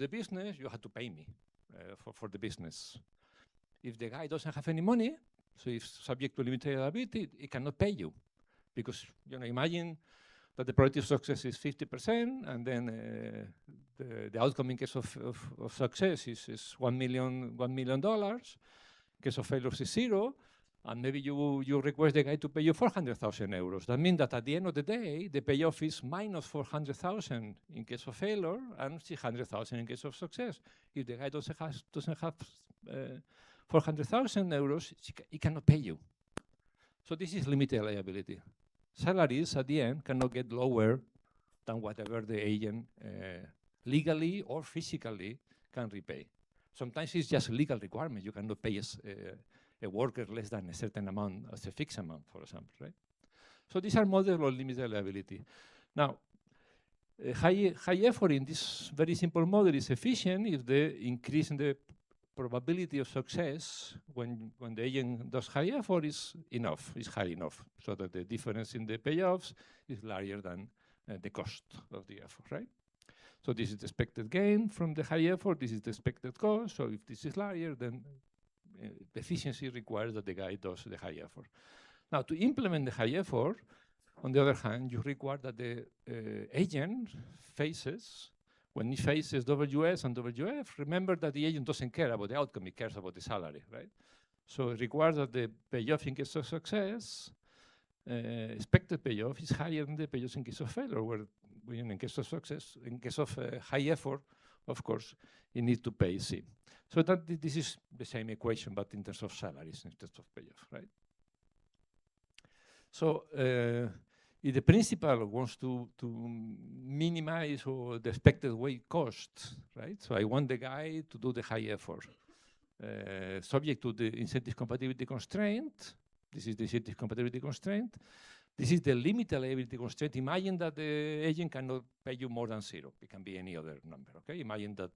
the business, you have to pay me for the business. If the guy doesn't have any money, so if subject to limited liability, he cannot pay you. Because, imagine that the probability of success is 50%, and then the outcome in case of success is $1 million. In case of failures is 0, and maybe you request the guy to pay you 400,000 euros. That means that at the end of the day, the payoff is minus 400,000 in case of failure and 600,000 in case of success. If the guy doesn't have 400,000 euros, he cannot pay you. So this is limited liability. Salaries at the end cannot get lower than whatever the agent legally or physically can repay. Sometimes it's just a legal requirement. You cannot pay a worker less than a certain amount as a fixed amount, for example, right? So these are models of limited liability. Now, high effort in this very simple model is efficient if the increase in the probability of success when the agent does high effort is high enough, so that the difference in the payoffs is larger than the cost of the effort, right? So this is the expected gain from the high effort, this is the expected cost, so if this is larger, then efficiency requires that the guy does the high effort. Now, to implement the high effort, on the other hand, you require that the agent faces, when he faces WS and WF, remember that the agent doesn't care about the outcome, he cares about the salary, right? So it requires that the payoff in case of success, expected payoff is higher than the payoff in case of failure, where in case of success, in case of high effort, of course, you need to pay C. So that this is the same equation, but in terms of salaries instead of payoff, right? So if the principal wants to minimize the expected weight cost, right? So I want the guy to do the high effort, subject to the incentive compatibility constraint. This is the incentive compatibility constraint. This is the limited liability constraint. Imagine that the agent cannot pay you more than 0. It can be any other number, okay? Imagine that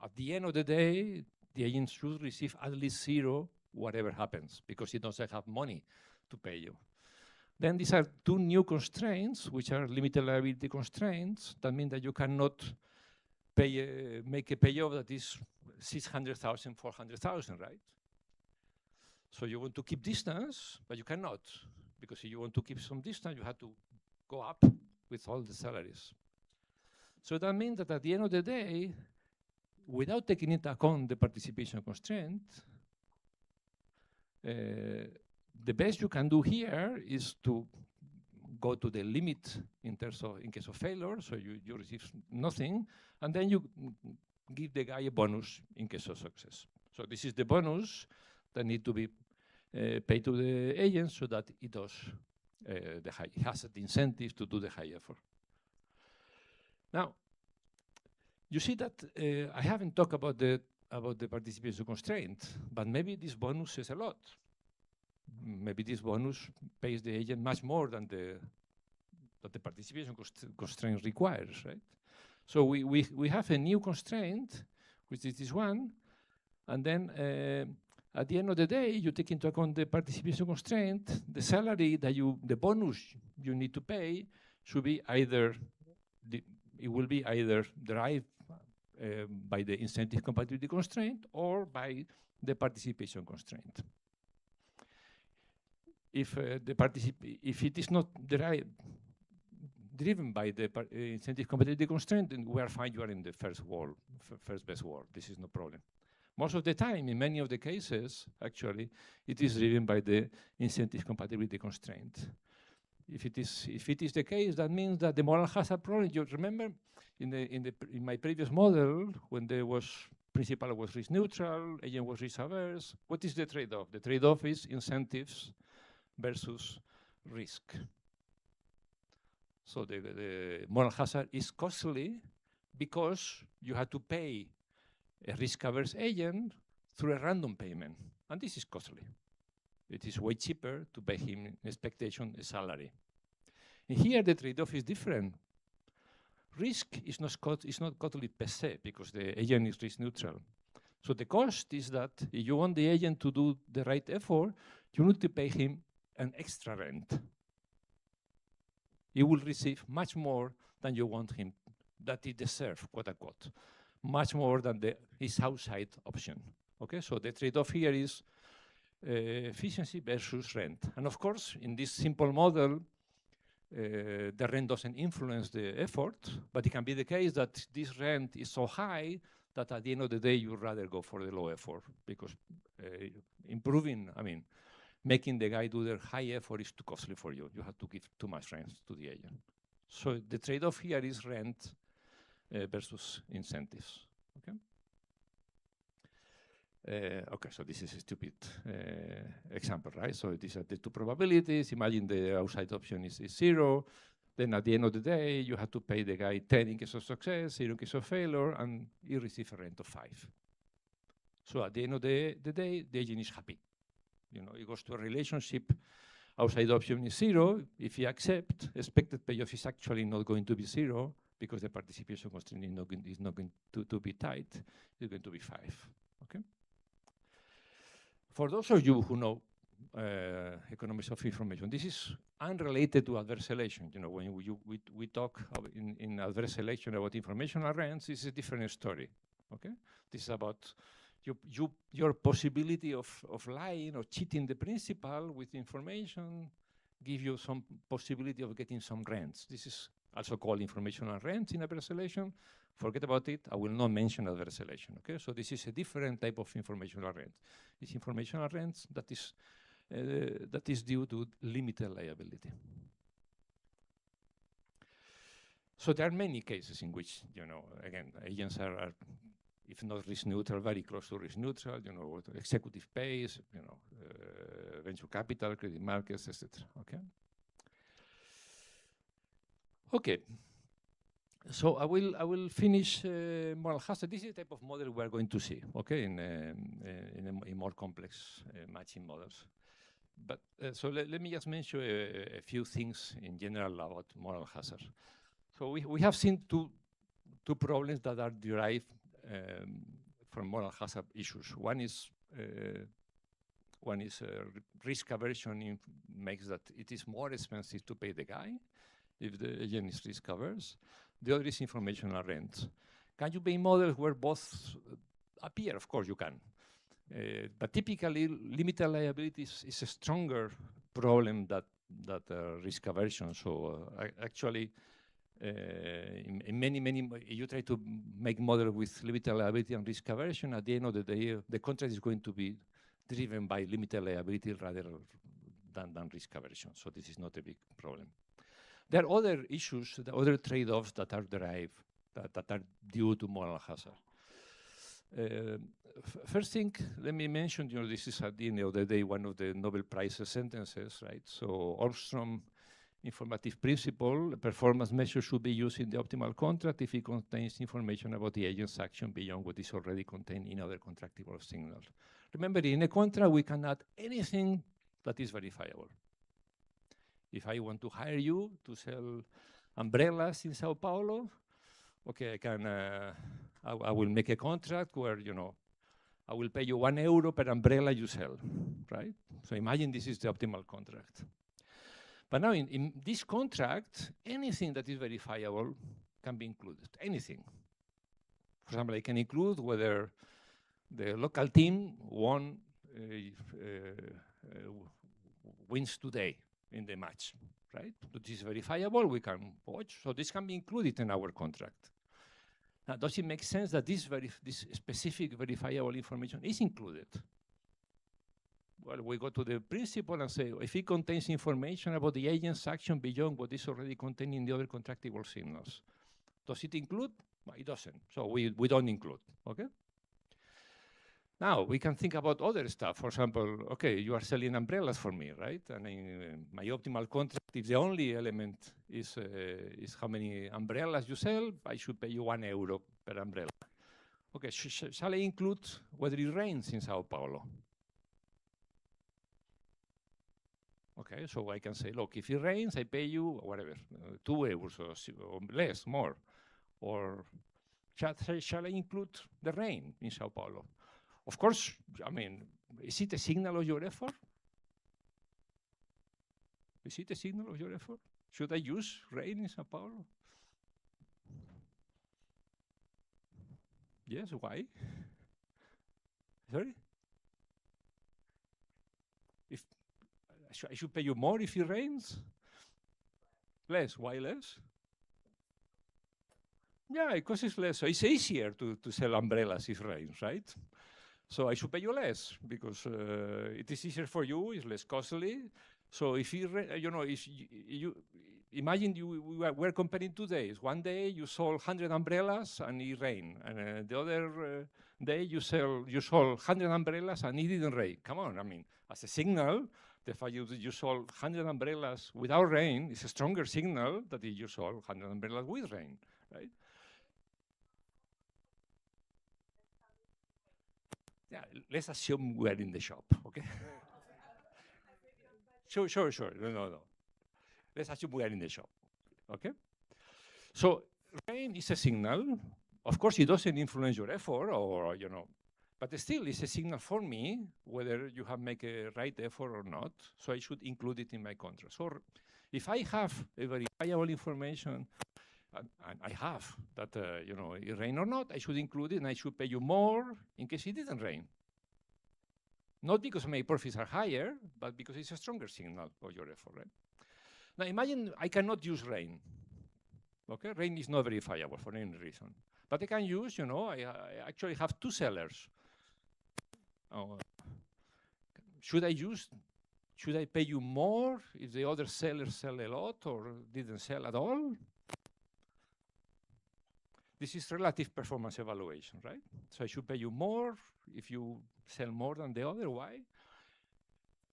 at the end of the day, the agent should receive at least 0 whatever happens, because he doesn't have money to pay you. Then these are two new constraints, which are limited liability constraints. That means that you cannot pay make a payoff that is 600,000, 400,000, right? So you want to keep distance, but you cannot, because if you want to keep some distance, you have to go up with all the salaries. So that means that at the end of the day, without taking into account the participation constraint, the best you can do here is to go to the limit in terms of in case of failure, so you receive nothing, and then you give the guy a bonus in case of success. So this is the bonus that need to be paid to the agent so that it does the high. It has the incentive to do the high effort. Now, you see that I haven't talked about the participation constraint, but maybe this bonus says a lot. Maybe this bonus pays the agent much more than the participation constraint requires, right? So we have a new constraint, which is this one, and then at the end of the day, you take into account the participation constraint, the salary that the bonus you need to pay should be either, it will be either derived by the incentive compatibility constraint or by the participation constraint. If it is not driven by the incentive compatibility constraint, then we are fine, you are in the first best world. This is no problem. Most of the time, in many of the cases, actually, it is driven by the incentive compatibility constraint. If it is the case, that means that the moral hazard problem, you remember in my previous model, when there was principal was risk neutral, agent was risk averse, what is the trade-off? The trade-off is incentives versus risk. So the moral hazard is costly because you have to pay a risk-averse agent through a random payment, and this is costly. It is way cheaper to pay him in expectation a salary. And here the trade-off is different. Risk is not costly per se because the agent is risk neutral. So the cost is that if you want the agent to do the right effort, you need to pay him an extra rent. He will receive much more than you want him that it deserves, quote unquote, much more than its outside option. Okay, so the trade-off here is efficiency versus rent. And of course, in this simple model, the rent doesn't influence the effort, but it can be the case that this rent is so high that at the end of the day, you'd rather go for the low effort because making the guy do the high effort is too costly for you. You have to give too much rent to the agent. So the trade-off here is rent versus incentives, okay? Okay, so this is a stupid example, right? So these are the two probabilities. Imagine the outside option is 0. Then at the end of the day, you have to pay the guy 10 in case of success, 0 in case of failure, and you receive a rent of 5. So at the end of the day, the agent is happy. You know, it goes to a relationship. Outside option is 0. If he accepts, expected payoff is actually not going to be 0 because the participation constraint is not going to be tight. It's going to be 5. Okay. For those of you who know economics of information, this is unrelated to adverse selection. You know, when we talk in adverse selection about informational rents, this is a different story. Okay, this is about your possibility of lying or cheating the principal with information, give you some possibility of getting some rents. This is also called informational rents in adverse selection. Forget about it. I will not mention adverse selection. Okay, so this is a different type of informational rent. It's informational rents that is due to limited liability. So there are many cases in which, you know, again, agents are if not risk neutral, very close to risk neutral. You know, executive pays, you know, venture capital, credit markets, etc. Okay. Okay. So I will finish moral hazard. This is the type of model we are going to see, okay, in more complex matching models. But so let me just mention a few things in general about moral hazard. So we have seen two problems that are derived from moral hazard issues. One is risk aversion makes that it is more expensive to pay the guy if the agent is risk averse. The other is informational rent. Can you pay models where both appear? Of course you can. But typically, limited liability is a stronger problem that risk aversion. So actually, in many, you try to make model with limited liability and risk aversion. At the end of the day, the contract is going to be driven by limited liability rather than risk aversion. So this is not a big problem. There are other issues, the other trade-offs that are derived, that are due to moral hazard. First thing, let me mention, you know, this is at the end of the day one of the Nobel Prize sentences, right? So Ostrom informative principle, a performance measure should be used in the optimal contract if it contains information about the agent's action beyond what is already contained in other contractable signals. Remember, in a contract, we can add anything that is verifiable. If I want to hire you to sell umbrellas in Sao Paulo, okay, I will make a contract where, you know, I will pay you €1 per umbrella you sell, right? So imagine this is the optimal contract. But now in this contract, anything that is verifiable can be included, anything. For example, I can include whether the local team wins today in the match, right? This is verifiable, we can watch, so this can be included in our contract. Now, does it make sense that this specific verifiable information is included? Well, we go to the principle and say, if it contains information about the agent's action beyond what is already contained in the other contractable signals, does it include? Well, it doesn't, so we don't include, okay? Now, we can think about other stuff. For example, okay, you are selling umbrellas for me, right? And in my optimal contract, if the only element is how many umbrellas you sell, I should pay you €1 per umbrella. Okay, shall I include whether it rains in Sao Paulo? Okay, so I can say, look, if it rains, I pay you whatever, €2 or less, more. Or shall I include the rain in Sao Paulo? Of course, I mean, is it a signal of your effort? Is it a signal of your effort? Should I use rain in Sao Paulo? Yes, why? Sorry? If I should pay you more if it rains? Less. Why less? Yeah, because it's less. So it's easier to sell umbrellas if it rains, right? So I should pay you less because it is easier for you, it's less costly. So if you, if you imagine we're comparing 2 days. One day you sold 100 umbrellas and it rained, and the other day you sold 100 umbrellas and it didn't rain. Come on, I mean, as a signal, the fact you sold 100 umbrellas without rain is a stronger signal than if you sold 100 umbrellas with rain, right? Yeah, let's assume we're in the shop, okay? Sure. No. Let's assume we are in the shop, okay? So rain is a signal. Of course, it doesn't influence your effort or, but still it's a signal for me whether you have made a right effort or not. So I should include it in my contract. So if I have a verifiable information, and I have that, it rain or not, I should include it and I should pay you more in case it didn't rain. Not because my profits are higher, but because it's a stronger signal of your effort, right? Now imagine I cannot use rain. Okay, rain is not verifiable for any reason. But I can use, I actually have 2 sellers. Should I pay you more if the other sellers sell a lot or didn't sell at all? This is relative performance evaluation, right? So I should pay you more if you sell more than the other. Why?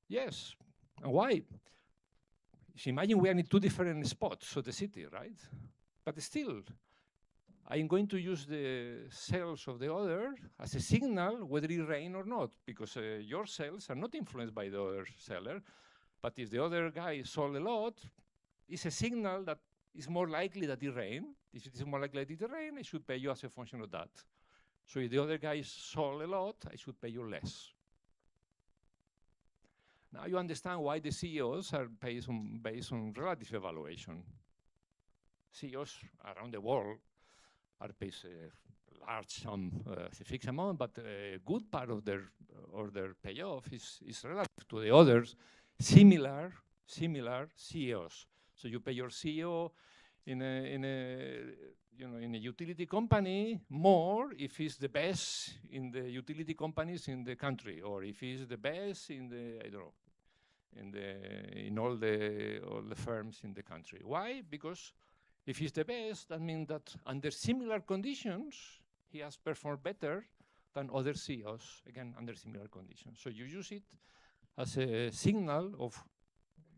Yes. And why? So imagine we are in 2 different spots of the city, right? But still, I'm going to use the sales of the other as a signal whether it rain or not, because your sales are not influenced by the other seller. But if the other guy sold a lot, it's a signal that it's more likely that it rain. If it is more likely that it rain, I should pay you as a function of that. So if the other guy sold a lot, I should pay you less. Now you understand why the CEOs are based on relative evaluation. CEOs around the world are paid a large sum, a fixed amount, but a good part of their payoff is relative to the others, similar CEOs. So you pay your CEO in a utility company more if he's the best in the utility companies in the country, or if he's the best in the, I don't know, in all the firms in the country. Why? Because if he's the best, that means that under similar conditions, he has performed better than other CEOs, again, under similar conditions. So you use it as a signal of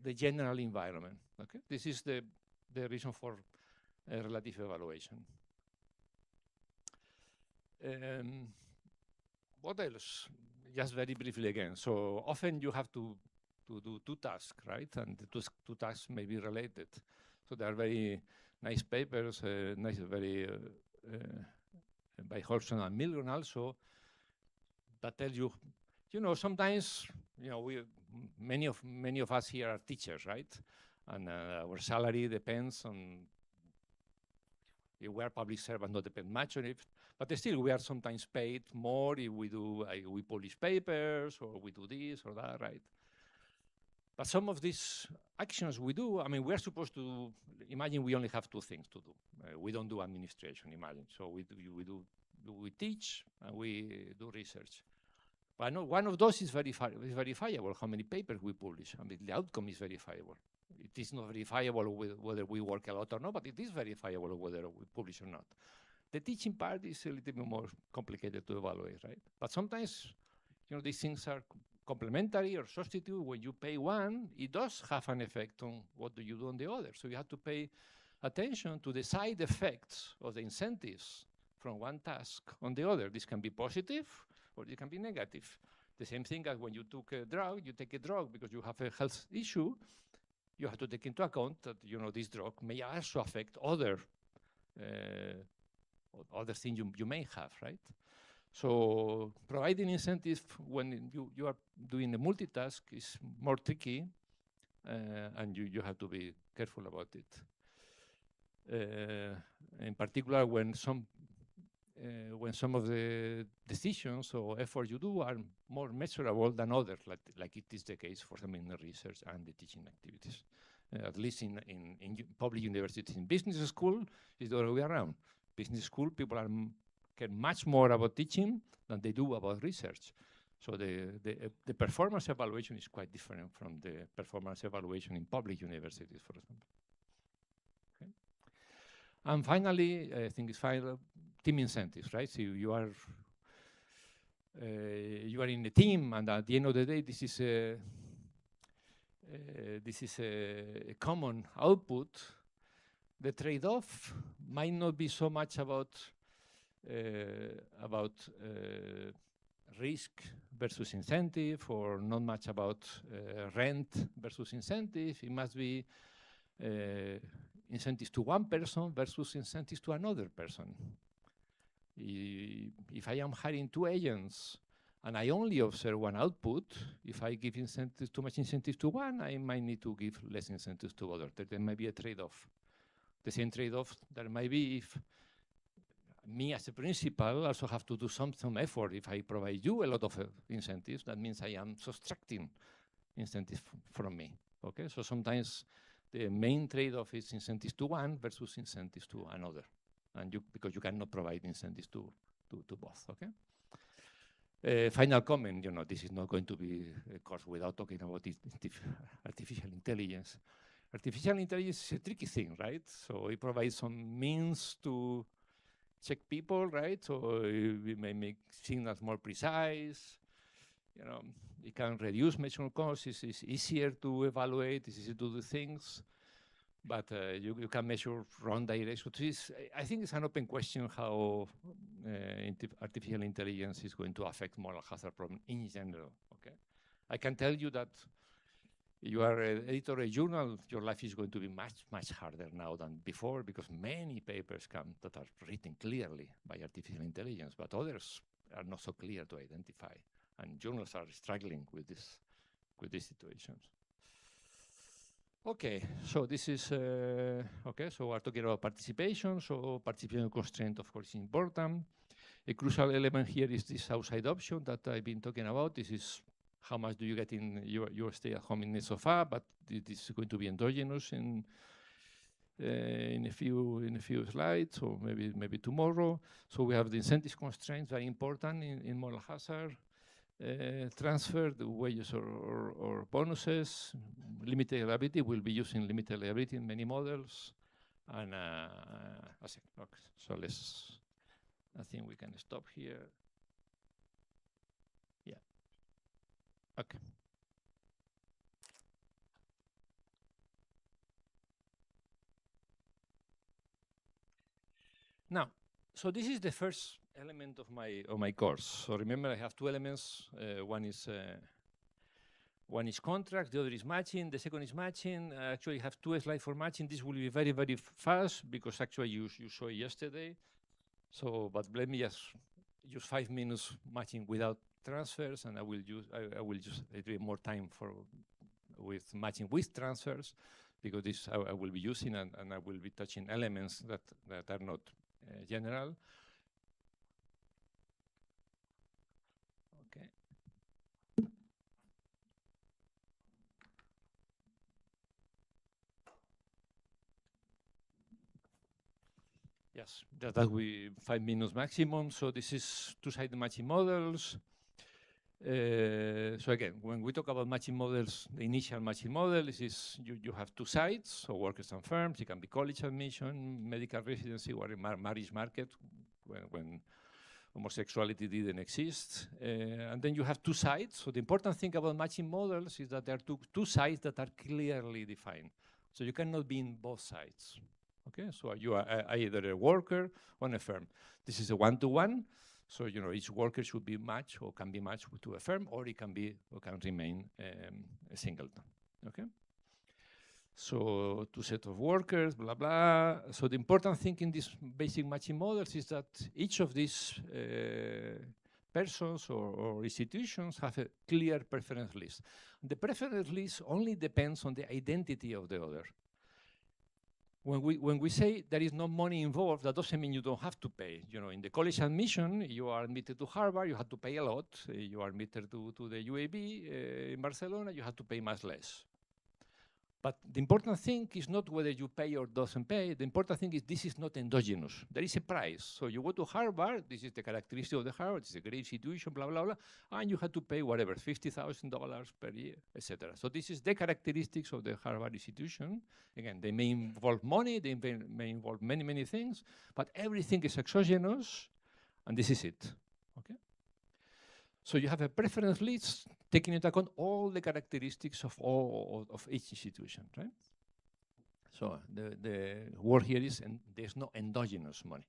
the general environment, okay? This is the reason for relative evaluation. What else? Just very briefly again. So often you have to do 2 tasks, right? And the 2 tasks may be related. So they are very nice papers, very by Hodgson and Milgren also, that tell you, sometimes, many of us here are teachers, right? And our salary depends on, if we are public servants, not depend much on it, but still we are sometimes paid more if we publish papers or we do this or that, right? But some of these actions we do, I mean, we're supposed to, imagine we only have 2 things to do. We don't do administration, imagine. So we teach and we do research. But one of those is verifiable, how many papers we publish. I mean, the outcome is verifiable. It is not verifiable whether we work a lot or not, but it is verifiable whether we publish or not. The teaching part is a little bit more complicated to evaluate, right? But sometimes, these things are complementary or substitute. When you pay one, it does have an effect on what do you do on the other. So you have to pay attention to the side effects of the incentives from one task on the other. This can be positive or it can be negative. The same thing as when you took a drug, you take a drug because you have a health issue, you have to take into account that this drug may also affect other things you may have, right? So providing incentive when you are doing a multitask is more tricky, and you have to be careful about it. In particular, when some when some of the decisions or efforts you do are more measurable than others, like it is the case for some in the research and the teaching activities. At least in public universities. In business school, it's the other way around. Business school, people care much more about teaching than they do about research. So the performance evaluation is quite different from the performance evaluation in public universities, for example. Okay. And finally, I think it's final, team incentives, right? So you are in a team, and at the end of the day, this is a common output. The trade-off might not be so much about risk versus incentive, or not much about rent versus incentive. It must be incentives to one person versus incentives to another person. If I am hiring 2 agents and I only observe one output, if I give incentives, too much incentives to one, I might need to give less incentives to others. There might be a trade-off. The same trade-off there might be if me as a principal also have to do some effort. If I provide you a lot of incentives, that means I am subtracting incentives from me. Okay, so sometimes the main trade-off is incentives to one versus incentives to another, and because you cannot provide incentives to both. Okay. Final comment. This is not going to be a course without talking about artificial intelligence. Artificial intelligence is a tricky thing, right? So it provides some means to check people, right? So it may make signals more precise. It can reduce measurement costs. It's easier to evaluate. It's easier to do things. But you can measure wrong direction. I think it's an open question how artificial intelligence is going to affect moral hazard problem in general. Okay, I can tell you that you are an editor of a journal, your life is going to be much, much harder now than before, because many papers come that are written clearly by artificial intelligence, but others are not so clear to identify, and journals are struggling with these situations. Okay, so this is, okay, so we're talking about participation. So participation constraint, of course, is important. A crucial element here is this outside option that I've been talking about. This is how much do you get in your stay at home in the sofa, but this is going to be endogenous in a few slides, or maybe tomorrow. So we have the incentives constraints, very important in moral hazard. Transfer, the wages or bonuses. Limited liability will be using limited liability in many models. And okay, so I think we can stop here. Yeah. Okay. Now, so this is the first element of my course. So remember, I have 2 elements. One is contract, the other is matching, the second is matching. Actually, I have 2 slides for matching. This will be very, very fast because actually you saw it yesterday. So, but let me just use 5 minutes matching without transfers, and I will use a little bit more time with matching with transfers, because this I will be using, and I will be touching elements that are not general. Okay. Yes, that will be 5 minutes maximum. So this is 2-sided matching models. So again, when we talk about matching models, the initial matching model is you have 2 sides, so workers and firms. It can be college admission, medical residency, or a marriage market when homosexuality didn't exist. And then you have 2 sides. So the important thing about matching models is that there are two sides that are clearly defined. So you cannot be in both sides. Okay, so you are either a worker or a firm. This is a one-to-one. So each worker should be matched or can be matched to a firm, or it can remain a singleton. Okay. So 2 sets of workers, blah blah. So the important thing in these basic matching models is that each of these persons or institutions have a clear preference list. The preference list only depends on the identity of the other. when we say there is no money involved, that doesn't mean you don't have to pay. You know, in the college admission, you are admitted to Harvard, you have to pay a lot. You are admitted to the UAB in Barcelona, you have to pay much less. But the important thing is not whether you pay or doesn't pay. The important thing is this is not endogenous. There is a price. So you go to Harvard, this is the characteristic of the Harvard, it's a great institution, blah, blah, blah, and you have to pay whatever, $50,000 per year, etc. So this is the characteristics of the Harvard institution. Again, they may involve money, they may involve many, many things, but everything is exogenous, and this is it, okay? So you have a preference list taking into account all the characteristics of each institution, right? So the word here is, and there's no endogenous money.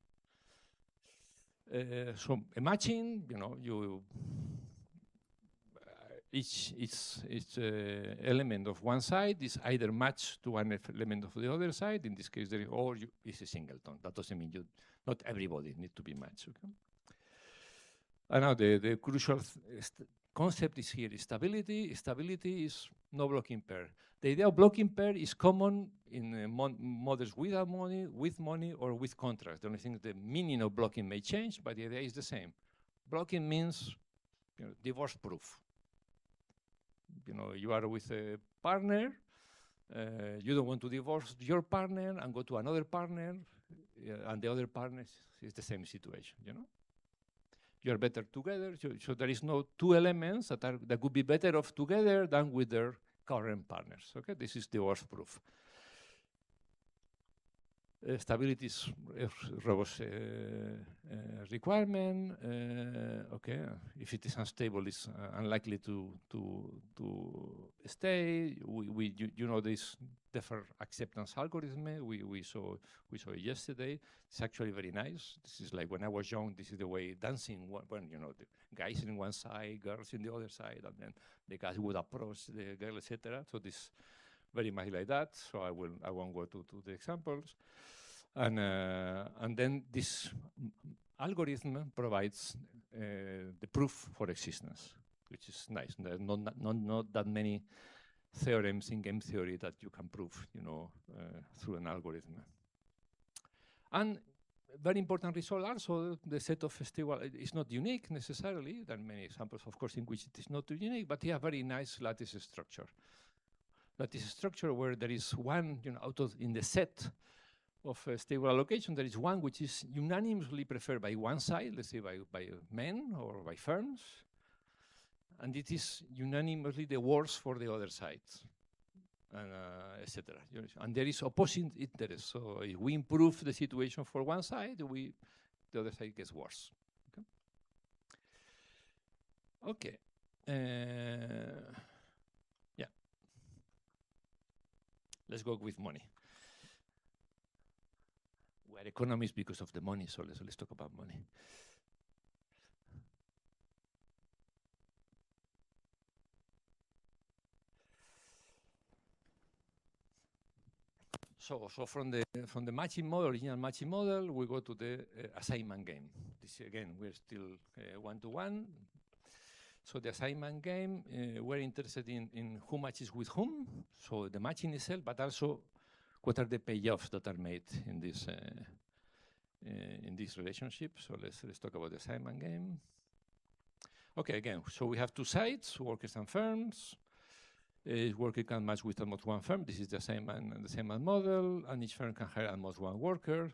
So imagine, you know, each element of one side is either matched to one element of the other side. In this case, it's a singleton. That doesn't mean not everybody needs to be matched. Okay? And now the crucial concept is here, stability. Stability is no blocking pair. The idea of blocking pair is common in models without money, with money, or with contracts. The only thing is the meaning of blocking may change, but the idea is the same. Blocking means, you know, divorce proof. You know, you are with a partner, you don't want to divorce your partner and go to another partner, and the other partner is the same situation, you know? You are better together, so there is no two elements that could be better off together than with their current partners. Okay, this is divorce proof. Stability is a robust requirement. Okay, if it is unstable, it's unlikely to stay. You know this deferred acceptance algorithm. We saw it yesterday. It's actually very nice. This is like when I was young. This is the way dancing. When you know the guys in one side, girls in the other side, and then the guys would approach the girl, etc. So this very much like that. So I won't go to the examples. And then this algorithm provides the proof for existence, which is nice. There's not that many theorems in game theory that you can prove, you know, through an algorithm. And very important result also, the set of stable is not unique necessarily. There are many examples, of course, in which it is not unique, but they have very nice lattice structure. Lattice structure where there is one, you know, in the set of stable allocation, there is one which is unanimously preferred by one side, let's say by men or by firms, and it is unanimously the worst for the other side, and etc. And there is opposing interest. So if we improve the situation for one side, the other side gets worse. Okay. Yeah. Let's go with money. We are economists because of the money, so let's talk about money. So from the matching model, original matching model, we go to the assignment game. This again, we're still one-to-one. So the assignment game, we're interested in who matches with whom. So the matching itself, but also what are the payoffs that are made in this relationship. So let's talk about the assignment game. Okay, again, so we have two sides, workers and firms. Worker can match with almost one firm. This is the assignment model, and each firm can hire almost one worker.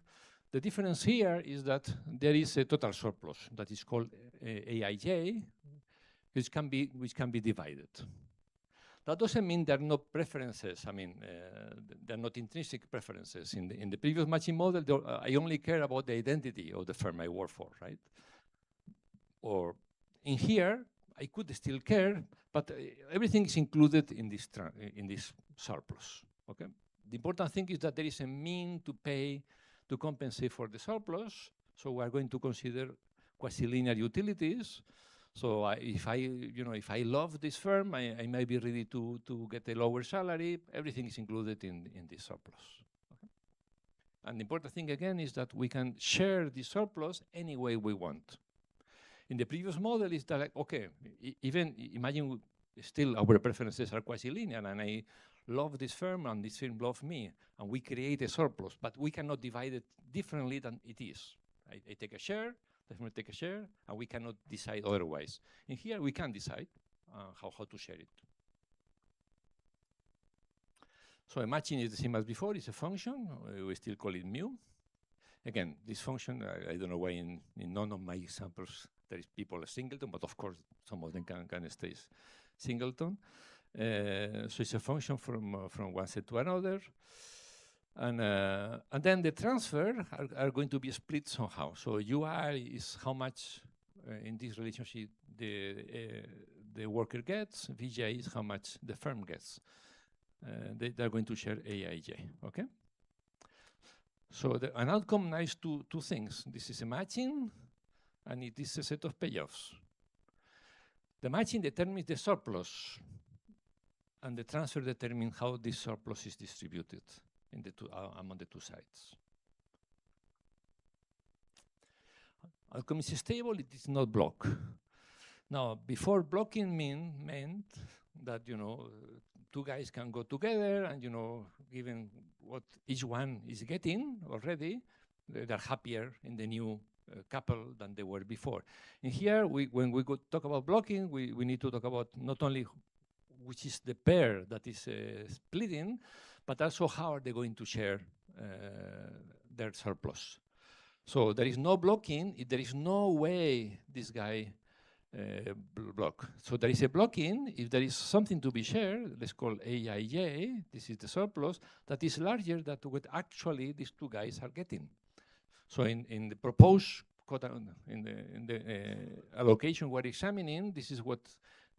The difference here is that there is a total surplus that is called AIJ, which can be divided. That doesn't mean there are no preferences. I mean, there are not intrinsic preferences. In the previous matching model, I only care about the identity of the firm I work for, right? Or in here, I could still care, but everything is included in this surplus. Okay. The important thing is that there is a mean to pay to compensate for the surplus. So we are going to consider quasi-linear utilities. So if I love this firm, I may be ready to get a lower salary. Everything is included in this surplus. Okay? And the important thing again is that we can share the surplus any way we want. In the previous model is that, okay, even imagine still our preferences are quasi-linear and I love this firm and this firm love me, and we create a surplus, but we cannot divide it differently than it is. I take a share, the firm take a share, and we cannot decide otherwise. In here, we can decide how to share it. So a matching is the same as before. It's a function. We still call it mu. Again, this function, I don't know why in none of my examples there is people a singleton, but of course some of them can stay singleton. So it's a function from one set to another. And then the transfer are going to be split somehow. So UI is how much in this relationship the worker gets. VJ is how much the firm gets. They're going to share AIJ, okay? So an outcome nice two things. This is a matching, and it is a set of payoffs. The matching determines the surplus, and the transfer determines how this surplus is distributed in the among the two sides. Outcome is stable, it is not block. Now, before blocking meant that, two guys can go together and, given what each one is getting already, they're happier in the new couple than they were before. In here, when we talk about blocking, we need to talk about not only which is the pair that is splitting, but also how are they going to share their surplus. So there is no blocking, there is no way this guy block. So there is a blocking if there is something to be shared, let's call AIJ, this is the surplus, that is larger than what actually these two guys are getting. So in the proposed, in the allocation we're examining, this is what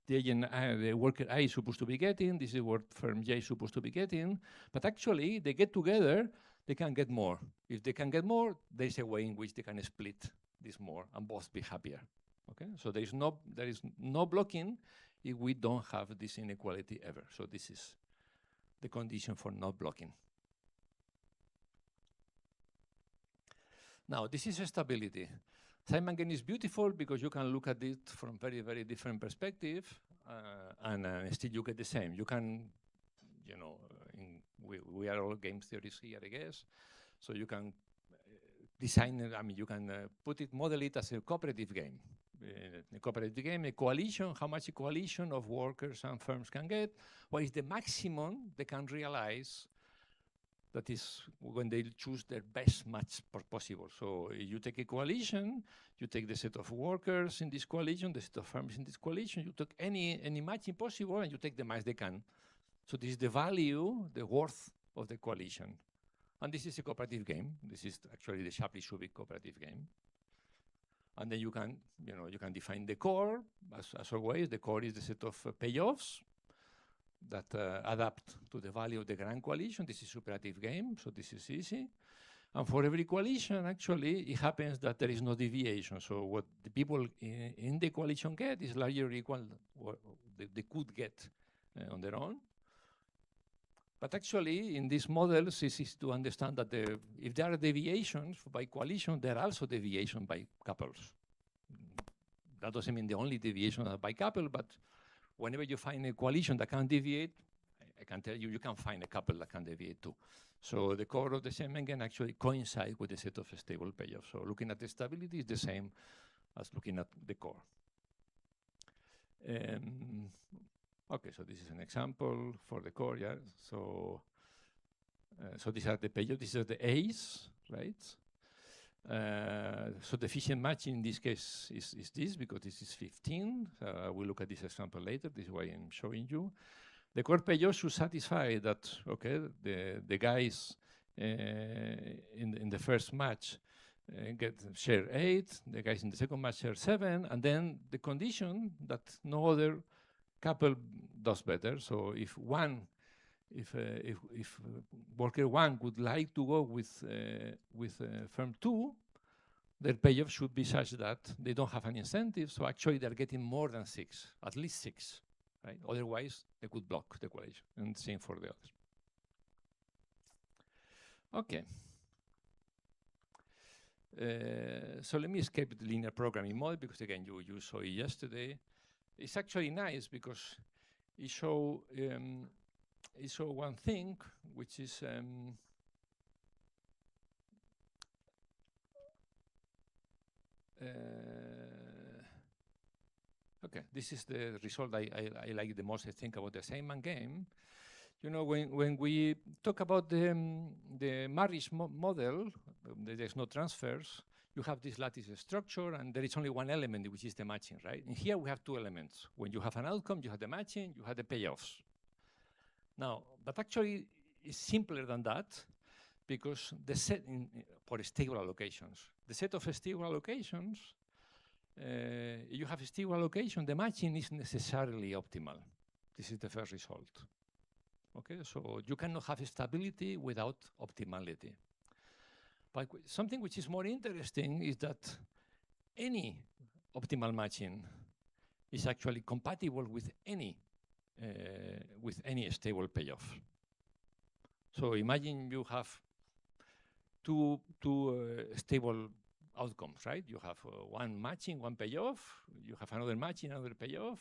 the worker I is supposed to be getting, this is what firm J is supposed to be getting, but actually they get together, they can get more. If they can get more, there's a way in which they can split this more and both be happier. Okay, so there is no blocking if we don't have this inequality ever. So this is the condition for not blocking. Now, this is stability. Simon-Gain is beautiful because you can look at it from very, very different perspective, and still you get the same. You can, we are all game theorists here, I guess. So you can design it, you can model it as a cooperative game. A cooperative game, a coalition, how much a coalition of workers and firms can get, what is the maximum they can realize. That is when they choose their best match possible. So you take a coalition, you take the set of workers in this coalition, the set of firms in this coalition, you take any matching possible, and you take the match they can. So this is the value, the worth of the coalition. And this is a cooperative game. This is actually the Shapley-Shubik cooperative game. And then you can define the core, as always. The core is the set of payoffs that adapt to the value of the grand coalition. This is superative game, so this is easy. And for every coalition, actually, it happens that there is no deviation. So what the people in the coalition get is largely equal to what they could get on their own. But actually, in these models, this is to understand that if there are deviations by coalition, there are also deviations by couples. That doesn't mean the only deviation are by couple, but whenever you find a coalition that can deviate, I can tell you, you can find a couple that can deviate too. So the core of the Semi-Plenary actually coincide with the set of stable payoffs. So looking at the stability is the same as looking at the core. Okay, so this is an example for the core, yeah. So these are the payoffs, these are the A's, right? So the efficient match in this case is this, because this is 15. We'll look at this example later. This is why I'm showing you. The core payoff should satisfy that, okay, the guys in the first match share 8, the guys in the second match share 7, and then the condition that no other couple does better. So if worker 1 would like to go with firm 2, their payoff should be such that they don't have an incentive, so actually they're getting more than 6, at least 6, right? Otherwise, they could block the coalition, and same for the others. Okay. So let me escape the linear programming model, because again, you saw it yesterday. It's actually nice because it shows is one thing which is okay, this is the result I like the most, I think, about the assignment game. You know, when we talk about the marriage model, there's no transfers, you have this lattice structure, and there is only one element, which is the matching, right? And here we have two elements. When you have an outcome, you have the matching, you have the payoffs. Now, but actually, it's simpler than that, because the set for stable allocations, the set of stable allocations, you have a stable allocation, the matching is necessarily optimal. This is the first result. Okay, so you cannot have stability without optimality. But something which is more interesting is that any optimal matching is actually compatible with any stable payoff. So imagine you have two stable outcomes, right? You have one matching, one payoff. You have another matching, another payoff.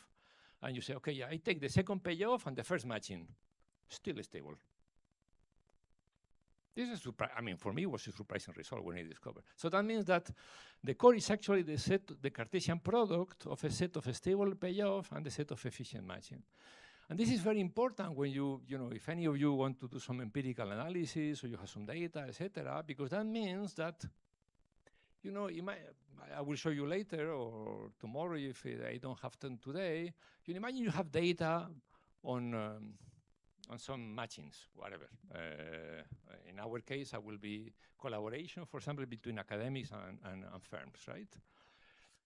And you say, okay, I take the second payoff and the first matching. Still stable. This is I mean, for me, it was a surprising result when I discovered. So that means that the core is actually the Cartesian product of a set of stable payoff and the set of efficient matching. And this is very important when you know, if any of you want to do some empirical analysis or you have some data, etc., because that means that, you know, I will show you later or tomorrow if I don't have time today. You imagine you have data on some matchings, whatever. In our case, I will be collaboration, for example, between academics and firms, right?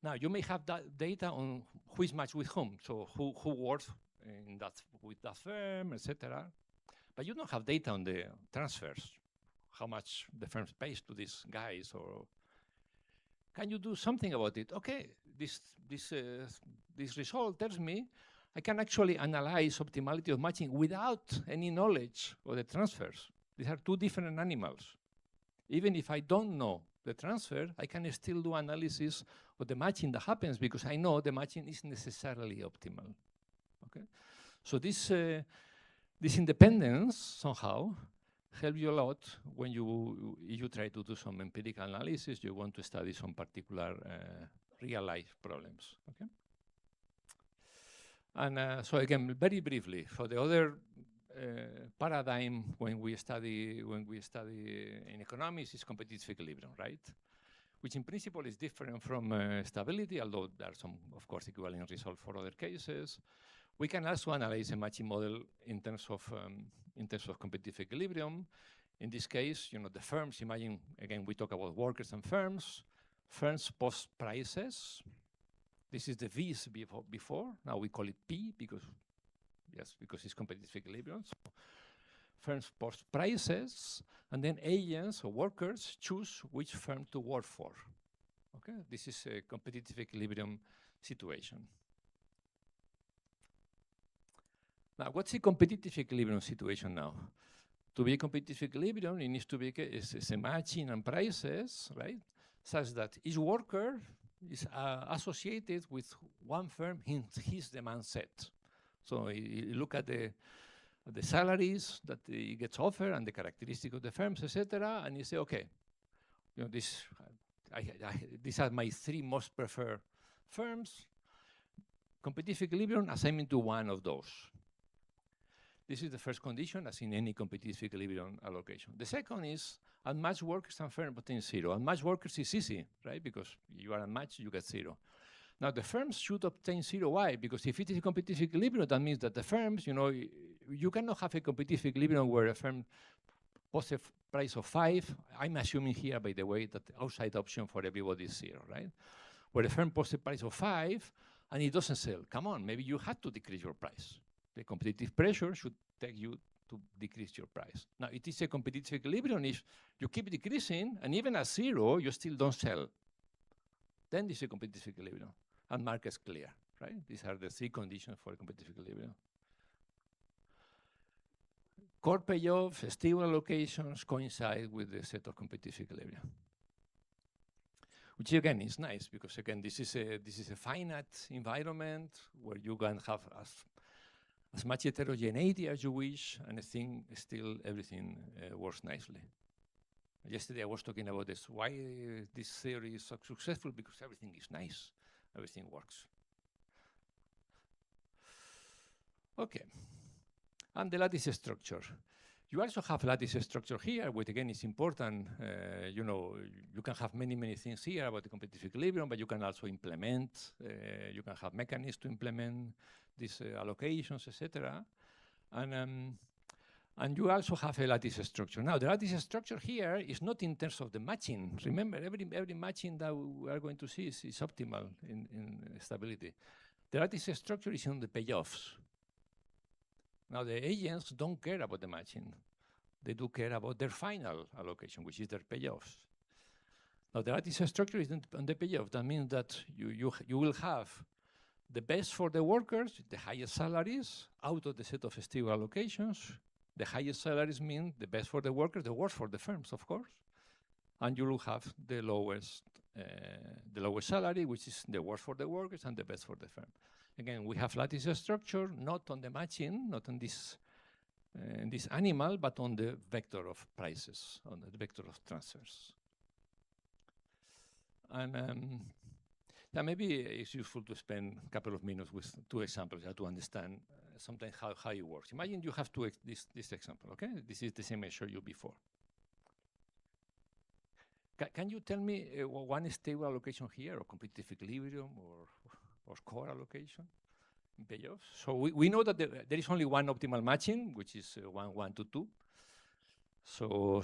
Now, you may have that data on who is matched with whom, so who works with that firm, etc. But you don't have data on the transfers, how much the firm pays to these guys, or can you do something about it? Okay, this result tells me I can actually analyze optimality of matching without any knowledge of the transfers. These are two different animals. Even if I don't know the transfer, I can still do analysis of the matching that happens because I know the matching is necessarily optimal. Okay, so this independence somehow helps you a lot when you try to do some empirical analysis. You want to study some particular real life problems. Okay. And so again, very briefly, for the other paradigm when we study in economics is competitive equilibrium, right? Which in principle is different from stability, although there are some, of course, equivalent results for other cases. We can also analyze a matching model in terms of competitive equilibrium. In this case, you know, the firms. Imagine again, we talk about workers and firms. Firms post prices. This is the V's before. Now we call it P because it's competitive equilibrium. So firms post prices, and then agents or workers choose which firm to work for. Okay, this is a competitive equilibrium situation. Now, what's a competitive equilibrium situation now? To be a competitive equilibrium, it needs to be a matching and prices, right? Such that each worker is associated with one firm in his demand set. So you look at the salaries that he gets offered and the characteristics of the firms, etc., and you say, okay, you know, these are my three most preferred firms. Competitive equilibrium, assigning to one of those. This is the first condition, as in any competitive equilibrium allocation. The second is unmatched workers and firm obtain zero. Unmatched workers is easy, right? Because you are unmatched, you get zero. Now, the firms should obtain zero. Why? Because if it is a competitive equilibrium, that means that the firms, you know, you cannot have a competitive equilibrium where a firm posts a price of 5. I'm assuming here, by the way, that the outside option for everybody is 0, right? Where a firm posts a price of 5 and it doesn't sell. Come on, maybe you had to decrease your price. The competitive pressure should take you to decrease your price. Now, it is a competitive equilibrium if you keep decreasing, and even at 0, you still don't sell. Then this is a competitive equilibrium, and market's clear, right? These are the three conditions for a competitive equilibrium. Core payoffs, stable allocations coincide with the set of competitive equilibrium. Which again is nice because again this is a finite environment where you can have as much heterogeneity as you wish, and I think still everything works nicely. Yesterday I was talking about this, why this theory is so successful, because everything is nice, everything works. Okay, and the lattice structure. You also have lattice structure here, which again is important. You know, you can have many things here about the competitive equilibrium, but you can also implement, you can have mechanisms to implement these allocations, etc. And you also have a lattice structure. Now, the lattice structure here is not in terms of the matching. Remember, every matching that we are going to see is optimal in stability. The lattice structure is on the payoffs. Now, the agents don't care about the matching. They do care about their final allocation, which is their payoffs. Now, the lattice structure is on the payoff. That means that you will have the best for the workers, the highest salaries, out of the set of stable allocations. The highest salaries mean the best for the workers, the worst for the firms, of course. And you will have the lowest salary, which is the worst for the workers and the best for the firm. Again, we have lattice structure, not on the matching, not on this animal, but on the vector of prices, on the vector of transfers. And yeah, maybe it's useful to spend a couple of minutes with two examples to understand sometimes how it works. Imagine you have this example, okay? This is the same I showed you before. Can you tell me one stable allocation here, or competitive equilibrium, or core allocation in payoffs? So we know that there is only one optimal matching, which is 1, 1 to 2. So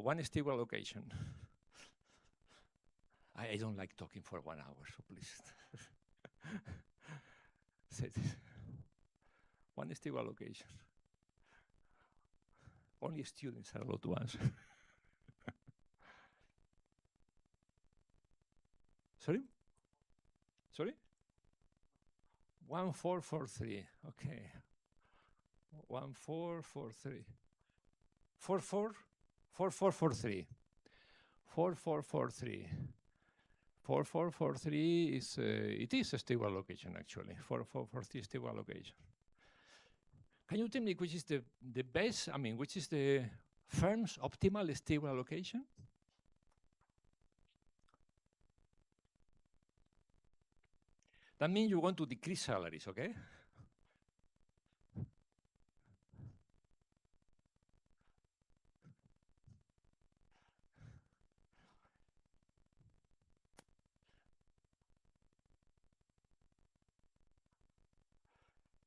one stable allocation. I don't like talking for 1 hour, so please. Say this. One stable allocation. Only students are allowed to answer. Sorry? Sorry? 1, 4, 4, 3. Okay. 1, 4, 4, 3. 4, 4, 4, 4, 4, 3. 4, 4, 4, 3. 4, 4, 4, 3 is it is a stable allocation actually. 4, 4, 4, 3 stable allocation. Can you tell me which is the best? I mean, which is the firm's optimal stable allocation? That means you want to decrease salaries, okay?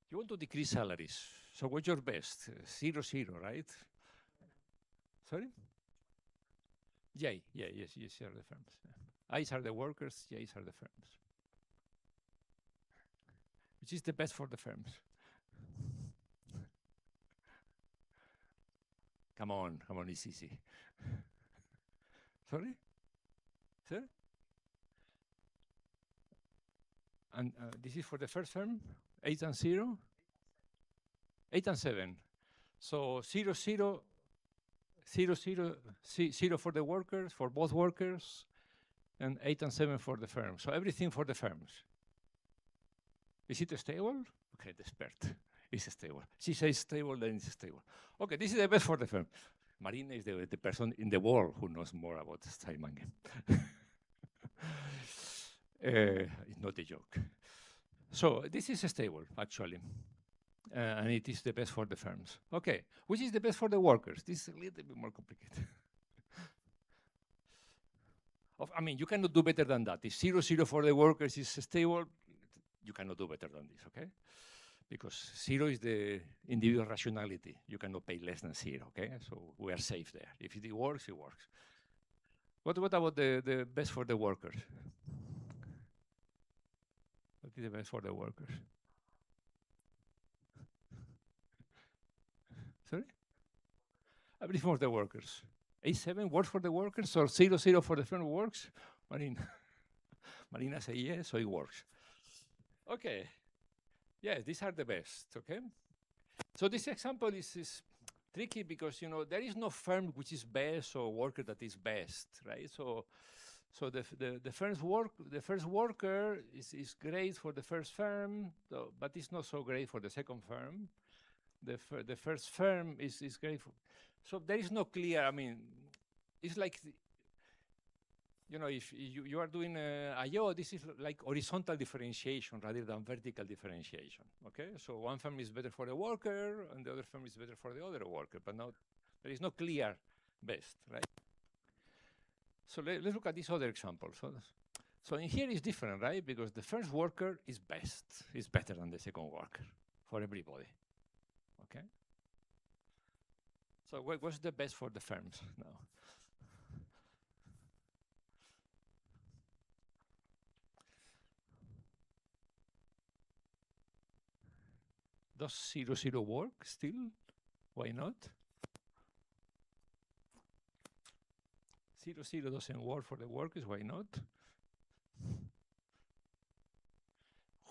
You want to decrease salaries. So what's your best? 0, 0, right? Sorry? J, yeah, yes, are the firms. Yeah. I's are the workers, J's are the firms. Which is the best for the firms? Come on, it's easy. Sorry? Sorry? And this is for the first firm? 8 and 0? 8 and 7. So 0, 0, 0, 0, 0 for the workers, for both workers, and 8 and 7 for the firm. So everything for the firms. Is it stable? Okay, the expert. It's stable. She says stable, then it's stable. Okay, this is the best for the firm. Marina is the person in the world who knows more about Steinman game. It's not a joke. So this is stable, actually. And it is the best for the firms. Okay, which is the best for the workers? This is a little bit more complicated. I mean, you cannot do better than that. If 0, 0 for the workers is stable, you cannot do better than this, okay? Because 0 is the individual rationality. You cannot pay less than 0, okay? So we are safe there. If it works, it works. What about the best for the workers? What is the best for the workers? Sorry? Everything for the workers. A7 works for the workers, or 0, 0 for the firm works? Marina says yes, so it works. Okay. Yes, these are the best, okay? So this example is tricky because, you know, there is no firm which is best or worker that is best, right? So So the first worker is great for the first firm, but it's not so great for the second firm. The first firm is great for, so there is no clear, I mean, it's like, if you are doing I/O, this is like horizontal differentiation rather than vertical differentiation, okay? So one firm is better for the worker and the other firm is better for the other worker, but now there is no clear best, right? So let's look at this other example. So in here is different, right? Because the first worker is best, is better than the second worker for everybody, okay? So what's the best for the firms now? Does 0, work still? Why not? 0, doesn't work for the workers, why not?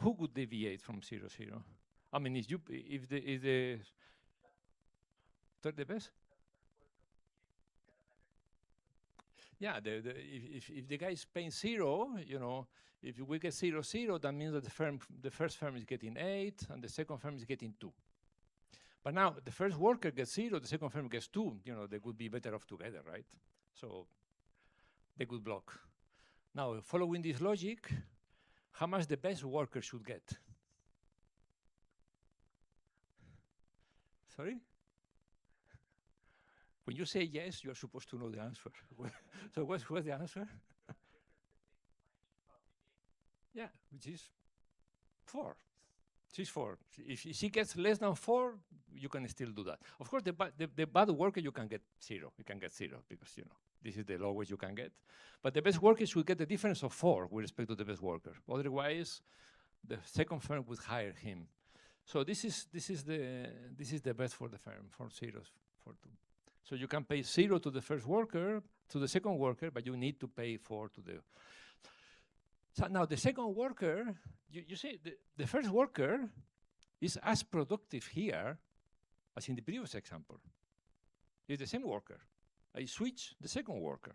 Who would deviate from 0? I mean, if the best? Yeah, if the guy is paying 0, if we get 0, that means that the first firm is getting 8 and the second firm is getting 2. But now the first worker gets 0, the second firm gets 2. They would be better off together, right? So they could block. Now, following this logic, how much the best worker should get? Sorry? When you say yes, you are supposed to know the answer. So what's the answer? Yeah, which is 4. She's 4. If she gets less than 4, you can still do that. Of course, the bad worker, you can get 0. You can get 0 because, this is the lowest you can get. But the best worker should get the difference of 4 with respect to the best worker. Otherwise, the second firm would hire him. So this is the best for the firm, for 0, for 2. So you can pay 0 to the first worker, to the second worker, but you need to pay 4 to the. So now the second worker, you see, the first worker is as productive here as in the previous example. It's the same worker. I switch the second worker.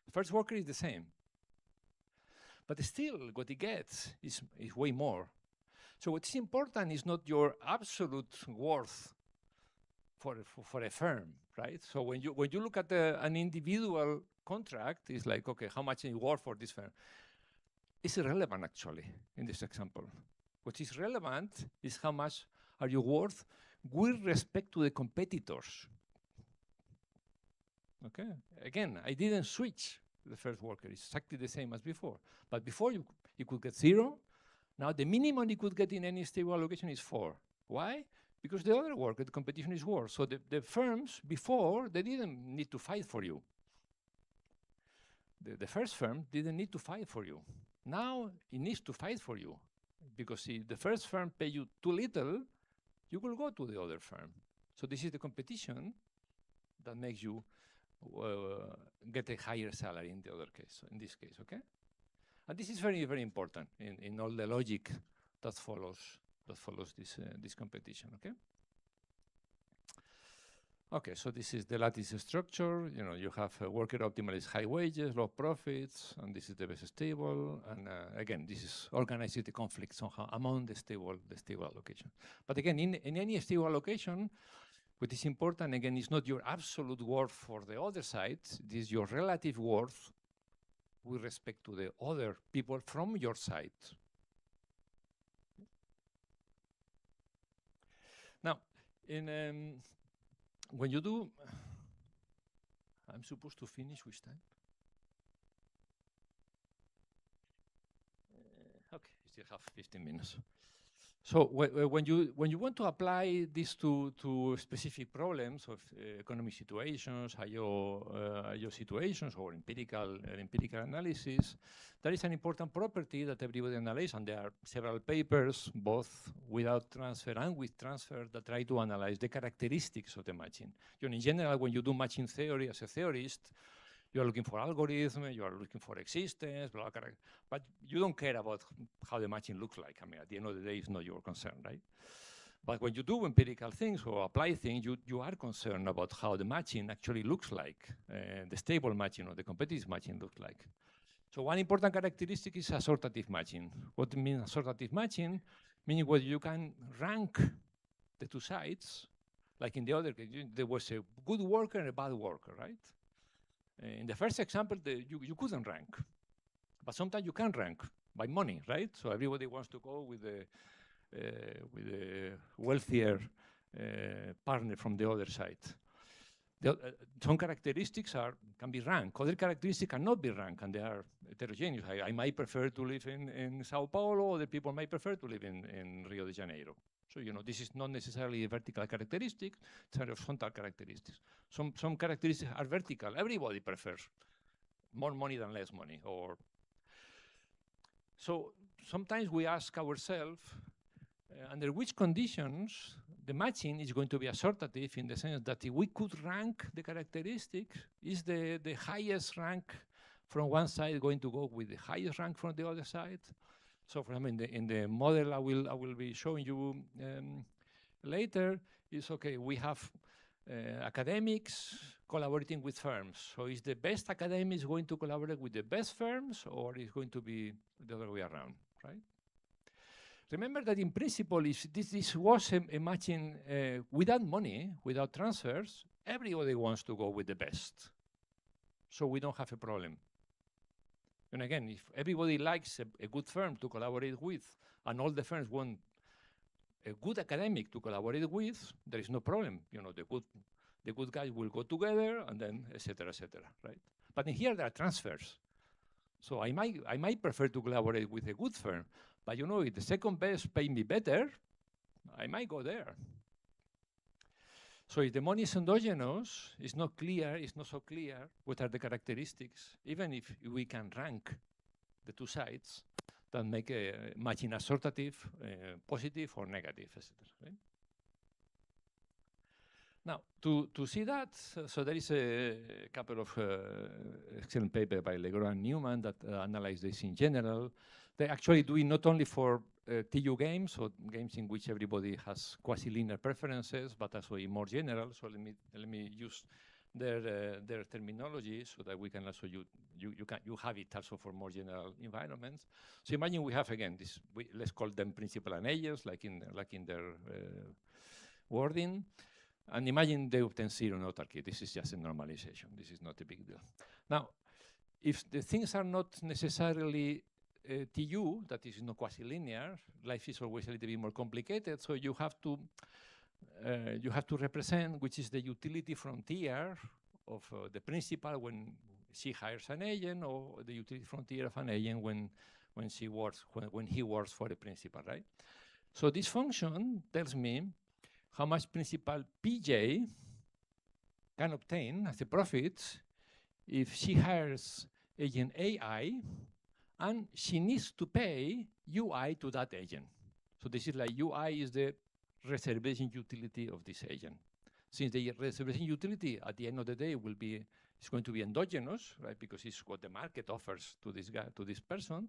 The first worker is the same. But still, what he gets is way more. So what's important is not your absolute worth for a firm, right? So when you look at an individual contract, it's like, okay, how much is it worth for this firm? It's irrelevant, actually, in this example. What is relevant is how much are you worth with respect to the competitors. Okay? Again, I didn't switch the first worker. It's exactly the same as before. But before, you could get 0. Now, the minimum you could get in any stable allocation is 4. Why? Because the other worker, the competition is worse. So the firms before, they didn't need to fight for you. The first firm didn't need to fight for you. Now it needs to fight for you. Because if the first firm pay you too little, you will go to the other firm. So this is the competition that makes you get a higher salary in the other case, in this case, okay? And this is very, very important in all the logic that follows this competition, okay? Okay, so this is the lattice structure. You have a worker optimized high wages, low profits, and this is the best stable. And again, this is organizing the conflict somehow among the stable allocation. But again, in any stable allocation, what is important, again, is not your absolute worth for the other side. It is your relative worth with respect to the other people from your side. Now, when you do, I'm supposed to finish which time? Okay, still have 15 minutes. So when you want to apply this to specific problems of economic situations, I/O situations, or empirical analysis, there is an important property that everybody analyzes, and there are several papers, both without transfer and with transfer, that try to analyze the characteristics of the matching. In general, when you do matching theory as a theorist, you are looking for algorithm, you are looking for existence, blah, blah, but you don't care about how the matching looks like. I mean, at the end of the day, it's not your concern, right? But when you do empirical things or apply things, you are concerned about how the matching actually looks like, the stable matching or the competitive matching looks like. So one important characteristic is assortative matching. What means assortative matching? Meaning whether you can rank the two sides, like in the other case, there was a good worker and a bad worker, right? In the first example, you couldn't rank, but sometimes you can rank by money, right? So everybody wants to go with the wealthier partner from the other side. Some characteristics can be ranked. Other characteristics cannot be ranked, and they are heterogeneous. I might prefer to live in Sao Paulo. Other people might prefer to live in Rio de Janeiro. So, this is not necessarily a vertical characteristic, it's a horizontal characteristics. Some characteristics are vertical. Everybody prefers more money than less money. So sometimes we ask ourselves, under which conditions the matching is going to be assortative, in the sense that if we could rank the characteristics, is the highest rank from one side going to go with the highest rank from the other side? So for example, in the model I will be showing you later, is okay, we have academics collaborating with firms. So is the best academics going to collaborate with the best firms, or is going to be the other way around, right? Remember that in principle, if this was a matching without money, without transfers, everybody wants to go with the best. So we don't have a problem. And again, if everybody likes a good firm to collaborate with, and all the firms want a good academic to collaborate with, there is no problem. The good guys will go together, and then et cetera, right? But in here there are transfers. So I might prefer to collaborate with a good firm, but if the second best pay me better, I might go there. So if the money is endogenous, it's not so clear what are the characteristics, even if we can rank the two sides that make a matching assortative, positive or negative, etc. Right? Now, to see that, so there is a couple of excellent papers by Legrand and Newman that analyze this in general. They actually do it not only for TU games, or games in which everybody has quasi-linear preferences, but also in more general. So let me use their terminology so that we can also you have it also for more general environments. So imagine we have again this. Let's call them principal and agents, like in their wording. And imagine they obtain zero in autarky. This is just a normalization. This is not a big deal. Now, if the things are not necessarily TU, that is not quasi-linear, life is always a little bit more complicated. So you have to represent which is the utility frontier of the principal when she hires an agent, or the utility frontier of an agent when he works for the principal, right? So this function tells me how much principal PJ can obtain as a profit if she hires agent AI and she needs to pay UI to that agent. So this is like UI is the reservation utility of this agent. Since the reservation utility at the end of the day it's going to be endogenous, right? Because it's what the market offers to this guy, to this person.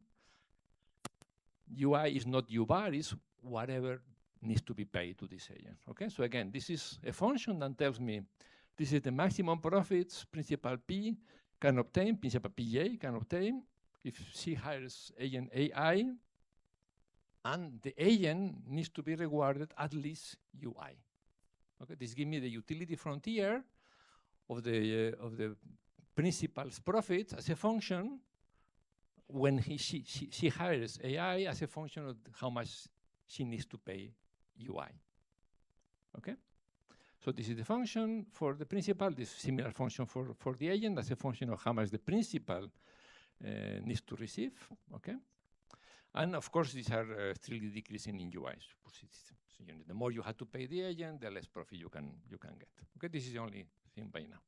UI is not U bar, it's whatever needs to be paid to this agent. Okay, so again, this is a function that tells me this is the maximum profits principal P can obtain, principal PJ can obtain if she hires agent AI, and the agent needs to be rewarded at least UI. Okay, this gives me the utility frontier of the principal's profits as a function when she hires AI as a function of how much she needs to pay UI. Okay? So this is the function for the principal, this similar function for the agent, that's a function of how much the principal needs to receive, okay? And of course, these are strictly decreasing in UI. So the more you have to pay the agent, the less profit you can get. Okay, this is the only thing by now.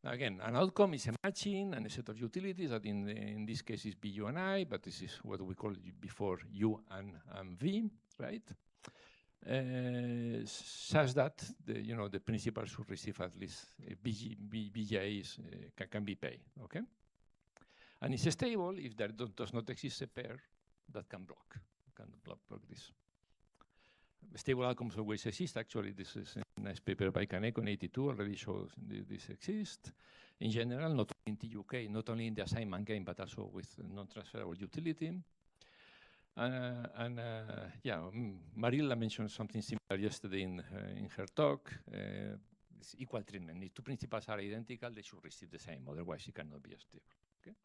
Now again, an outcome is a matching and a set of utilities that in this case is B, U, and I, but this is what we called before U and V, right? Such that the principal should receive at least BJs can be paid, okay? And it's stable if there does not exist a pair that can block. can block this. Stable outcomes always exist. Actually, this is a nice paper by Kaneko in 82 already shows this exists. In general, not only in the UK, not only in the assignment game, but also with non-transferable utility. Marilla mentioned something similar yesterday in her talk. It's equal treatment. If two principles are identical, they should receive the same. Otherwise, it cannot be stable. Okay.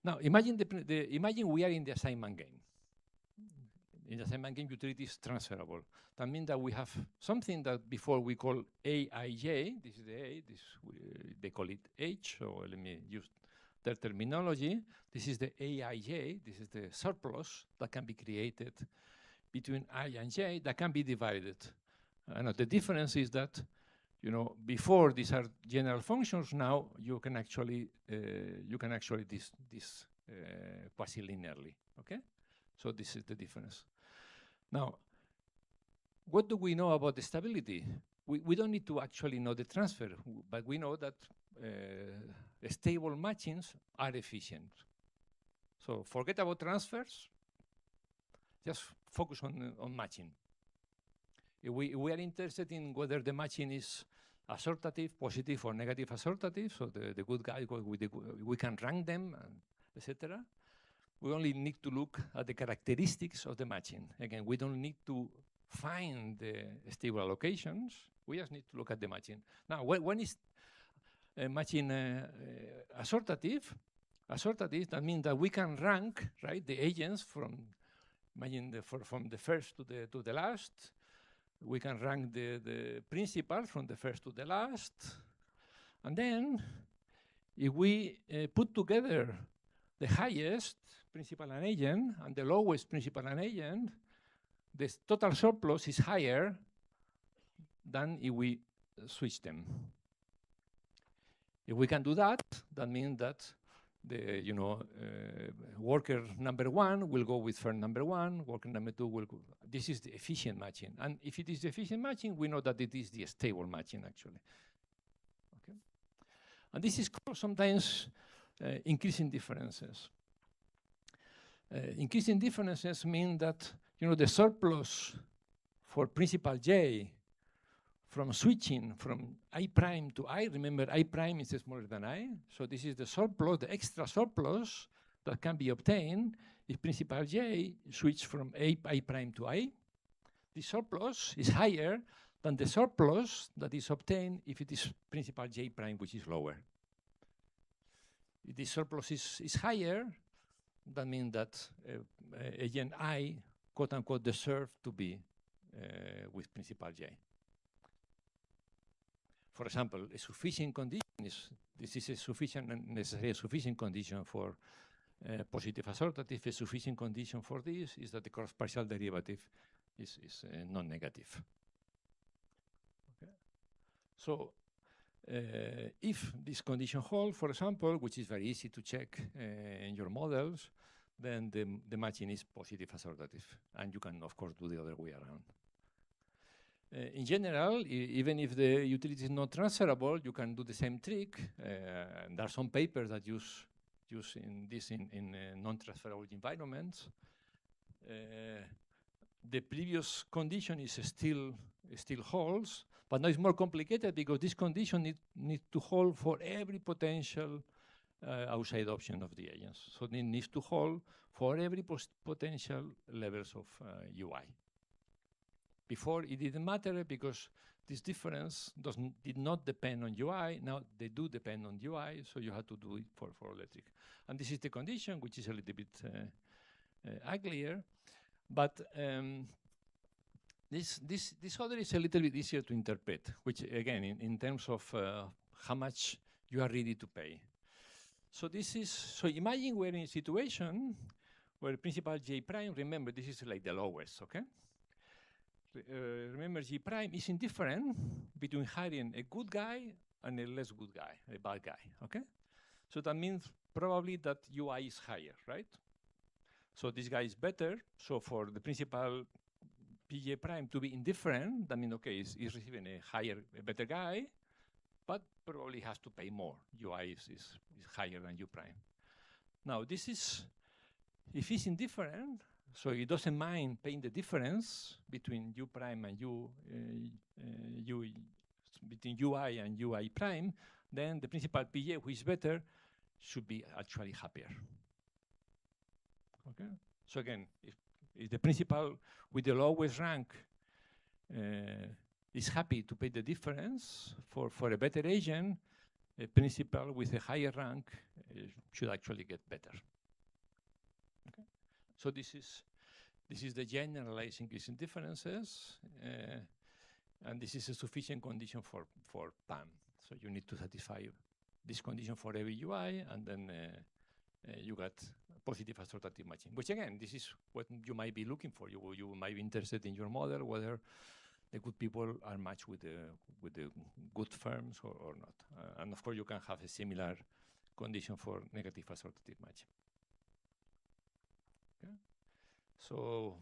Now, imagine we are in the assignment game. In the assignment game, utility is transferable. That means that we have something that before we call AIJ. This is the A. They call it H. So let me use their terminology. This is the AIJ. This is the surplus that can be created between I and J that can be divided. The difference is that, before these are general functions. Now you can actually this quasi-linearly. Okay, so this is the difference. Now, what do we know about the stability? We don't need to actually know the transfer, but we know that stable matchings are efficient. So forget about transfers. Just focus on matching. If we are interested in whether the matching is assortative, positive, or negative assortative, so the good guy, we can rank them, etc. We only need to look at the characteristics of the matching. Again, we don't need to find the stable allocations. We just need to look at the matching. Now, when is matching assortative? Assortative, that means that we can rank, right, the agents from the first to the last. We can rank the principals from the first to the last. And then, if we put together the highest principal and agent and the lowest principal and agent, the total surplus is higher than if we switch them. If we can do that, that means that the worker number one will go with firm number one, worker number two will go. This is the efficient matching. And if it is the efficient matching, we know that it is the stable matching, actually. Okay. And this is called sometimes increasing differences. Increasing differences mean that the surplus for principal J from switching from I prime to I, remember I prime is smaller than I, so this is the surplus, the extra surplus that can be obtained if principal J switch from I prime to I. The surplus is higher than the surplus that is obtained if it is principal J prime, which is lower. If the surplus is higher, that means that agent I, quote unquote, deserve to be with principal J. For example, a sufficient condition this is a sufficient and necessarily a sufficient condition for positive assortative. A sufficient condition for this is that the cross partial derivative is non-negative. Okay. So if this condition holds, for example, which is very easy to check in your models, then the matching is positive assortative. And you can, of course, do the other way around. In general, even if the utility is not transferable, you can do the same trick. There are some papers that use in non-transferable environments. The previous condition is still holds, but now it's more complicated because this condition needs to hold for every potential outside option of the agents. So it needs to hold for every potential levels of UI. Before, it didn't matter because this difference did not depend on UI. Now they do depend on UI, so you have to do it for electric. And this is the condition, which is a little bit uglier. But this other is a little bit easier to interpret, which again, in terms of how much you are ready to pay. So so imagine we're in a situation where principal J prime, remember this is like the lowest, okay? Remember, G prime is indifferent between hiring a good guy and a less good guy, a bad guy, okay? So that means probably that UI is higher, right? So this guy is better. So for the principal PJ prime to be indifferent, that means, okay, he's receiving a better guy, but probably has to pay more. UI is higher than U prime. Now, this is, if he's indifferent, So it doesn't mind paying the difference between u prime and between ui and ui prime, then the principal PJ, who is better, should be actually happier. Okay. So again, if the principal with the lowest rank is happy to pay the difference for a better agent, a principal with a higher rank should actually get better. Okay. So this is the generalized increasing differences, and this is a sufficient condition for PAM. So you need to satisfy this condition for every UI, and then you got positive assortative matching, which again, this is what you might be looking for. You might be interested in your model, whether the good people are matched with the good firms or not. And of course, you can have a similar condition for negative assortative matching. Okay. So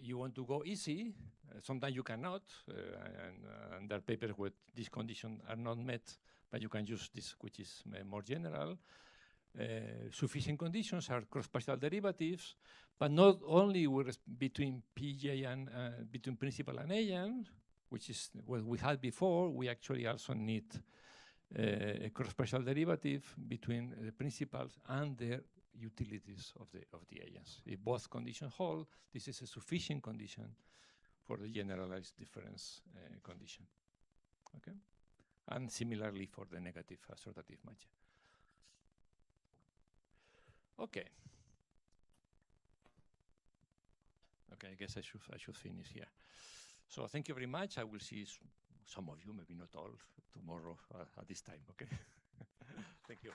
you want to go easy. Sometimes you cannot, and there are papers where these conditions are not met, but you can use this, which is more general. Sufficient conditions are cross-partial derivatives, but not only between PJ and between principal and agent, which is what we had before. We actually also need a cross-partial derivative between the principals and the utilities of the agents. If both conditions hold, this is a sufficient condition for the generalized difference condition. Okay, and similarly for the negative assortative matching. Okay. Okay, I guess I should finish here. So thank you very much. I will see some of you, maybe not all, tomorrow at this time. Okay. Thank you.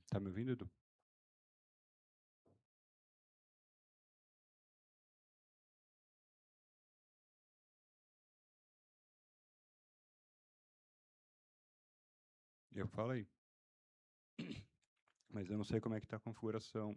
Tá me ouvindo, Edu? Eu falei. Mas eu não sei como é que tá a configuração.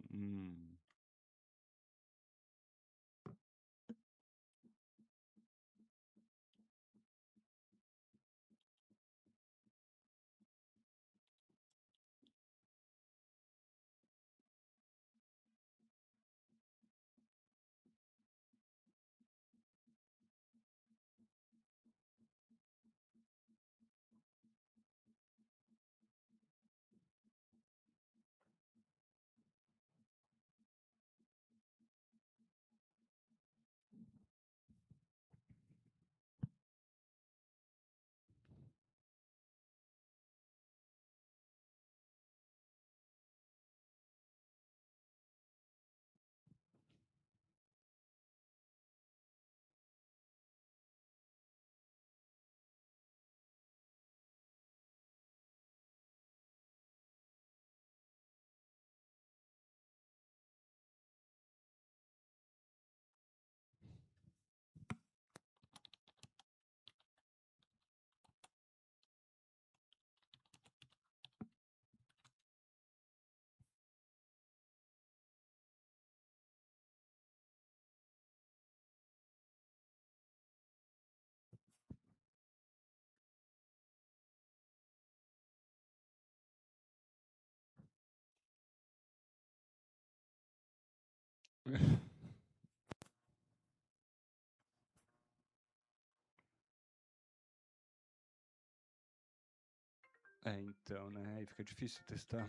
Então, né? Aí fica difícil testar.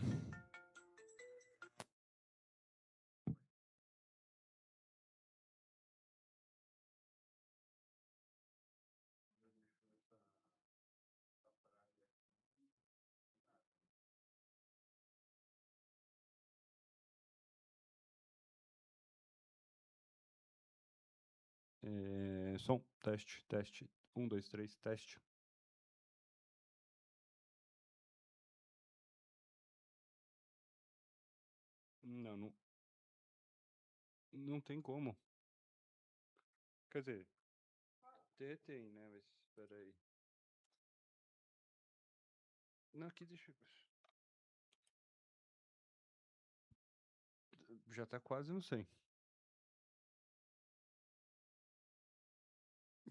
Som, teste, teste. 1, 2, 3, teste. Não, não tem como. Quer dizer, tem, né? Mas espera aí. Não, aqui deixa eu... Já tá quase no 100.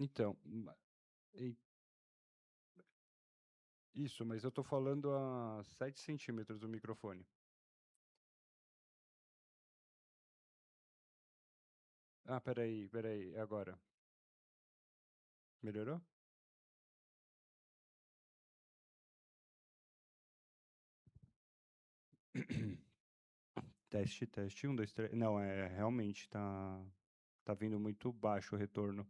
Então, isso, mas eu tô falando a 7 centímetros do microfone. Ah, peraí, agora. Melhorou? Teste, teste, 1, 2, 3. Não, realmente tá vindo muito baixo o retorno.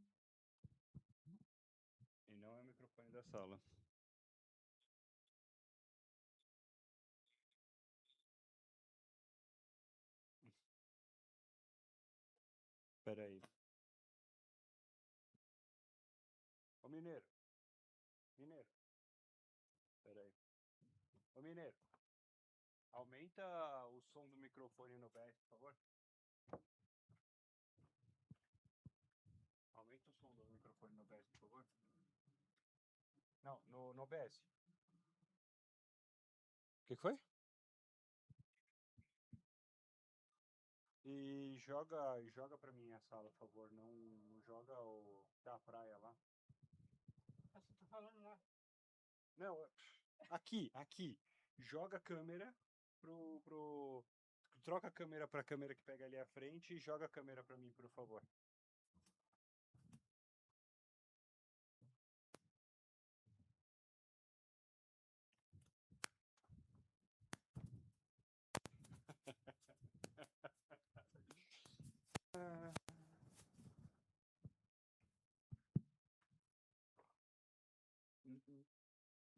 E não é o microfone da sala. Peraí. Ô, Mineiro. Mineiro. Peraí. Ô, Mineiro. Aumenta o som do microfone no BS, por favor. Aumenta o som do microfone no BS, por favor. Não, no OBS. O que foi? E joga pra mim a sala, por favor. Não joga o da praia lá. Ah, você tá falando lá. Não, aqui. Joga a câmera pro... Troca a câmera pra câmera que pega ali à frente e joga a câmera pra mim, por favor.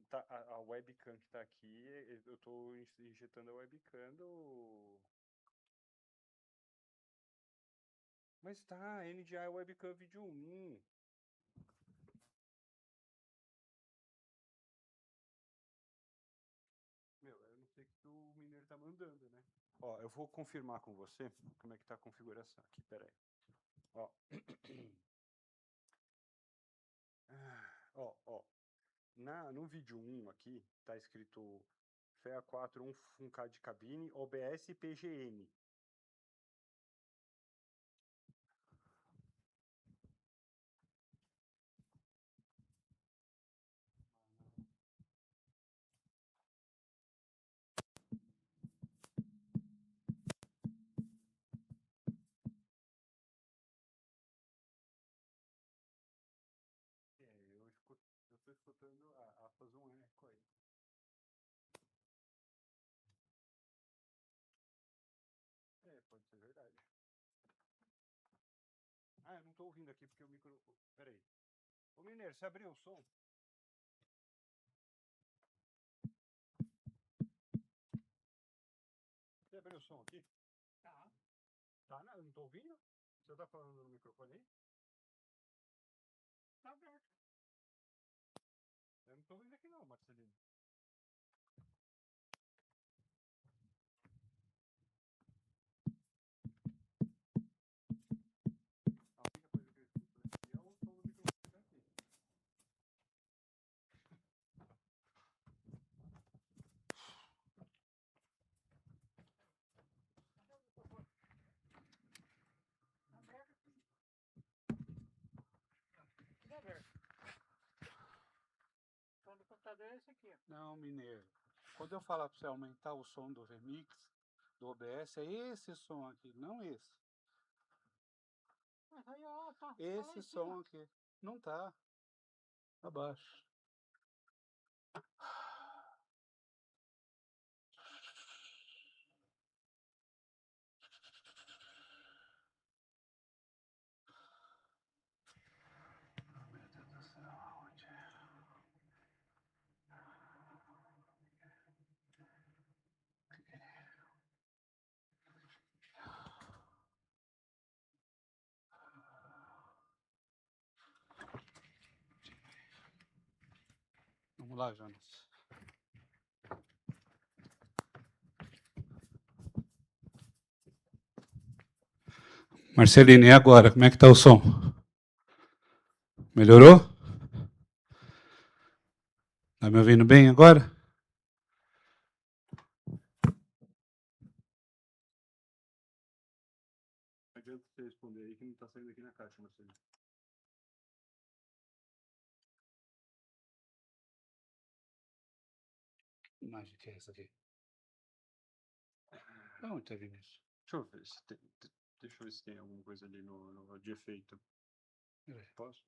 Tá, a webcam que tá aqui, eu tô injetando a webcam do... Mas tá, NDI webcam vídeo 1. Meu, eu não sei o que o Ó, eu vou confirmar com você como é que tá a configuração aqui, peraí. Ó. Ó. No vídeo 1 aqui, tá escrito FEA 4.1 FUNCAD de cabine, OBS e PGM. Eu tô escutando a fazer um eco aí. Pode ser verdade. Ah, eu não tô ouvindo aqui porque o micro... Peraí. Ô, Mineiro, você abriu o som? Você abriu o som aqui? Tá. Tá, não, eu não tô ouvindo? Você tá falando no microfone aí? Tá aberto. Eu não tô ouvindo aqui não, Marcelino. A única coisa que eu escuto aqui é o som do microfone daqui. O som do computador é esse aqui. Não, Mineiro. Quando eu falar pra você aumentar o som do remix, do OBS, é esse som aqui, não esse. Mas aí, ó, tá. Esse som aqui. Não tá. Abaixo. Meu Deus do céu, onde é? Vamos lá, Jonas. Marcelino, e agora? Como é que tá o som? Melhorou? Tá me ouvindo bem agora? Não adianta você responder aí que não tá saindo aqui na caixa, Marcelino. Que imagem que é essa aqui? Onde tá vindo isso? Deixa eu ver se tem, deixa eu ver se tem alguma coisa ali no de efeito. Peraí. Posso?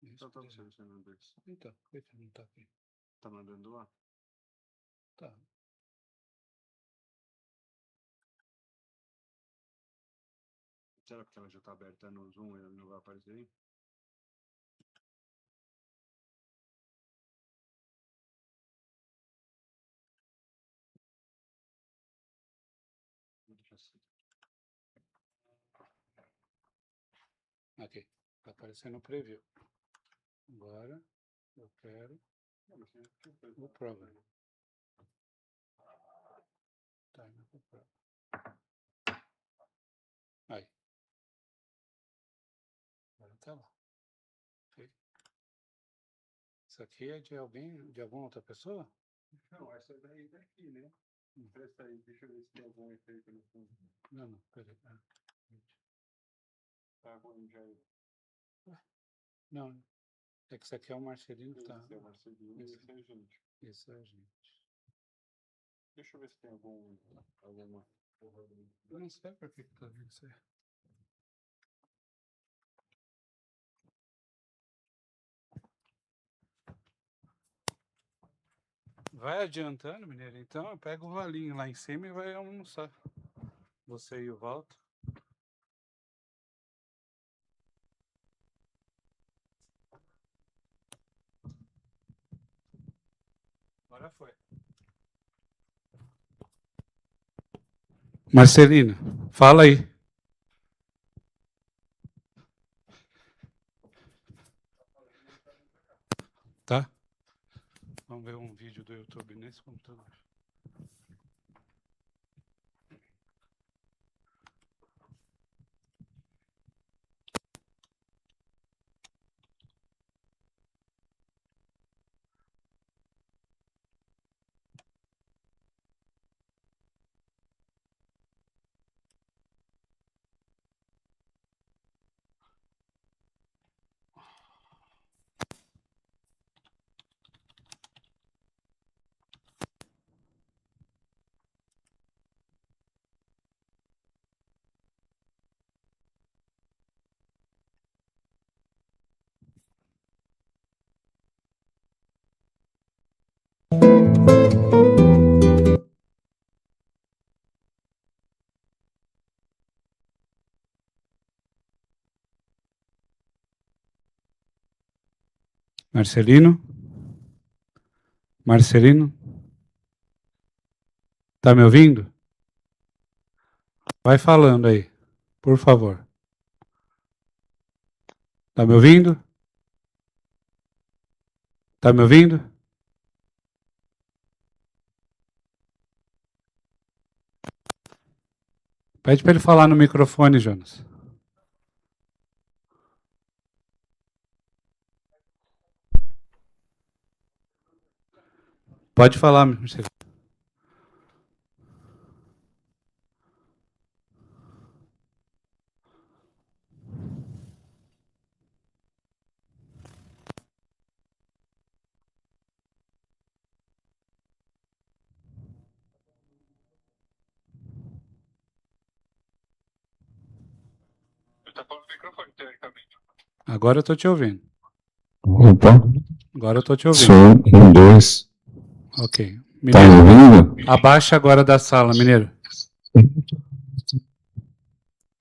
Então tá selecionando isso. Então, por que não tá aqui? Tá mandando lá? Tá. Será que ela já tá aberta no Zoom e ela não vai aparecer aí? Deixa assim. Aqui. Tá aparecendo o preview. Agora eu quero o program. Timer for program. Aí. Agora tá lá. Okay. Isso aqui é de alguém, de alguma outra pessoa? Não, essa daí é daqui, né? Presta aí, deixa eu ver se tem algum efeito no fundo. Não, peraí. Tá ruim já aí. Não, é que isso aqui é o Marcelino que tá. Esse é o Marcelino e esse é a gente. Esse é a gente. Deixa eu ver se tem alguma. Eu não sei por que tá vindo isso aí. Vai adiantando, mineiro. Então, pega o valinho lá em cima e vai almoçar. Você e o Walter. Agora foi. Marcelina, fala aí. Tá? Vamos ver um vídeo do YouTube nesse computador. Marcelino? Marcelino? Tá me ouvindo? Vai falando aí, por favor. Tá me ouvindo? Tá me ouvindo? Pede para ele falar no microfone, Jonas. Pode falar, Marcelino. Agora eu estou te ouvindo. Opa, Agora eu estou te ouvindo. som, 1, 2. Ok. Tá me Mineiro, ouvindo? abaixa agora da sala, Mineiro.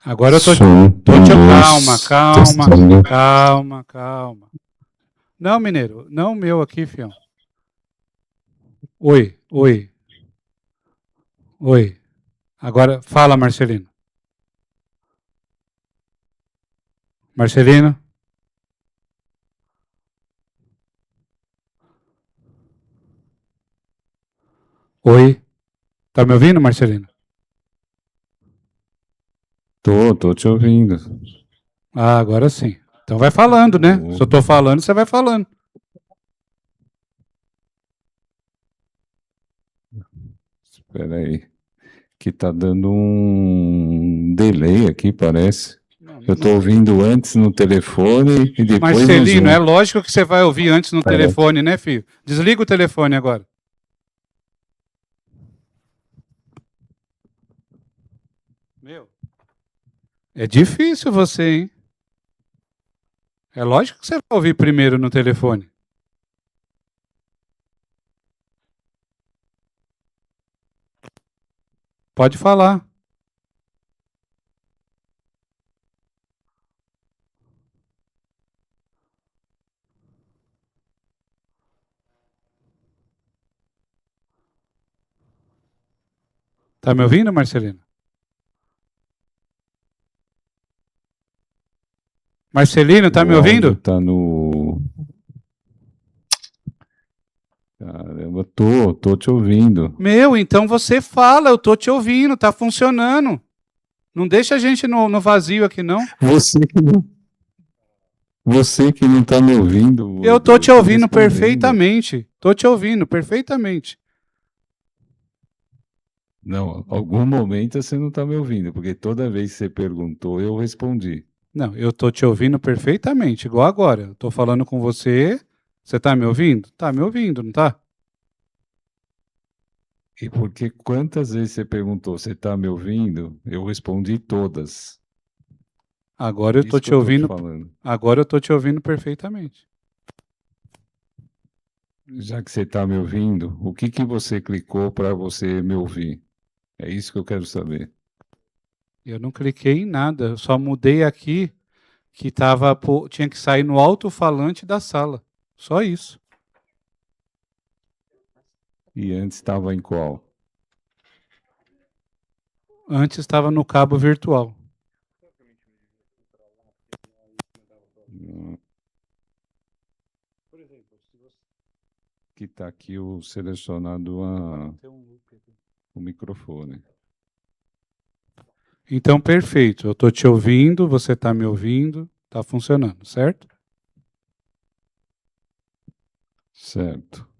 Agora eu tô Som, te... 1, 2. Calma. Não, Mineiro, não o meu aqui, fião. Oi. Agora, fala, Marcelino. Marcelino? Oi. Tá me ouvindo, Marcelino? Tô te ouvindo. Ah, agora sim. Então vai falando, né? Se eu tô falando, você vai falando. Espera aí. Que tá dando um delay aqui, parece. Eu tô ouvindo antes no telefone e depois Marcelino, no é Zoom. lógico que você vai ouvir antes no telefone, né, filho? Desliga o telefone agora. Meu, é difícil você, hein? É lógico que você vai ouvir primeiro no telefone. Pode falar. Tá me ouvindo, Marcelino? Marcelino, tá me ouvindo? Tá no... Caramba, tô te ouvindo. Meu, então você fala, eu tô te ouvindo, tá funcionando. Não deixa a gente no vazio aqui, não. Você que não tá me ouvindo. Eu tô te ouvindo respondendo. perfeitamente. Tô te ouvindo perfeitamente. Não, algum momento você não tá me ouvindo, porque toda vez que você perguntou, eu respondi. Não, eu tô te ouvindo perfeitamente, igual agora. Eu tô falando com você. Você tá me ouvindo? Tá me ouvindo, não tá? E porque quantas vezes você perguntou, você tá me ouvindo? Eu respondi todas. Agora eu tô Isso te que eu tô ouvindo. falando. Agora eu tô te ouvindo perfeitamente. Já que você tá me ouvindo, o que você clicou para você me ouvir? É isso que eu quero saber. Eu não cliquei em nada, eu só mudei aqui que tinha que sair no alto-falante da sala. Só isso. E antes estava em qual? Antes estava no cabo virtual. Por exemplo, se você... Que está aqui o selecionado o microfone. Então, perfeito. Eu estou te ouvindo, você está me ouvindo, está funcionando, certo? Certo.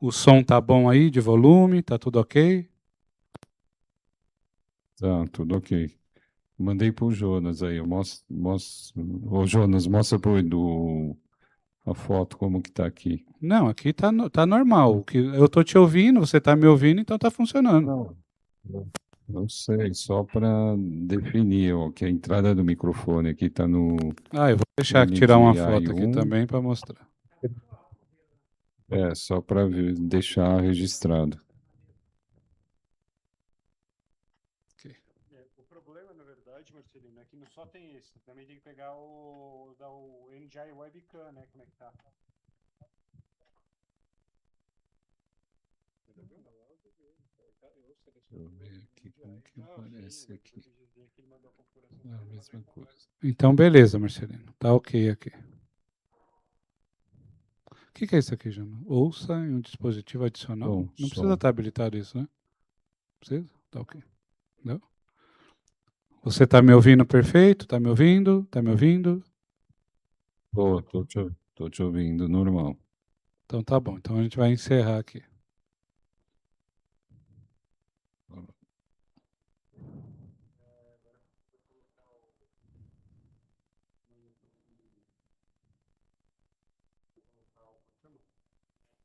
O som tá bom aí, de volume, tá tudo ok? Tá, tudo ok. Mandei pro Jonas aí. Ô, Jonas, mostra pro Edu a foto como que tá aqui. Não, aqui tá, tá normal. Eu tô te ouvindo, você tá me ouvindo, então tá funcionando. Não sei, só para definir, ó, que a entrada do microfone aqui tá no Eu vou deixar tirar uma foto aqui NDI1. também para mostrar. Só para deixar registrado. O problema, na verdade, Marcelino, é que não só tem esse. Também tem que pegar o NDI Webcam, né? Como é que tá? Deixa eu ver aqui como que aparece aqui. A mesma coisa. Então, beleza, Marcelino. Tá ok aqui. O que é isso aqui, Jana? Ouça em um dispositivo adicional? Bom, Não precisa estar habilitado isso, né? Precisa? Tá ok. Não? Você tá me ouvindo perfeito? Tá me ouvindo? Tá me ouvindo? Tô te ouvindo normal. Então tá bom. Então a gente vai encerrar aqui.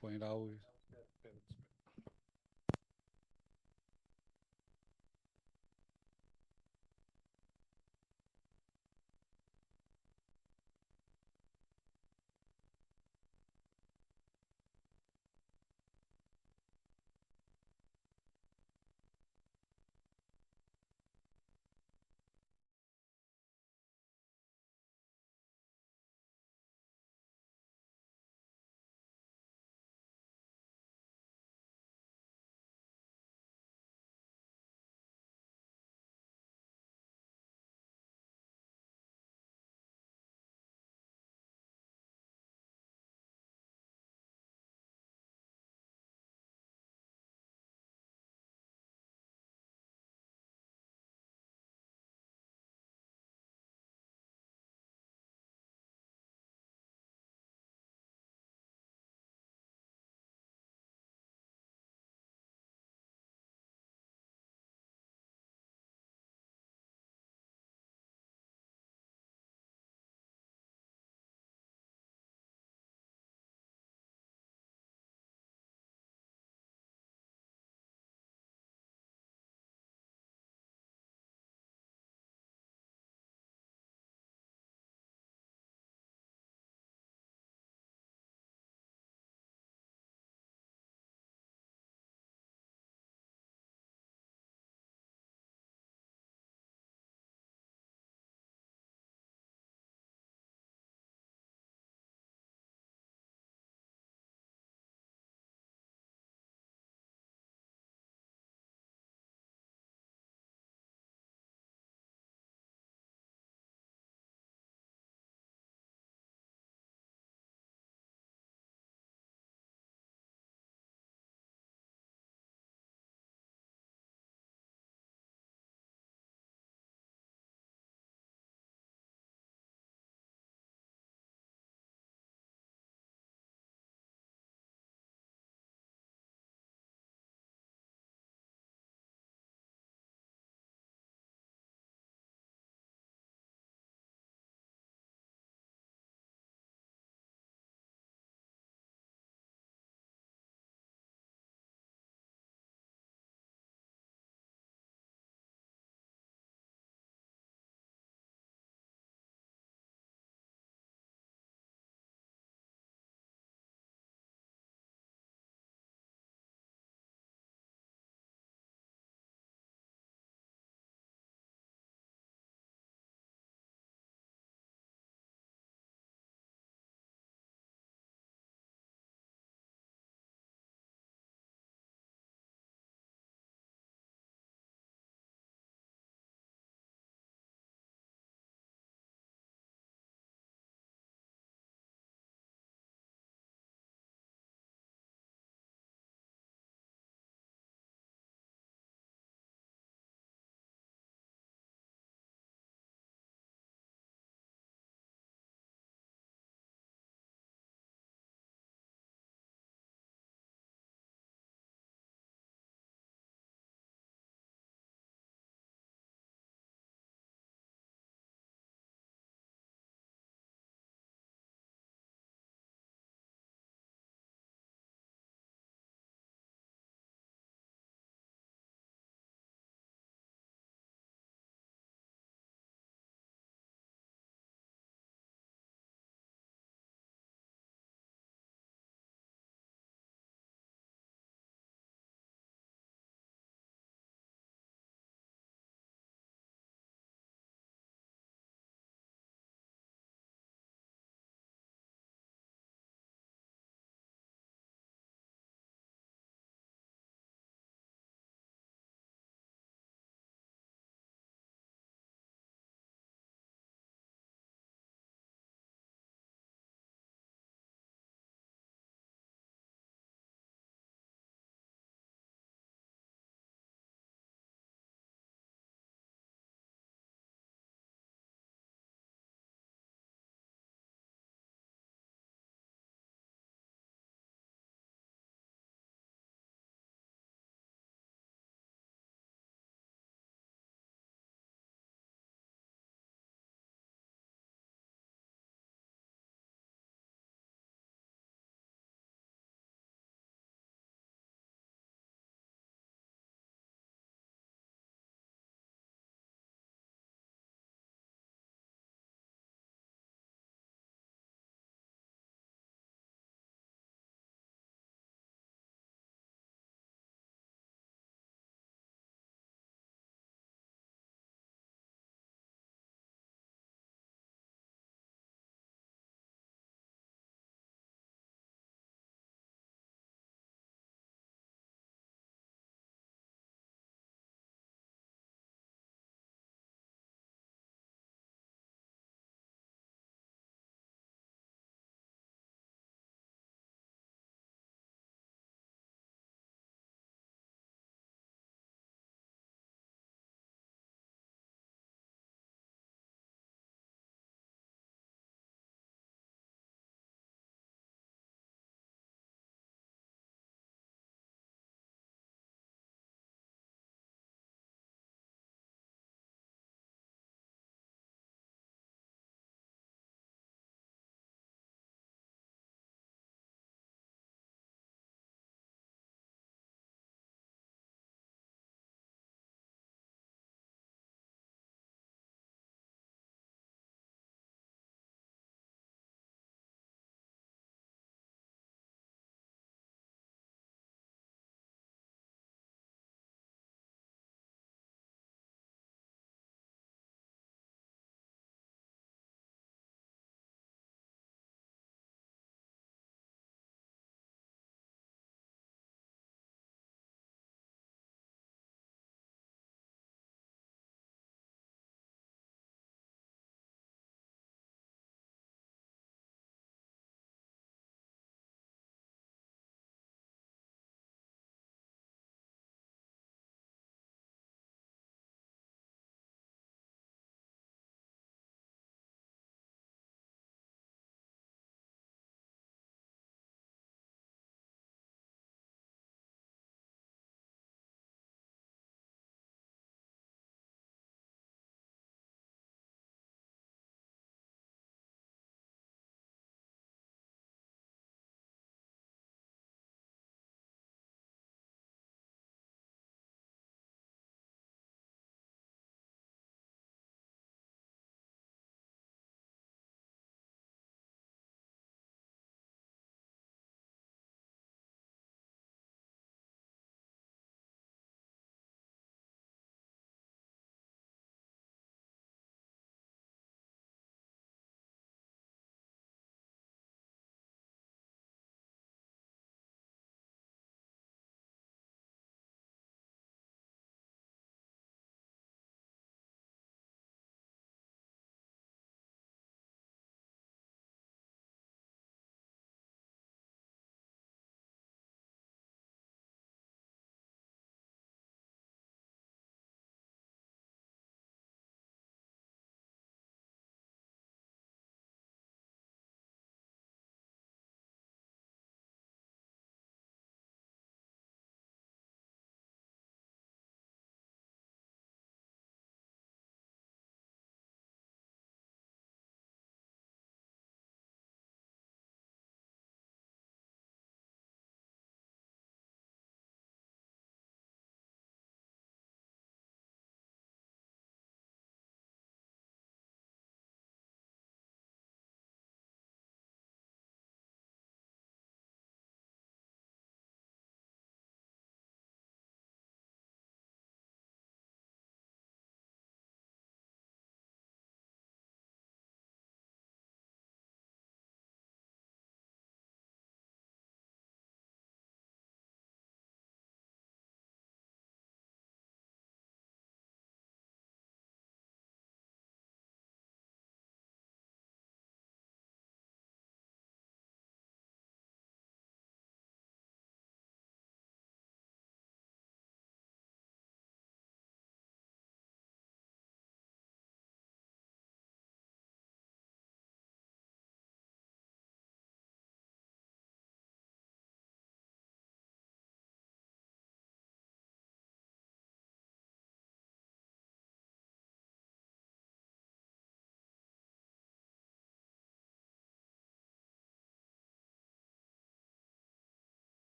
Põe lá o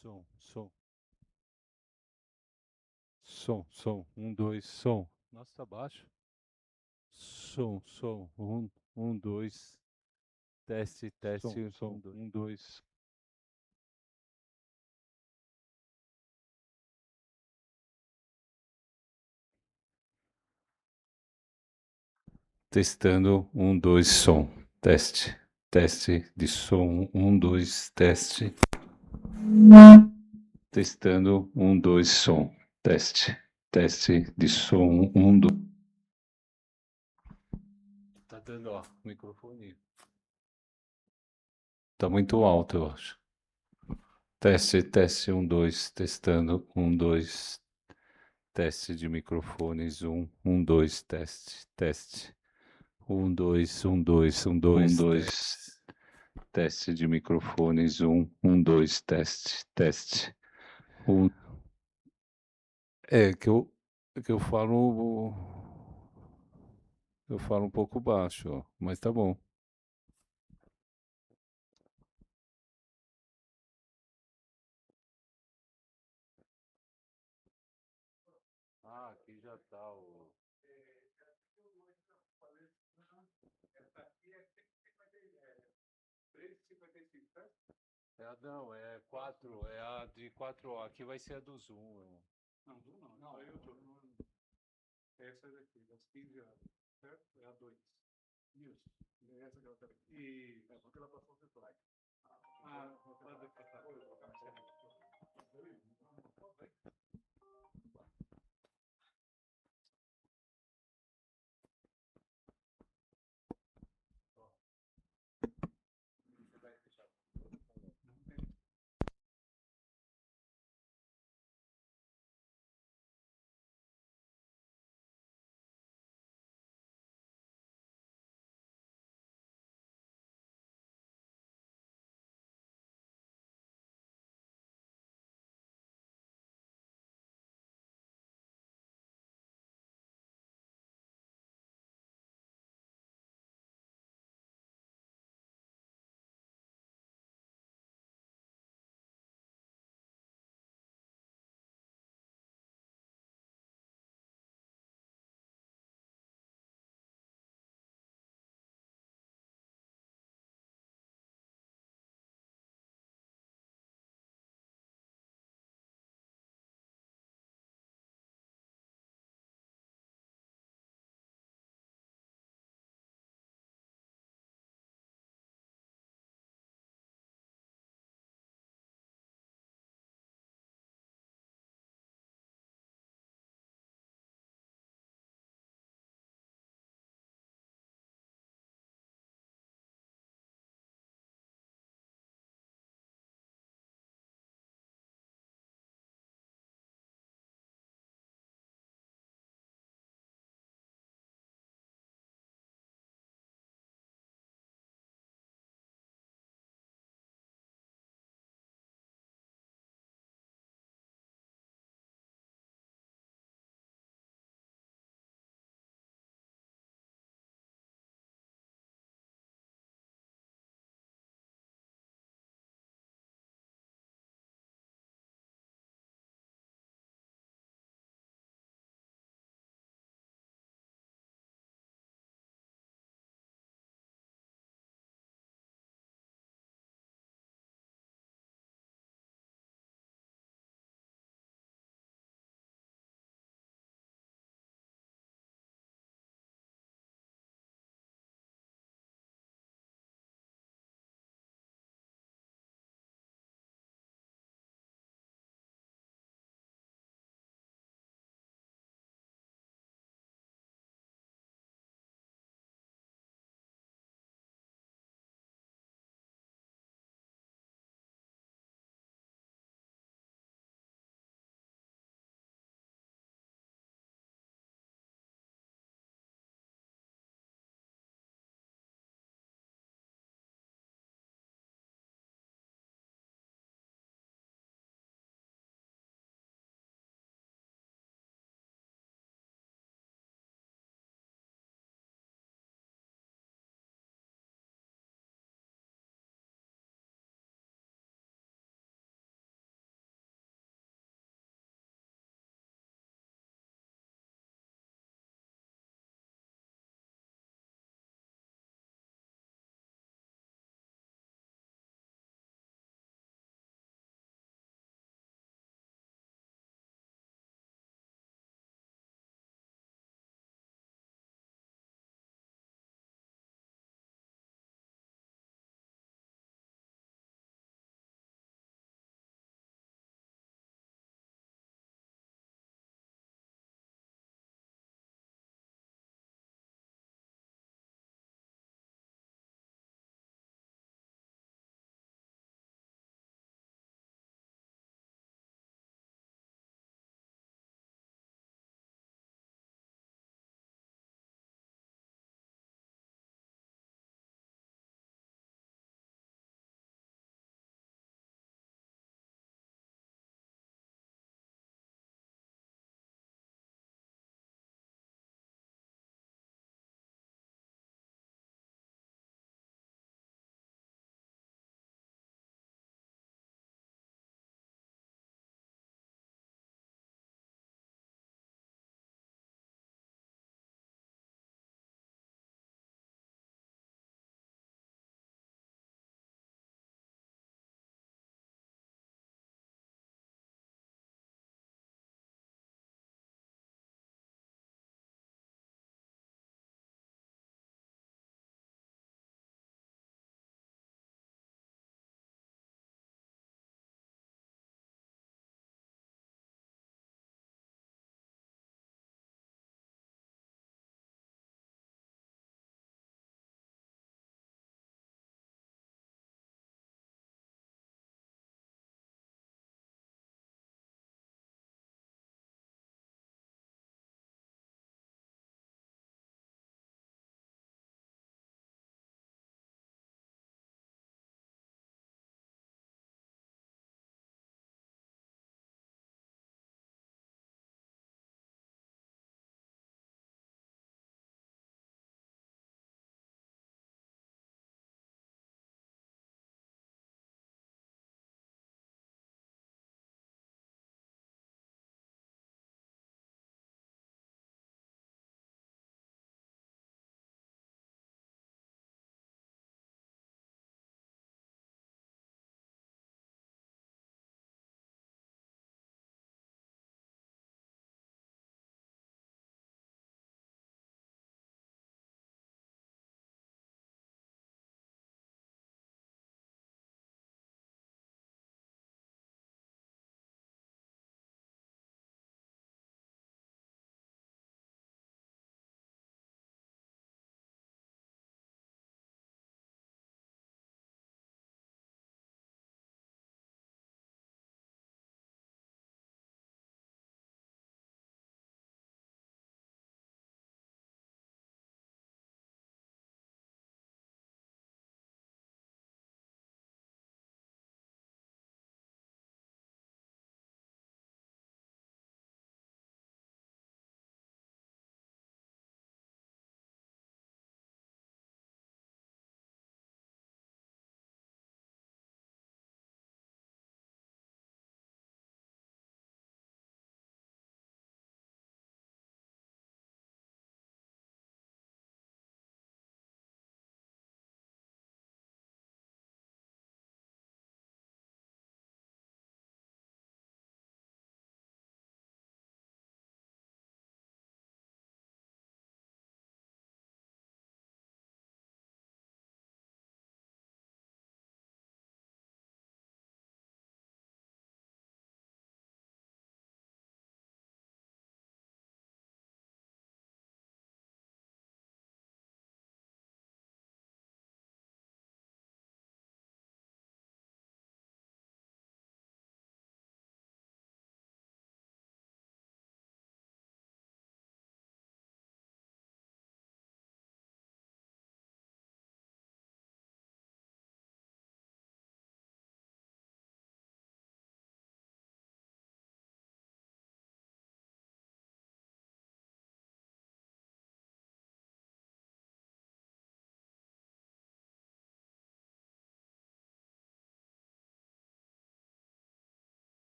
Som, som. Som, som. 1, 2, som. Nossa, tá baixo. Som, som. 1, 2. Teste, teste. Som, 1, 2. Testando, 1, 2, som. Teste. Teste de som, 1, 2, teste. Testando, 1, 2, som. Teste. Teste de som, 1, 2. Tá dando, ó, microfone. Tá muito alto, eu acho. Teste, teste, 1, 2, testando, 1, 2. Teste de microfones, 1, 2, teste, teste. 1, 2, 1, 2, 1, 2, 2. Teste de microfones, 1, 2, teste, teste. É que eu falo. Eu falo um pouco baixo, ó, mas tá bom. Ah, aqui já tá o. Não, é 4, é a de 4O. Aqui vai ser a do Zoom. Não, Zoom não. Não, eu tô. Essa daqui, das 15 horas, certo? É a 2. Isso. Essa que ela tá aqui. E é porque ela passou o slide. Ah, pode passar.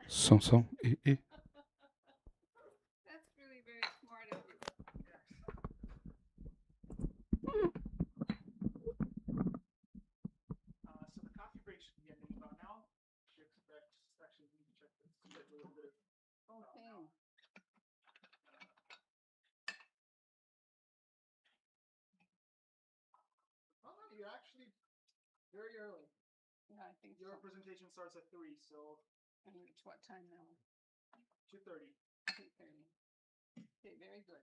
Som. E. That's really very smart of you. So the coffee break should be ending about now. We expect section B to check this. Check a little bit. Okay. Oh no, you're actually very early. Yeah, I think Your so. presentation starts at 3, so And it's what time now? 2:30. 2:30. Okay, very good.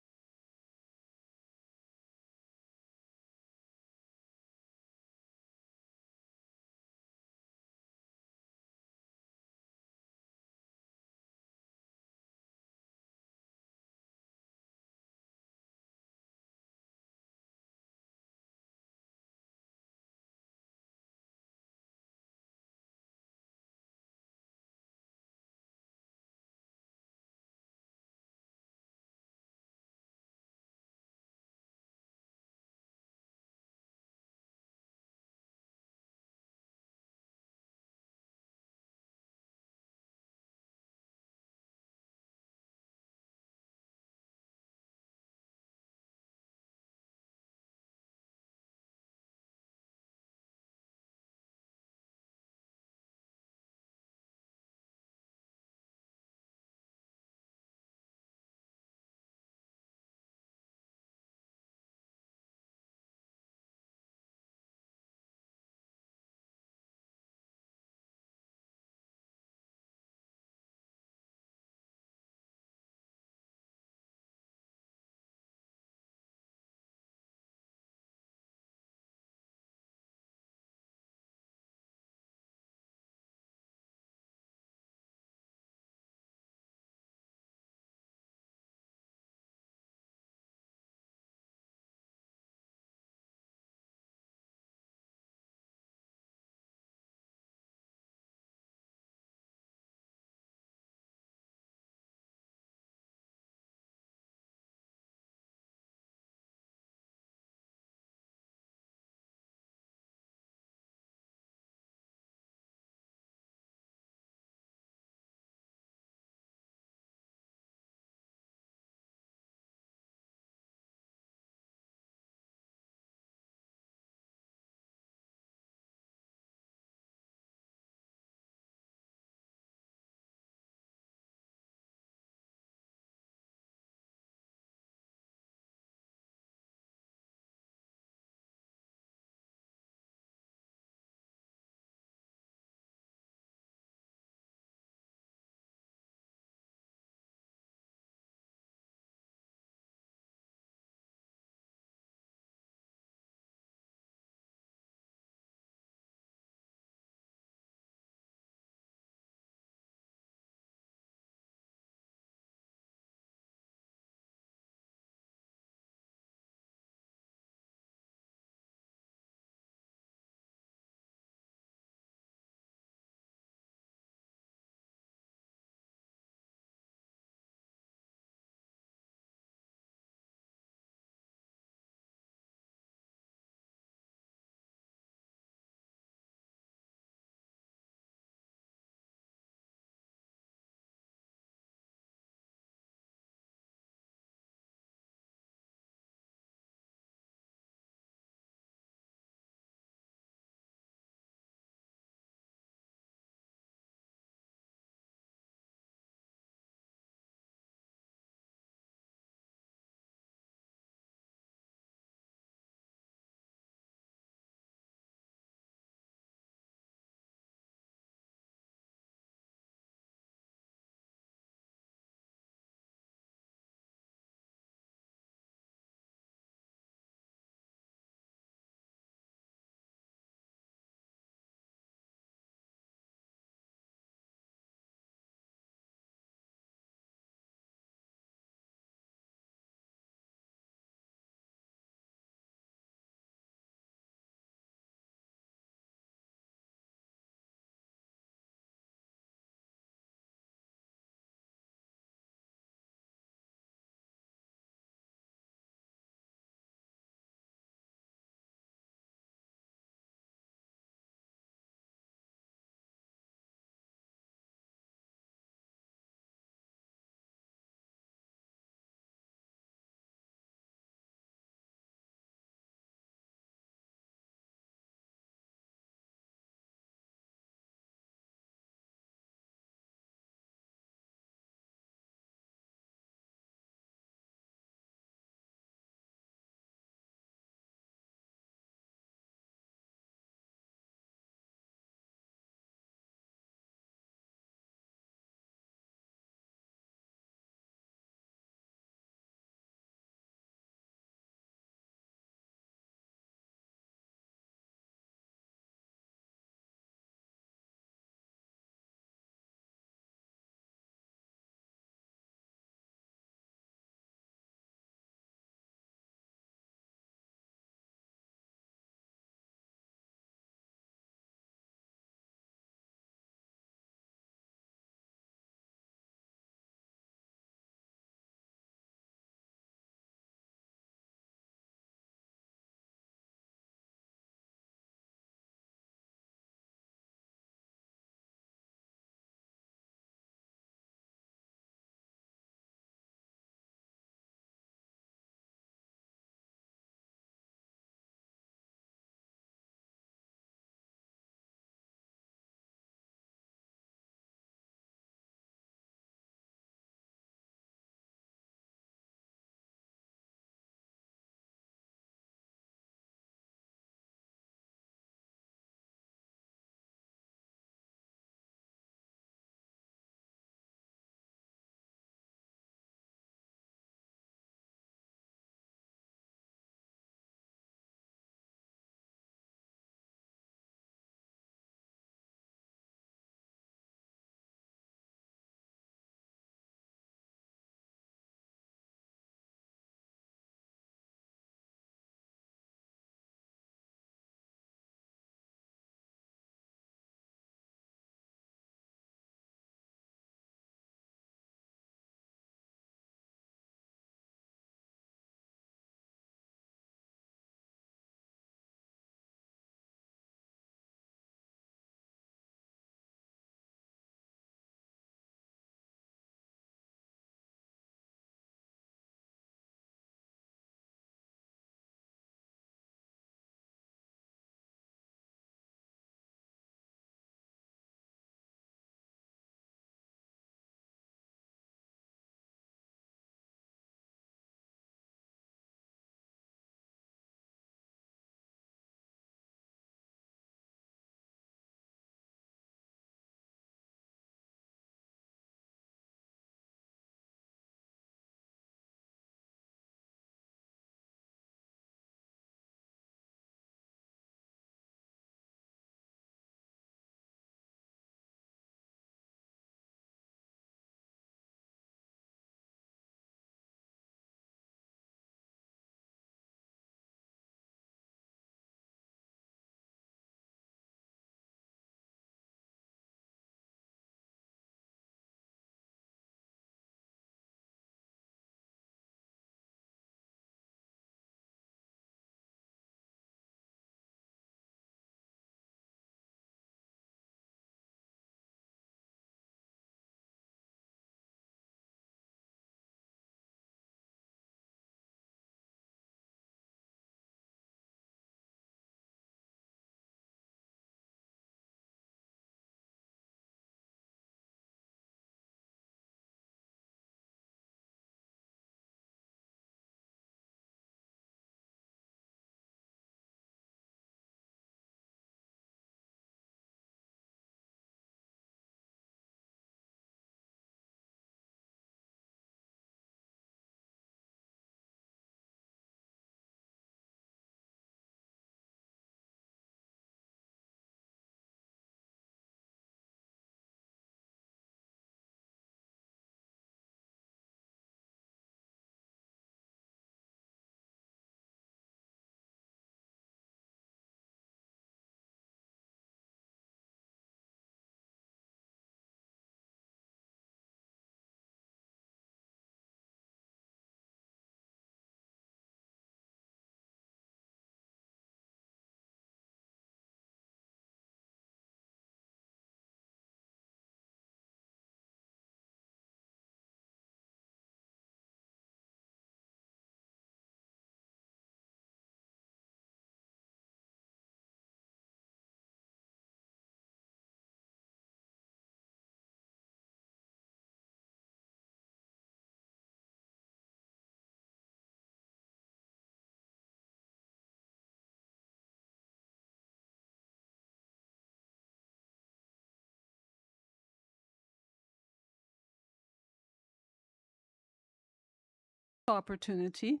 opportunity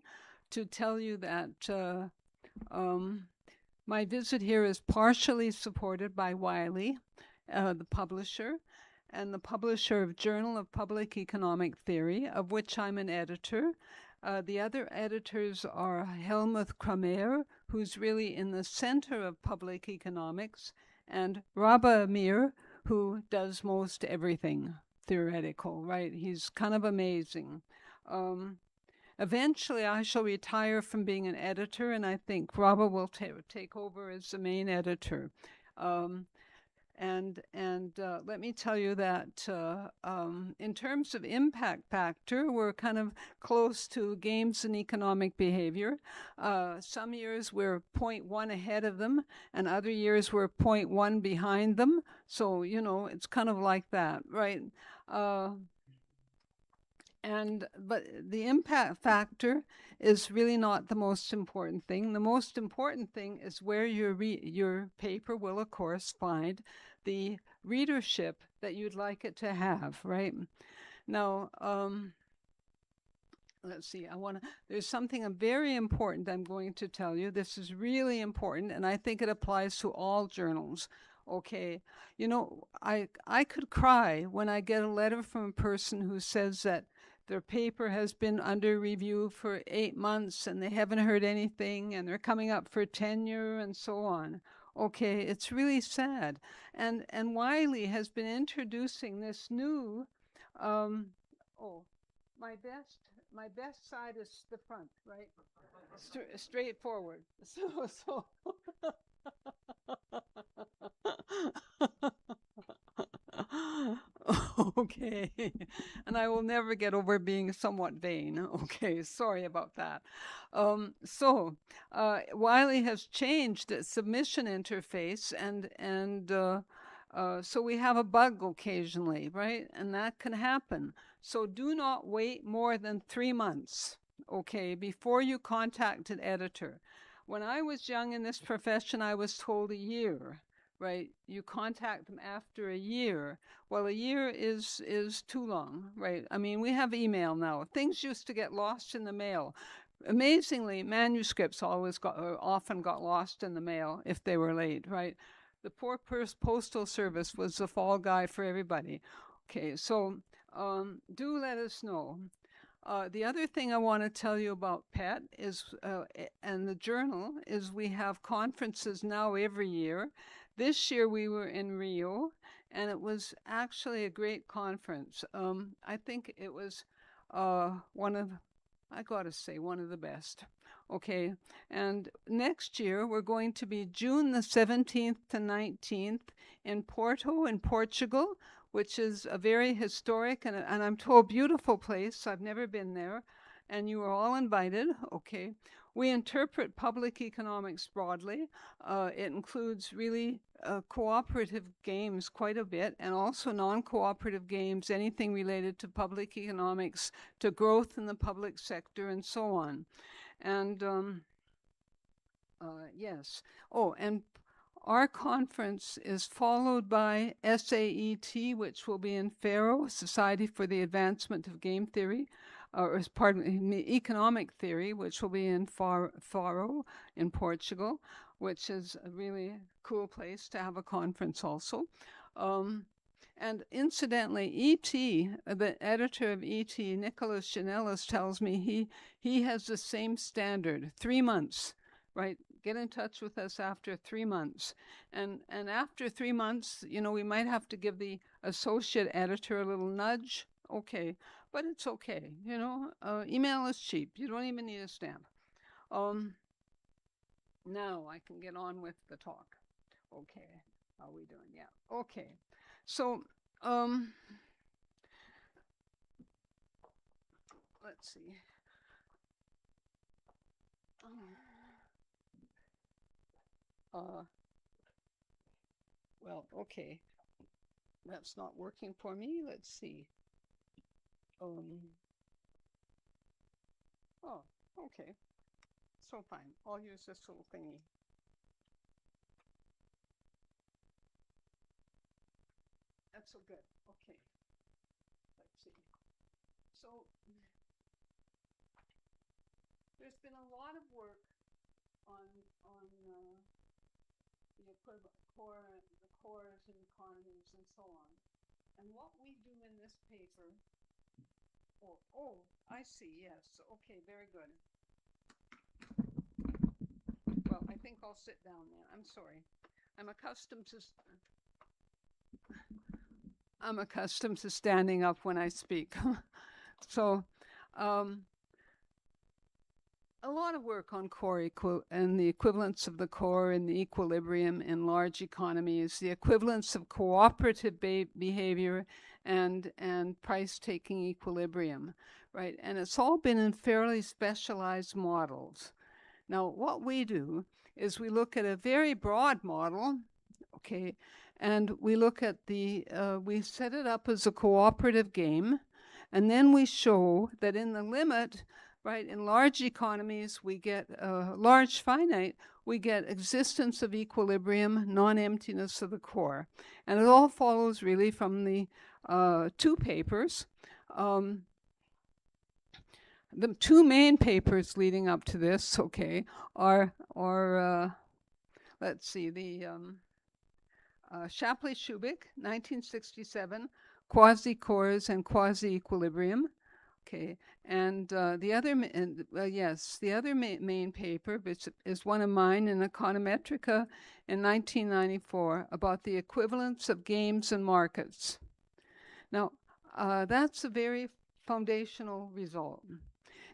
to tell you that my visit here is partially supported by Wiley, the publisher, and the publisher of Journal of Public Economic Theory, of which I'm an editor. The other editors are Helmuth Kramer, who's really in the center of public economics, and Rabah Amir, who does most everything theoretical, right? He's kind of amazing. Eventually, I shall retire from being an editor, and I think Rabah will take over as the main editor. Let me tell you that in terms of impact factor, we're kind of close to games and economic behavior. Some years we're 0.1 ahead of them, and other years we're 0.1 behind them. So, you know, it's kind of like that, right? But the impact factor is really not the most important thing. The most important thing is where your paper will, of course, find the readership that you'd like it to have, right? Now, let's see, there's something very important I'm going to tell you. This is really important, and I think it applies to all journals. Okay, you know, I could cry when I get a letter from a person who says that their paper has been under review for 8 months and they haven't heard anything and they're coming up for tenure and so on. Okay, it's really sad. And Wiley has been introducing this new, my best side is the front, right? Straightforward. So okay, and I will never get over being somewhat vain. Okay, sorry about that. Wiley has changed its submission interface, and so we have a bug occasionally, right? And that can happen. So do not wait more than 3 months, okay, before you contact an editor. When I was young in this profession, I was told a year. Right, you contact them after a year. Well, a year is too long, right? I mean, we have email now. Things used to get lost in the mail. Amazingly, manuscripts often got lost in the mail if they were late, right? The poor postal service was the fall guy for everybody. Okay, so do let us know. The other thing I want to tell you about PET is, and the journal, is we have conferences now every year. This year we were in Rio, and it was actually a great conference. I think it was one of the best. Okay, and next year we're going to be June the 17th to 19th in Porto in Portugal, which is a very historic and I'm told beautiful place. I've never been there, and you are all invited. Okay, we interpret public economics broadly. It includes really cooperative games quite a bit, and also non-cooperative games, anything related to public economics, to growth in the public sector, and so on. And yes. Oh, and our conference is followed by SAET, which will be in Faro, Society for the Advancement of Game Theory, Economic Theory, which will be in Faro in Portugal, which is a really cool place to have a conference also. And incidentally, E.T., the editor of E.T., Nicholas Janellis, tells me he has the same standard, 3 months, right? Get in touch with us after 3 months. And after 3 months, you know, we might have to give the associate editor a little nudge. Okay, but it's okay, you know. Email is cheap. You don't even need a stamp. Now I can get on with the talk. Okay, how are we doing? Yeah, okay. So, let's see. Well, okay. That's not working for me. Let's see. Oh, okay. So fine. I'll use this little thingy. That's so good. Okay. Let's see. So there's been a lot of work on the equivalent the cores and economies and so on. And what we do in this paper, I see, yes, okay, very good. Well, I think I'll sit down then, I'm sorry. I'm accustomed to standing up when I speak. So, a lot of work on core and the equivalence of the core and the equilibrium in large economies, the equivalence of cooperative behavior and price-taking equilibrium, right? And it's all been in fairly specialized models. Now, what we do is we look at a very broad model, okay, and we look at we set it up as a cooperative game, and then we show that in the limit, right, in large economies, we get large finite, we get existence of equilibrium, non-emptiness of the core. And it all follows really from the two papers. The two main papers leading up to this, okay, are let's see, the Shapley-Shubik, 1967, Quasi-Cores and Quasi-Equilibrium. Okay, and the other main paper, which is one of mine in Econometrica in 1994, about the equivalence of games and markets. Now, that's a very foundational result.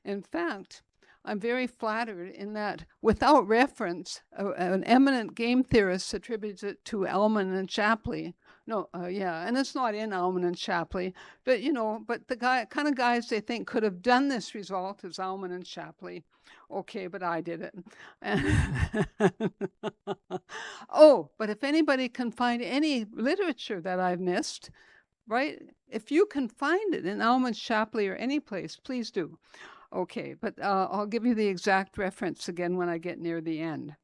In fact, I'm very flattered in that, without reference, an eminent game theorist attributes it to Ellman and Shapley. No, and it's not in Ellman and Shapley, but but the kind of guys they think could have done this result is Ellman and Shapley. Okay, but I did it. Oh, but if anybody can find any literature that I've missed, right? If you can find it in Ellman, Shapley, or any place, please do. Okay, but I'll give you the exact reference again when I get near the end.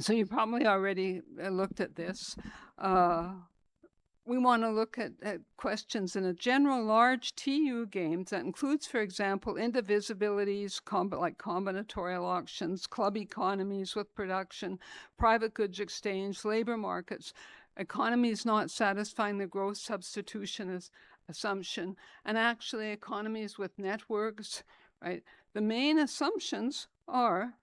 So you probably already looked at this. We want to look at questions in a general large TU game that includes, for example, indivisibilities, like combinatorial auctions, club economies with production, private goods exchange, labor markets, economies not satisfying the gross substitution assumption, and actually economies with networks, right? The main assumptions are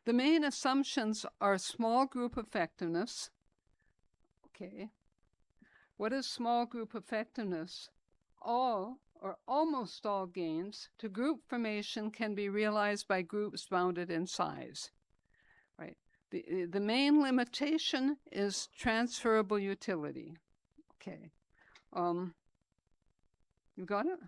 the main assumptions are small group effectiveness. Okay. What is small group effectiveness? All or almost all gains to group formation can be realized by groups bounded in size. Right. The main limitation is transferable utility. Okay. You got it?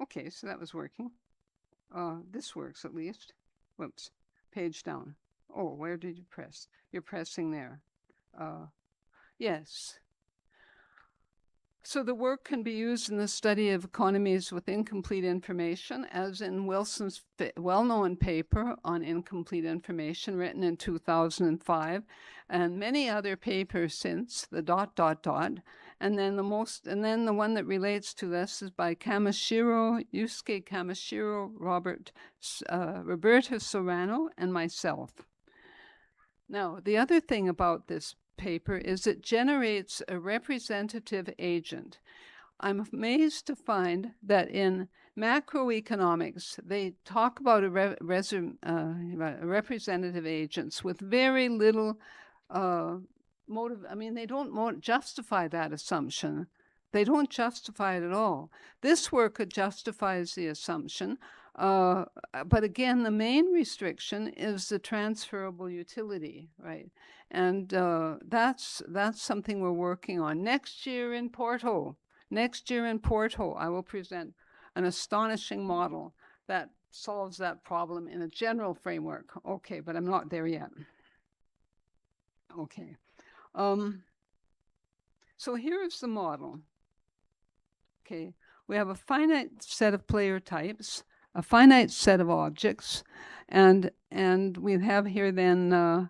Okay, so that was working. This works at least. Whoops, page down. Oh, where did you press? You're pressing there. Yes. So the work can be used in the study of economies with incomplete information, as in Wilson's well-known paper on incomplete information written in 2005, and many other papers since, the ... And then the one that relates to this is by Yusuke Kamishiro, Roberta Serrano, and myself. Now, the other thing about this paper is it generates a representative agent. I'm amazed to find that in macroeconomics, they talk about representative agents with very little motive. I mean, they don't justify that assumption. They don't justify it at all. This work justifies the assumption, but again, the main restriction is the transferable utility, right? And that's something we're working on. Next year in Porto, I will present an astonishing model that solves that problem in a general framework. Okay, but I'm not there yet. Okay. So here's the model. Okay, we have a finite set of player types, a finite set of objects, and we have here then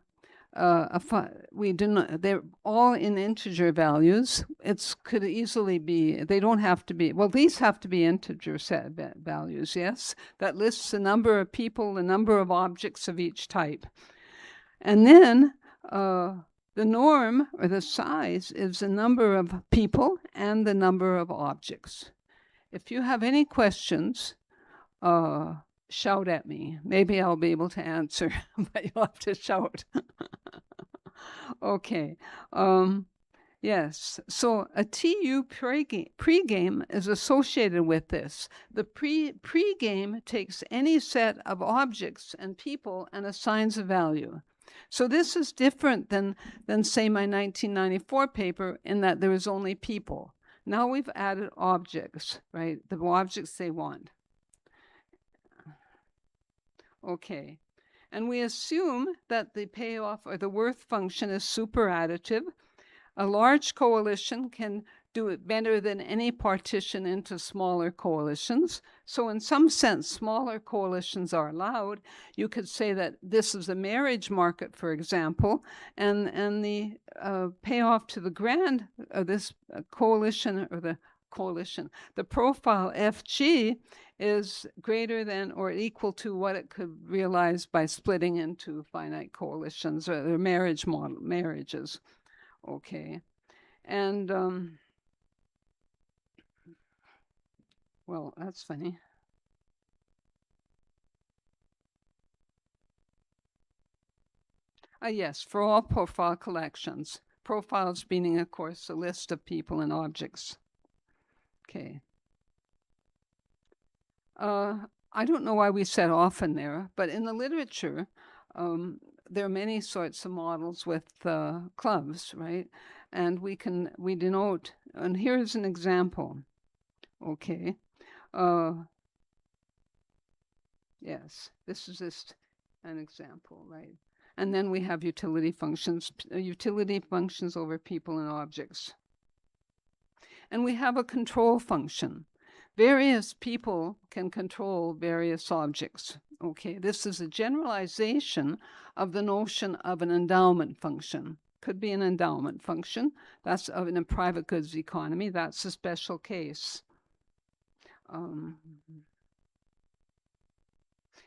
we do not, they're all in integer values. It could easily be, they don't have to be, well, these have to be integer set values, yes? That lists the number of people, the number of objects of each type. And then the norm, or the size, is the number of people and the number of objects. If you have any questions, shout at me. Maybe I'll be able to answer, but you'll have to shout. Okay. Yes. So a TU pregame is associated with this. The pregame takes any set of objects and people and assigns a value. So this is different than say my 1994 paper in that there is only people. Now we've added objects, right? The objects they want. Okay. And we assume that the payoff or the worth function is superadditive. A large coalition can do it better than any partition into smaller coalitions. So in some sense, smaller coalitions are allowed. You could say that this is a marriage market, for example, and the payoff to the grand, this coalition, or the profile FG is greater than or equal to what it could realize by splitting into finite coalitions or marriages. Okay. And, well, that's funny. Yes, for all profile collections. Profiles meaning, of course, a list of people and objects. Okay. I don't know why we said often there, but in the literature, there are many sorts of models with clubs, right? And we denote, and here's an example. Okay. Yes, this is just an example, right? And then we have utility functions over people and objects. And we have a control function. Various people can control various objects. Okay, this is a generalization of the notion of an endowment function. Could be an endowment function. That's in a private goods economy. That's a special case.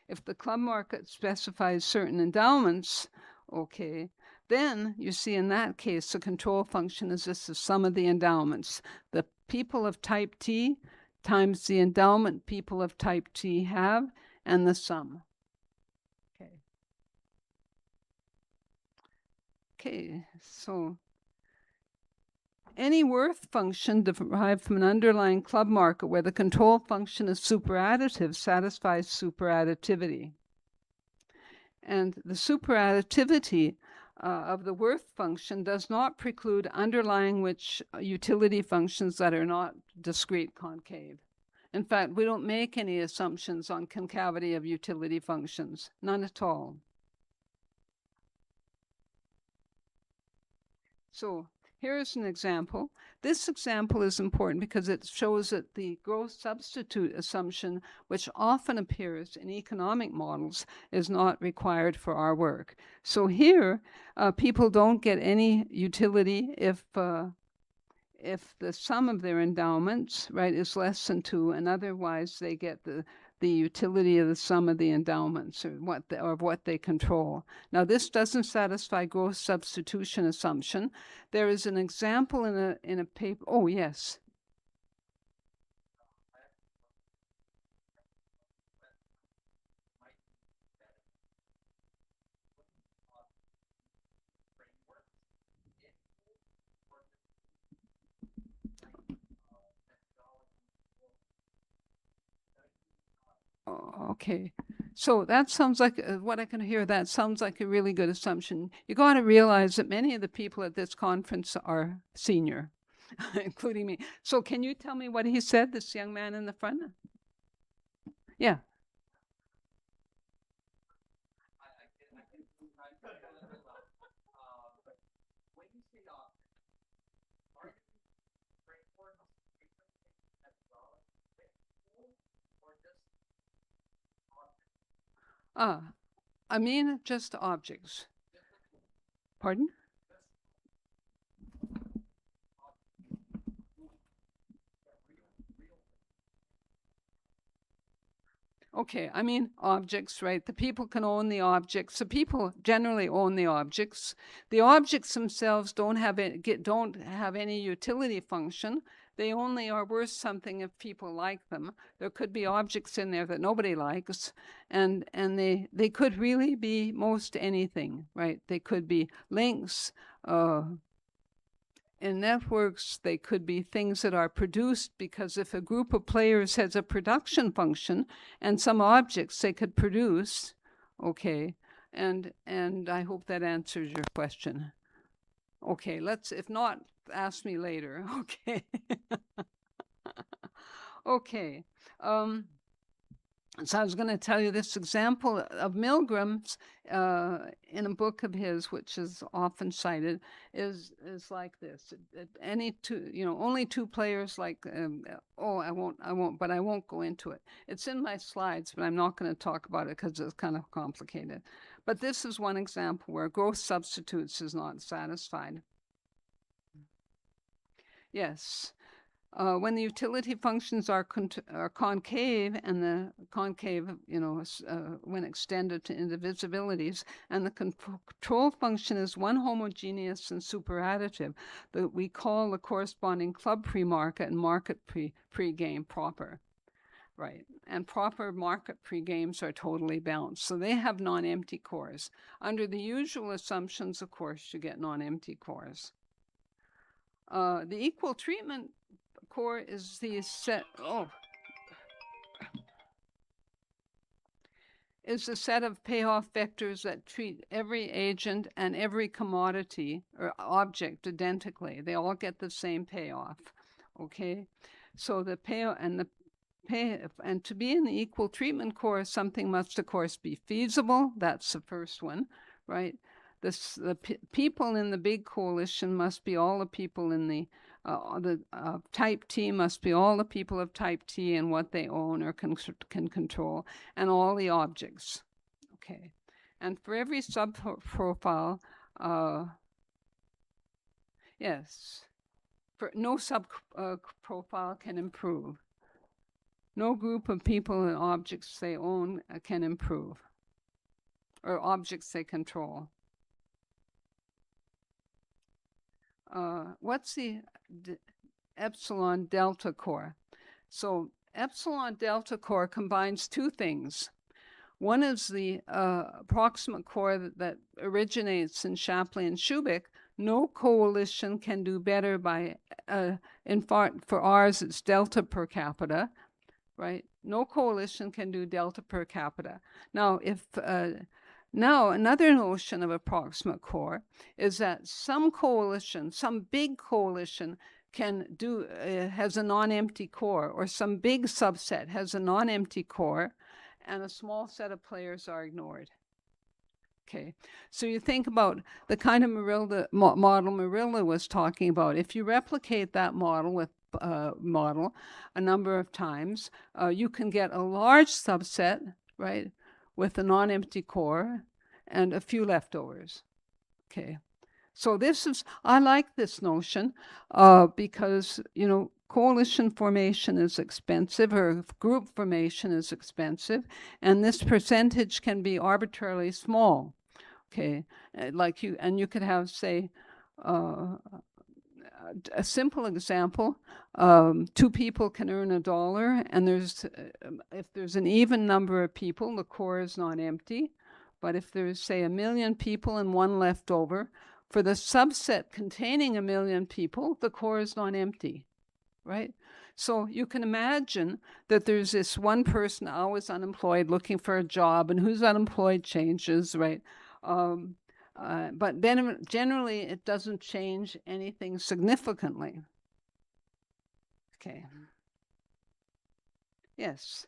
If the club market specifies certain endowments, okay, then you see in that case the control function is just the sum of the endowments. The people of type T times the endowment people of type T have, and the sum. Okay. Okay, so any worth function derived from an underlying club market where the control function is superadditive satisfies superadditivity. And the superadditivity of the worth function does not preclude underlying which utility functions that are not discrete concave. In fact, we don't make any assumptions on concavity of utility functions, none at all. So here's an example. This example is important because it shows that the gross substitute assumption, which often appears in economic models, is not required for our work. So here, people don't get any utility if the sum of their endowments, right, is less than 2, and otherwise they get the utility of the sum of the endowments or what they control. Now, this doesn't satisfy gross substitution assumption. There is an example in a paper. Oh, yes. Okay, so that sounds like what I can hear. That sounds like a really good assumption. You got to realize that many of the people at this conference are senior, including me. So can you tell me what he said, this young man in the front? Yeah. I mean just objects. Pardon? Okay, I mean objects, right? The people can own the objects. The people generally own the objects. The objects themselves don't have any utility function. They only are worth something if people like them. There could be objects in there that nobody likes, and they could really be most anything, right? They could be links. In networks, they could be things that are produced, because if a group of players has a production function and some objects they could produce, okay, and I hope that answers your question. Okay, if not, ask me later, okay. Okay. So I was going to tell you this example of Milgram's in a book of his, which is often cited, is like this. Any two, only two players like, I won't go into it. It's in my slides, but I'm not going to talk about it because it's kind of complicated. But this is one example where growth substitutes is not satisfied. Yes. When the utility functions are concave, and the concave, when extended to indivisibilities, and the control function is one homogeneous and superadditive, that we call the corresponding club pre-market and market pre-game proper. Right, and proper market pre-games are totally balanced, so they have non-empty cores. Under the usual assumptions, of course, you get non-empty cores. The equal treatment core is the set. Is the set of payoff vectors that treat every agent and every commodity or object identically. They all get the same payoff. Okay, so the payoff and to be in the equal treatment core, something must of course be feasible. That's the first one, right? The people in the big coalition must be all the people in the type T must be all the people of type T and what they own or can control, and all the objects. Okay, and for every subprofile, yes, for no subprofile can improve. No group of people and objects they own can improve, or objects they control. What's the epsilon delta core? So epsilon delta core combines two things. One is the approximate core that originates in Shapley and Shubik. No coalition can do better by, for ours it's delta per capita, right? No coalition can do delta per capita. Now, now, another notion of approximate core is that some coalition, some big coalition can do, has a non-empty core, or some big subset has a non-empty core, and a small set of players are ignored. Okay, so you think about the kind of model Marilla was talking about. If you replicate that model with a number of times, you can get a large subset, right, with a non-empty core and a few leftovers. Okay, so I like this notion because, coalition formation is expensive, or group formation is expensive, and this percentage can be arbitrarily small. Okay, you could have, say, a simple example, 2 people can earn $1, and if there's an even number of people, the core is not empty. But if there's, say, 1 million people and 1 left over, for the subset containing 1 million people, the core is not empty, right? So you can imagine that there's this one person always unemployed looking for a job, and who's unemployed changes, right? But then generally it doesn't change anything significantly. Okay. Yes.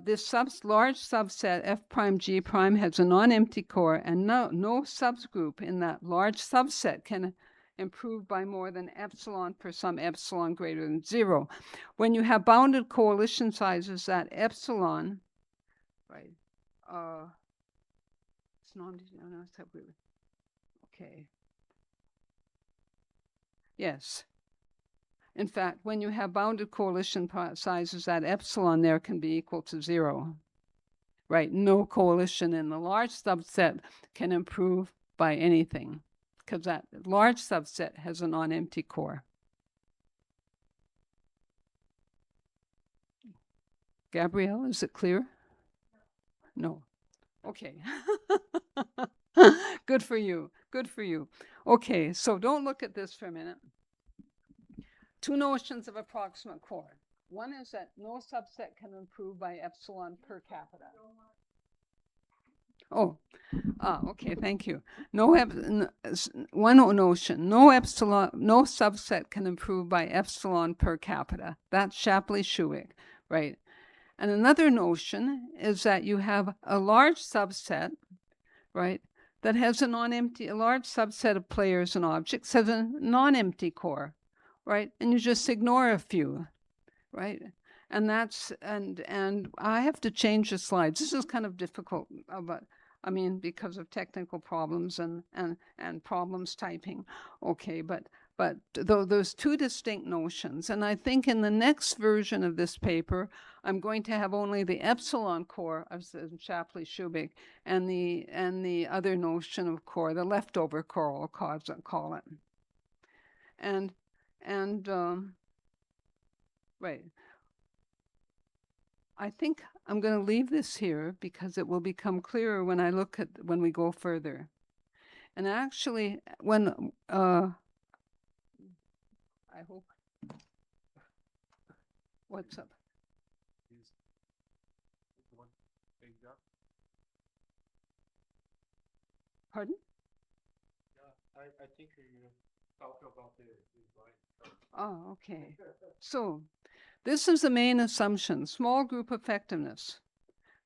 This large subset F prime G prime has a non-empty core, and no subgroup in that large subset can improve by more than epsilon for some epsilon greater than 0. When you have bounded coalition sizes, that epsilon, right, it's okay. Yes. In fact, when you have bounded coalition sizes, that epsilon there can be equal to 0. Right? No coalition in the large subset can improve by anything because that large subset has a non-empty core. Gabrielle, is it clear? No. Okay. Good for you. Good for you. Okay, so don't look at this for a minute. Two notions of approximate core. One is that no subset can improve by epsilon per capita. Oh, okay, thank you. One notion, no subset can improve by epsilon per capita. That's Shapley-Schuig, right? And another notion is that you have a large subset, right, that has a large subset of players and objects has a non-empty core, right? And you just ignore a few, right? And that's, and I have to change the slides. This is kind of difficult, but I mean, because of technical problems and problems typing. Okay, but those two distinct notions. And I think in the next version of this paper, I'm going to have only the epsilon core of Shapley-Schuig and the other notion of core, the leftover core, I'll call it. And right. I think I'm going to leave this here because it will become clearer when we go further. And actually, when I hope. What's up? Pardon? Yeah, I think we talk about the slide. Oh, okay. So this is the main assumption, small group effectiveness.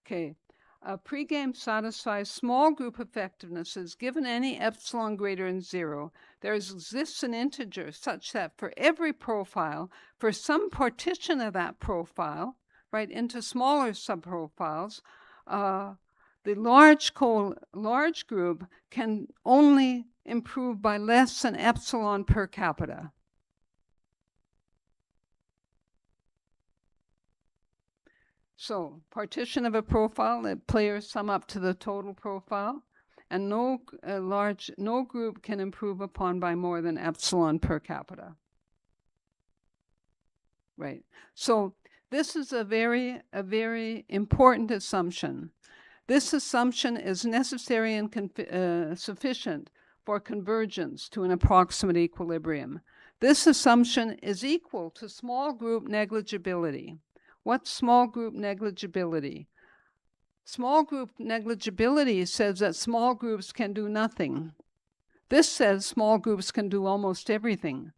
Okay. A pregame satisfies small group effectivenesses given any epsilon greater than 0. There exists an integer such that for every profile, for some partition of that profile, right, into smaller subprofiles, the large group can only improve by less than epsilon per capita. So partition of a profile, the players sum up to the total profile, and no group can improve upon by more than epsilon per capita. Right. So this is a very important assumption. This assumption is necessary and sufficient for convergence to an approximate equilibrium. This assumption is equal to small group negligibility. What's small group negligibility? Small group negligibility says that small groups can do nothing. This says small groups can do almost everything.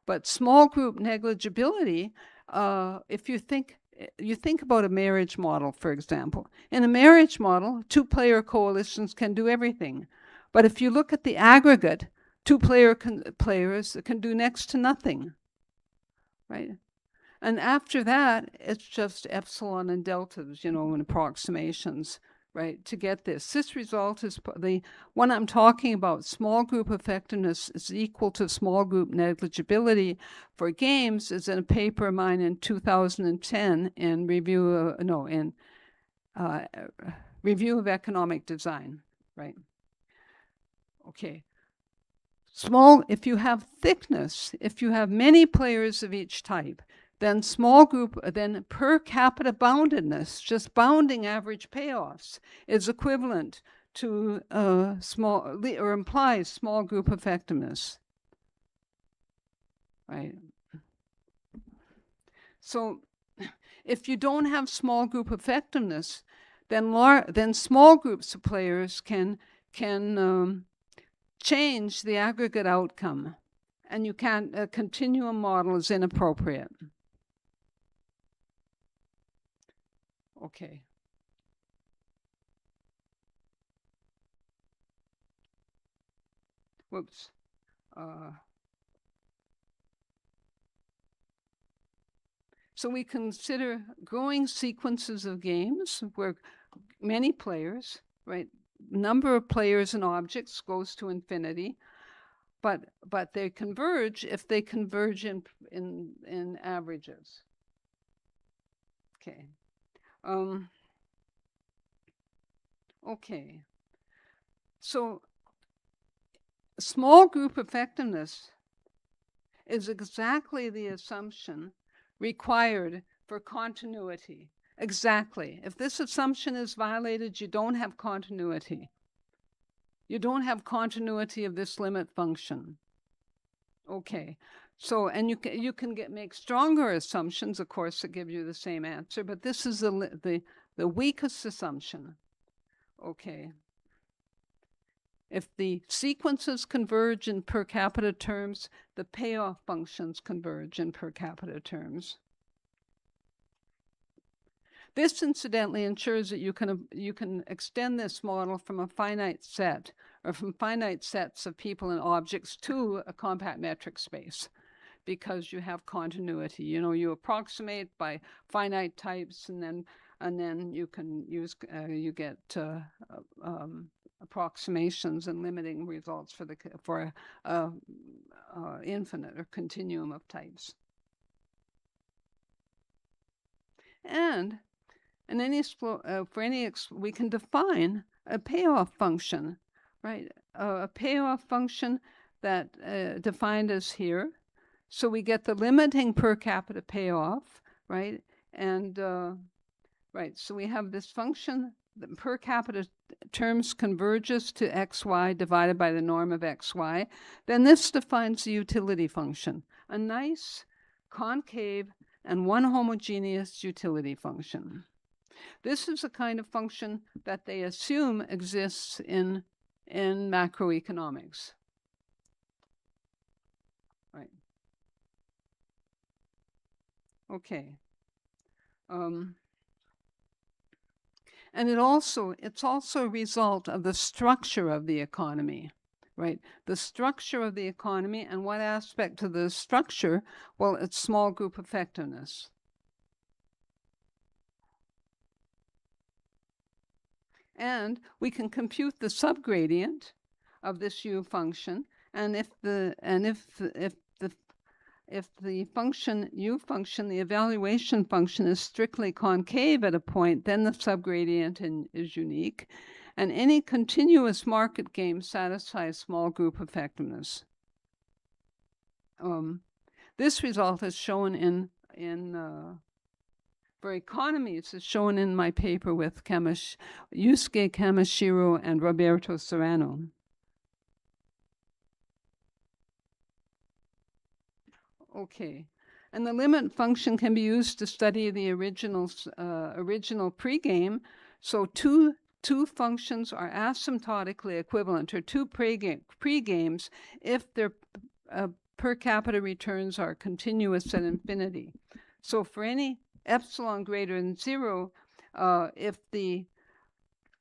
But small group negligibility, if you think about a marriage model, for example. In a marriage model, two-player coalitions can do everything. But if you look at the aggregate, players can do next to nothing, right? And after that, it's just epsilon and deltas, and approximations, right, to get this. This result is the one I'm talking about. Small group effectiveness is equal to small group negligibility for games is in a paper of mine in 2010 in Review of Economic Design, right? Okay. If you have thickness, if you have many players of each type, then per capita boundedness, just bounding average payoffs, is equivalent to implies small group effectiveness, right? So if you don't have small group effectiveness, then small groups of players can change the aggregate outcome, and you can't. A continuum model is inappropriate. Okay. Whoops. So we consider growing sequences of games where many players, right? Number of players and objects goes to infinity, but they converge if they converge in averages. Okay. Okay. So small group effectiveness is exactly the assumption required for continuity. Exactly. If this assumption is violated, you don't have continuity. You don't have continuity of this limit function. Okay. So, and you can make stronger assumptions, of course, that give you the same answer, but this is the weakest assumption. Okay. If the sequences converge in per capita terms, the payoff functions converge in per capita terms. This, incidentally, ensures that you can extend this model from a finite set, or from finite sets of people and objects to a compact metric space, because you have continuity. You know, you approximate by finite types, and then you can use you get approximations and limiting results for infinite or continuum of types. And we can define a payoff function, right? A payoff function that defined as here. So we get the limiting per capita payoff, right? And right, so we have this function, the per capita terms converges to xy divided by the norm of xy. Then this defines the utility function, a nice concave and one homogeneous utility function. This is a kind of function that they assume exists in macroeconomics. Right. Okay. And it's also a result of the structure of the economy, right? The structure of the economy, and what aspect of the structure? Well, it's small group effectiveness. And we can compute the subgradient of this u function, and if the function u function, the evaluation function, is strictly concave at a point, then the subgradient is unique, and any continuous market game satisfies small group effectiveness. This result is shown for economies, is shown in my paper with Yusuke Kamishiro and Roberto Serrano. Okay, and the limit function can be used to study the original pregame. So two functions are asymptotically equivalent, or two pregames, if their per capita returns are continuous at infinity. So for any epsilon greater than 0, if the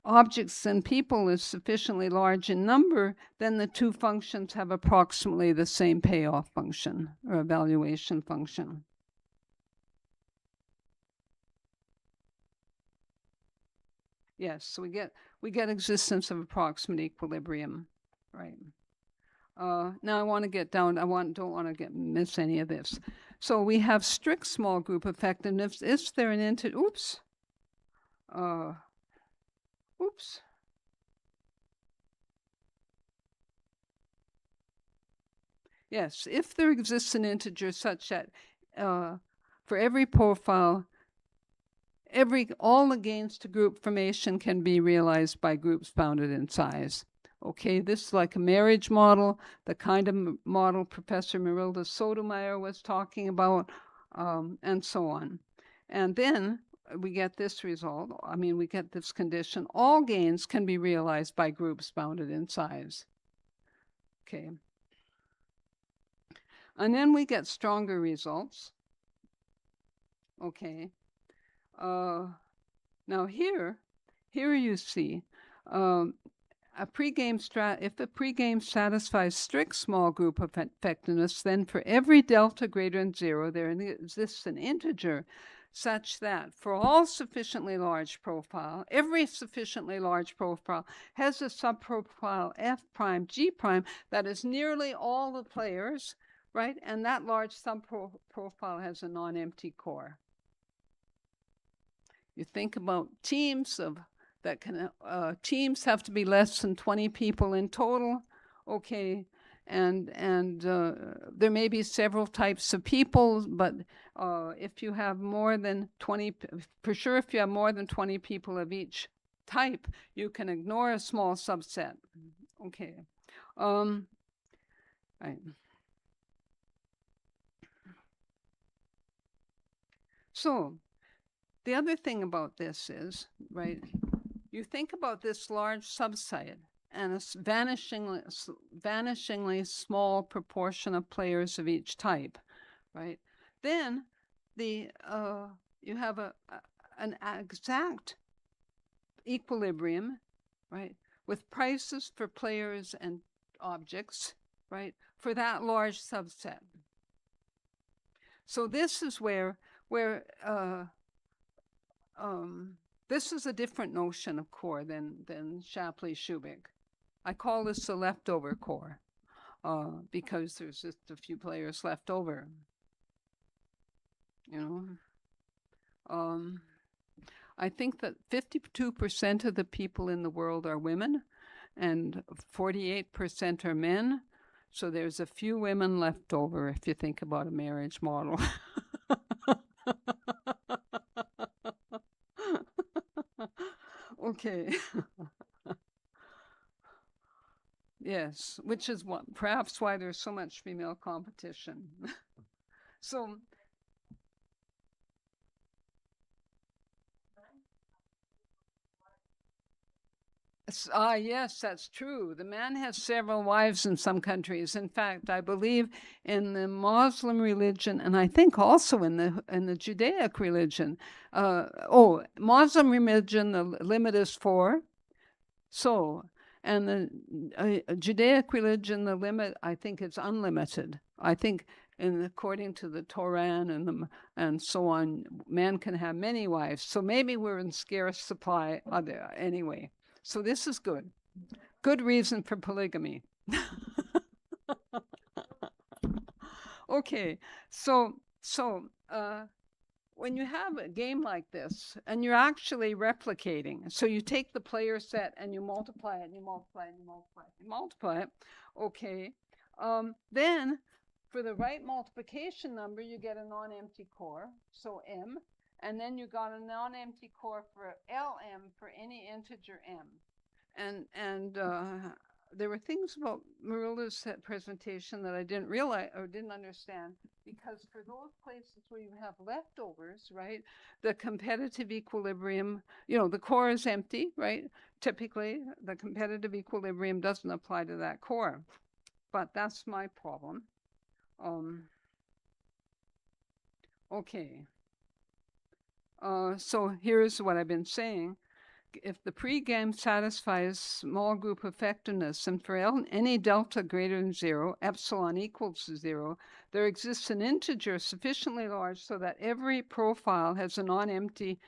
objects and people is sufficiently large in number, then the two functions have approximately the same payoff function or evaluation function. Yes, so we get existence of approximate equilibrium, right? Now I want to get down. Don't want to miss any of this. So we have strict small group effectiveness. Is there an integer? Oops. Oops. Yes, if there exists an integer such that for every profile, all the gains to group formation can be realized by groups bounded in size. Okay, this is like a marriage model, the kind of model Professor Marilda Sotomayor was talking about, and so on. And then we get this result. I mean, we get this condition. All gains can be realized by groups bounded in size. Okay. And then we get stronger results. Okay. Now here you see if a pregame satisfies strict small group effectiveness, then for every delta greater than 0, there exists an integer such that for all sufficiently large profile, every sufficiently large profile has a subprofile F prime, G prime that is nearly all the players, right? And that large subprofile has a non-empty core. You think about teams that can, teams have to be less than 20 people in total, okay, and there may be several types of people, but if you have more than 20, for sure if you have more than 20 people of each type, you can ignore a small subset, okay. Right. So, the other thing about this is, right, you think about this large subset and a vanishingly small proportion of players of each type, right? Then you have an exact equilibrium, right, with prices for players and objects, right, for that large subset. So this is where this is a different notion of core than Shapley-Shubik. I call this the leftover core because there's just a few players left over. You know, I think that 52% of the people in the world are women, and 48% are men. So there's a few women left over if you think about a marriage model. Okay. Yes, which is what perhaps why there's so much female competition. So yes, that's true. The man has several wives in some countries. In fact, I believe in the Muslim religion, and I think also in the Judaic religion. Muslim religion, the limit is 4. So, and the Judaic religion, the limit, I think, is unlimited. I think, according to the Torah and so on, man can have many wives. So maybe we're in scarce supply anyway. So this is good. Good reason for polygamy. Okay, so when you have a game like this and you're actually replicating, so you take the player set and you multiply it and you multiply it and you multiply it, you multiply it, okay, then for the right multiplication number, you get a non-empty core, so M, and then you got a non-empty core for LM for any integer M. And there were things about Marilla's presentation that I didn't realize or didn't understand, because for those places where you have leftovers, right, the competitive equilibrium, the core is empty, right? Typically, the competitive equilibrium doesn't apply to that core, but that's my problem. Okay. So here's what I've been saying. If the pregame satisfies small group effectiveness, and for any delta greater than 0, epsilon equals 0, there exists an integer sufficiently large so that every profile has a non-empty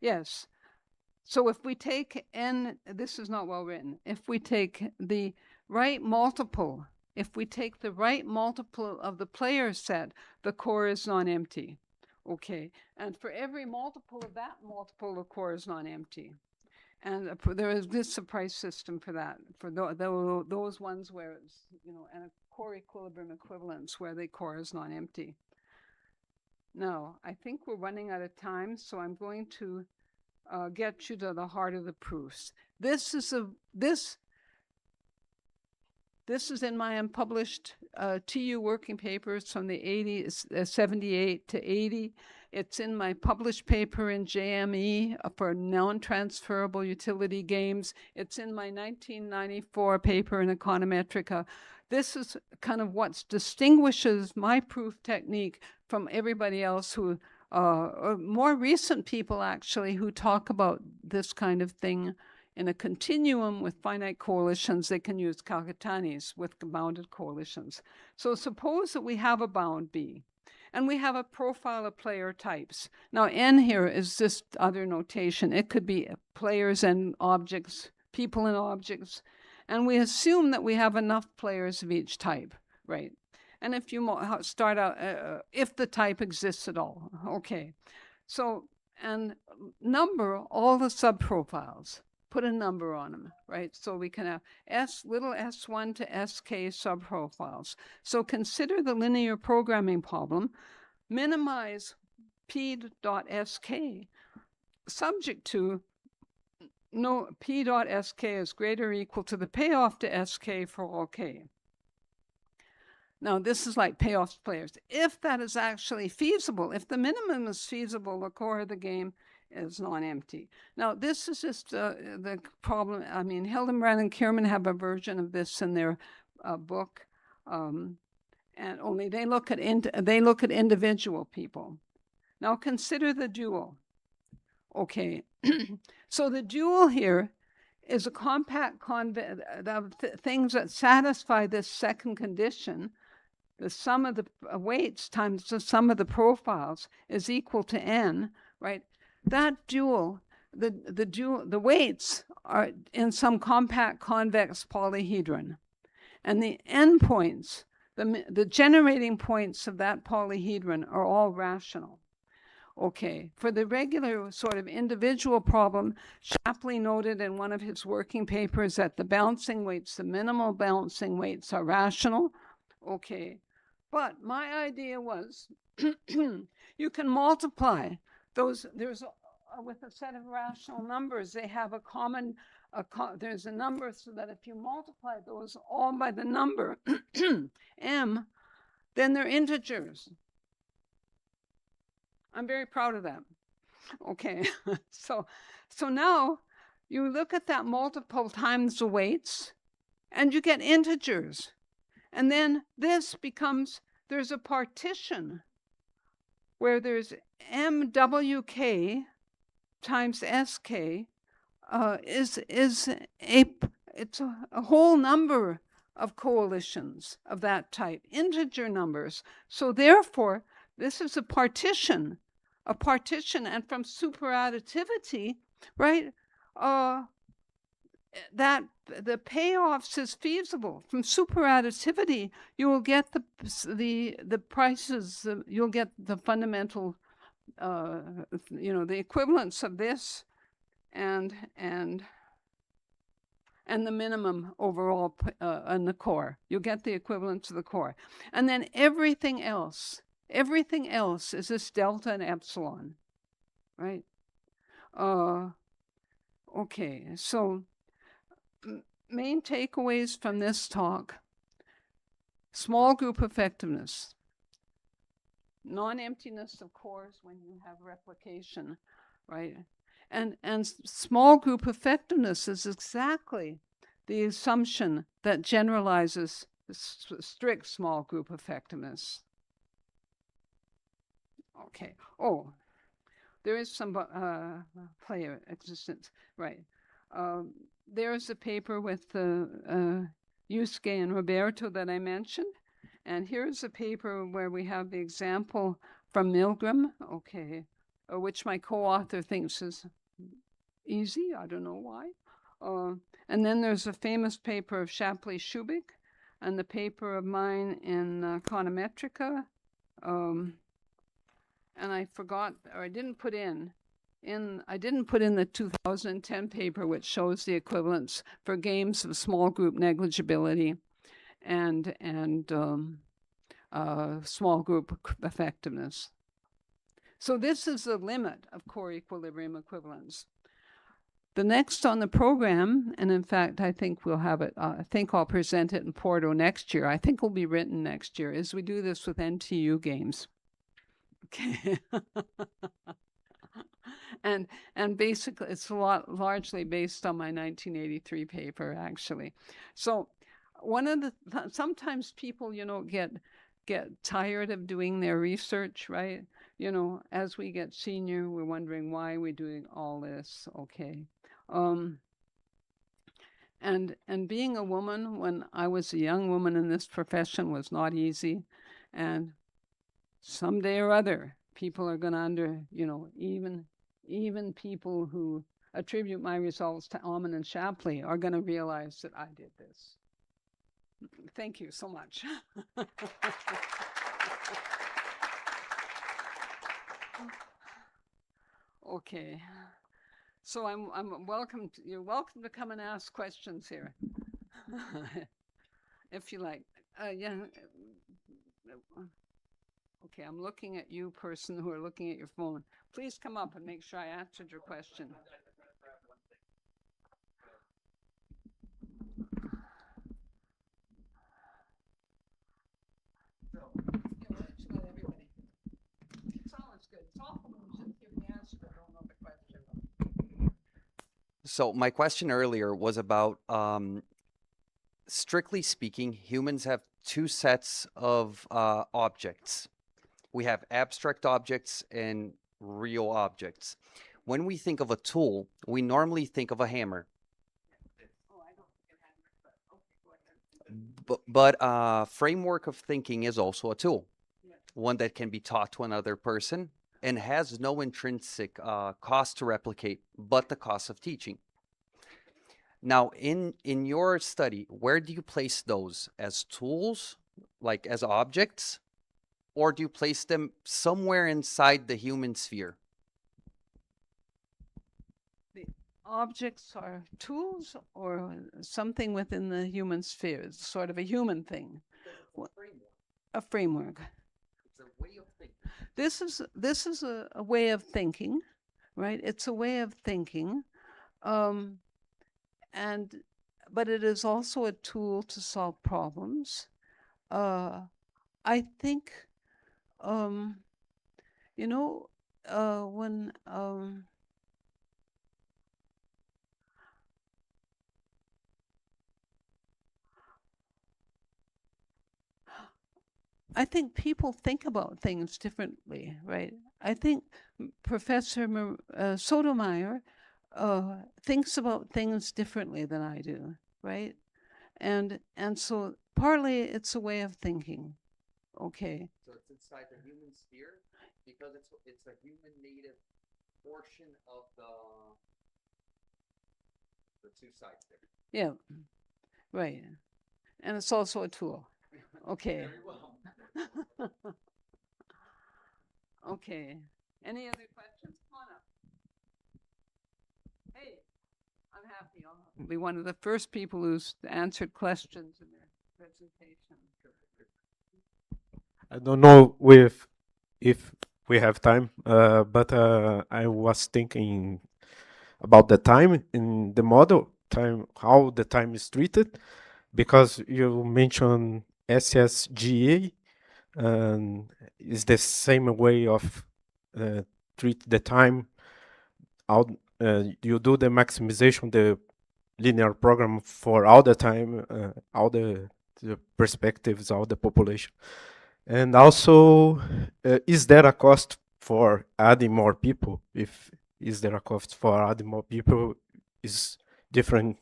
yes. So if we take n, this is not well written, if we take the right multiple, if we take the right multiple of the player set, the core is non-empty. Okay, and for every multiple of that multiple, the core is non-empty. And there exists a price system for that, for those ones where it's, and a core equilibrium equivalence where the core is non-empty. Now, I think we're running out of time, so I'm going to get you to the heart of the proofs. This is in my unpublished TU working papers from the 80s, 78 to 80. It's in my published paper in JME for non-transferable utility games. It's in my 1994 paper in Econometrica. This is kind of what distinguishes my proof technique from everybody else who, or more recent people actually, who talk about this kind of thing In a continuum with finite coalitions, they can use Calcutanis with bounded coalitions. So suppose that we have a bound B, and we have a profile of player types. Now, N here is just other notation. It could be players and objects, people and objects. And we assume that we have enough players of each type, right? And if you start out, if the type exists at all, okay. So, and number all the subprofiles. Put a number on them, right? So we can have little s1 to sk subprofiles. So consider the linear programming problem. Minimize p.sk subject to no p.sk is greater or equal to the payoff to sk for all k. Now, this is like payoffs players. If that is actually feasible, if the minimum is feasible, the core of the game is non-empty. Now, this is just the problem. I mean, Hildenbrand and Kierman have a version of this in their book, and only they look at individual people. Now, consider the dual. Okay, so the dual here is a compact things that satisfy this second condition. The sum of the weights times the sum of the profiles is equal to n, right? That dual, the weights are in some compact convex polyhedron, and the endpoints, the generating points of that polyhedron are all rational. Okay, for the regular sort of individual problem, Shapley noted in one of his working papers that the bouncing weights, the minimal bouncing weights are rational. Okay, but my idea was you can multiply those, with a set of rational numbers, they have a common, there's a number so that if you multiply those all by the number m, then they're integers. I'm very proud of that. Okay, so now you look at that multiple times the weights and you get integers. And then this becomes, there's a partition where there's MWK times SK it's a whole number of coalitions of that type, integer numbers. So therefore, this is a partition, and from superadditivity, right, that the payoffs is feasible. From superadditivity, you will get the prices, you'll get the fundamental, the equivalence of this and the minimum overall in the core. You'll get the equivalence of the core. And then everything else is this delta and epsilon, right? Okay, so main takeaways from this talk: small group effectiveness, non-emptiness of cores when you have replication, right? And small group effectiveness is exactly the assumption that generalizes strict small group effectiveness. Okay. Oh, there is some player existence, right? There's a paper with Yusuke and Roberto that I mentioned. And here's a paper where we have the example from Milgram, okay, which my co-author thinks is easy. I don't know why. And then there's a famous paper of Shapley-Shubik and the paper of mine in Econometrica. And I forgot, or I didn't put in the 2010 paper, which shows the equivalence for games of small group negligibility and small group effectiveness. So this is the limit of core equilibrium equivalence. The next on the program, and in fact, I think we'll have it, I think I'll present it in Porto next year. I think it'll be written next year, is we do this with NTU games. Okay. And basically, it's largely based on my 1983 paper, actually. So one of the, sometimes people, get tired of doing their research, right? As we get senior, we're wondering why we're doing all this, okay. And being a woman when I was a young woman in this profession was not easy. And someday or other, people are going to even people who attribute my results to Almond and Shapley are going to realize that I did this. Thank you so much. Okay. So you're welcome to come and ask questions here. If you like. Yeah. Okay, I'm looking at you, person who are looking at your phone. Please come up and make sure I answered your question. So, yeah, let's let everybody. It's always good. It's awful when you just give the answer but don't know the question. So my question earlier was about, strictly speaking, humans have two sets of objects. We have abstract objects and real objects. When we think of a tool, we normally think of a hammer. Oh, I don't think it had okay, go ahead. But framework of thinking is also a tool, one that can be taught to another person and has no intrinsic cost to replicate, but the cost of teaching. Now, in your study, where do you place those? As tools, like as objects? Or do you place them somewhere inside the human sphere? The objects are tools or something within the human sphere. It's sort of a human thing. A framework. It's a way of thinking. This is a way of thinking, right? It's a way of thinking. But it is also a tool to solve problems. I think, when I think people think about things differently, right? I think Professor Sotomayor thinks about things differently than I do, right? And so partly it's a way of thinking. Okay. So it's inside the human sphere because it's a human native portion of the two sides there. Yeah. Right. And it's also a tool. Okay. Very well. Okay. Any other questions? Come on up. Hey, I'm happy. I'll be one of the first people who's answered questions in their presentation. I don't know if we have time, but I was thinking about the time in the model, how the time is treated, because you mentioned SSGA, and is the same way of treat the time. You do the maximization, the linear program for all the time, all the perspectives, all the population. And also, is there a cost for adding more people? Is there a cost for adding more people? Is different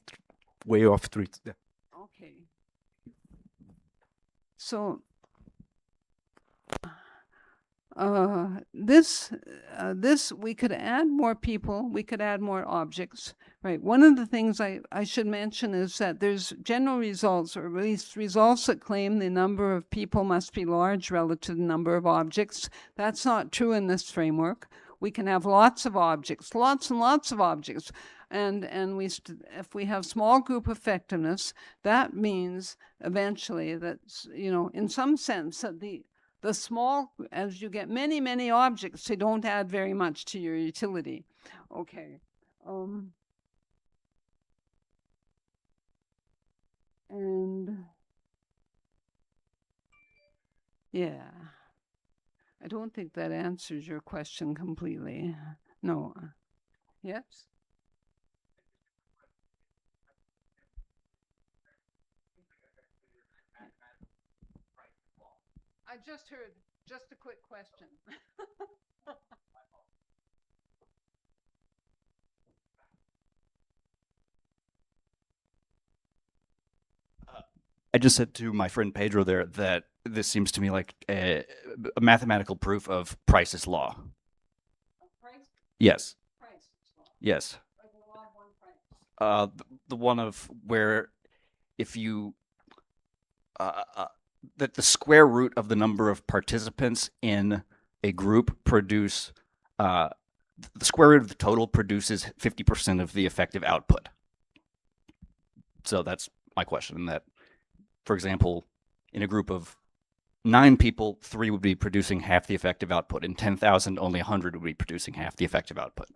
way of treat them. Okay. So this we could add more people, we could add more objects, right? One of the things I should mention is that there's general results, or at least results that claim the number of people must be large relative to the number of objects. That's not true in this framework. We can have lots of objects, lots and lots of objects. And if we have small group effectiveness, that means eventually that, in some sense, that the small, as you get many, many objects, they don't add very much to your utility. Okay. And yeah, I don't think that answers your question completely. No. Yes? I just heard just a quick question. I just said to my friend Pedro there that this seems to me like a mathematical proof of Price's law. Yes. Yes. The one of where if you that the square root of the number of participants in a group produce the square root of the total produces 50% of the effective output. So that's my question. In that, for example, in a group of 9 people, 3 would be producing half the effective output. In 10,000, only 100 would be producing half the effective output.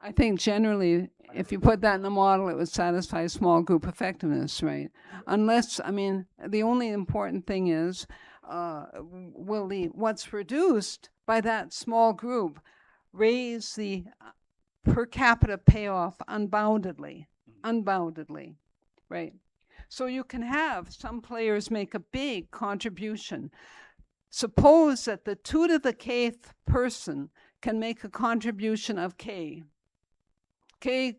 I think generally, if you put that in the model, it would satisfy small group effectiveness, right? Unless, I mean, the only important thing is, will what's produced by that small group raise the per capita payoff unboundedly, right? So you can have some players make a big contribution. Suppose that the 2 to the kth person can make a contribution of k. K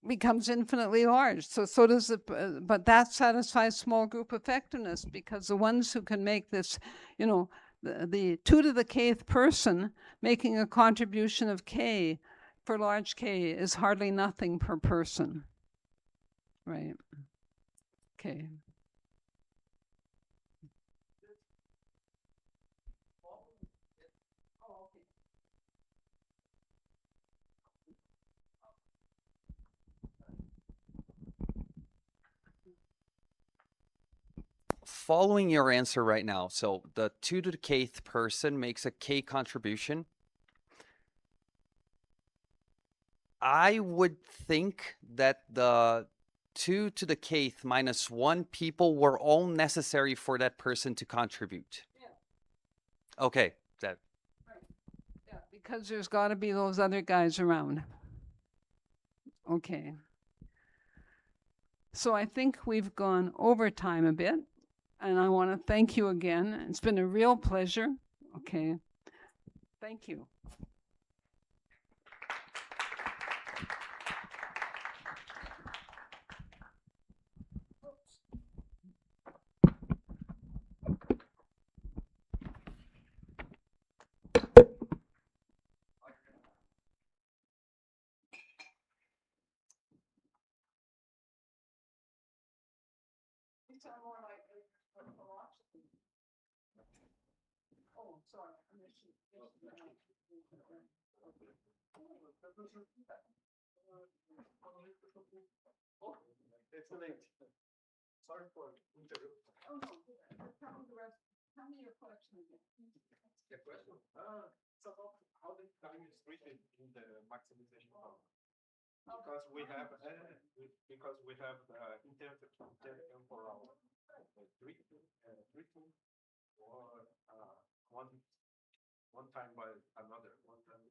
becomes infinitely large. So does it, but that satisfies small group effectiveness, because the ones who can make this, you know, the 2 to the kth person making a contribution of k for large K is hardly nothing per person, right? Okay. Following your answer right now, so the 2 to the kth person makes a k contribution. I would think that the 2 to the kth minus 1 people were all necessary for that person to contribute. Yeah. Okay. That. Right. Yeah, because there's got to be those other guys around. Okay. So I think we've gone over time a bit, and I want to thank you again. It's been a real pleasure. Okay. Thank you. Oh, sorry. Excelente. Sorry for interview. Oh, no. Tell me your question again. The question? It's about how the time is treated in the maximization problem. Because we have the intertemporal treatment or one time by another, one time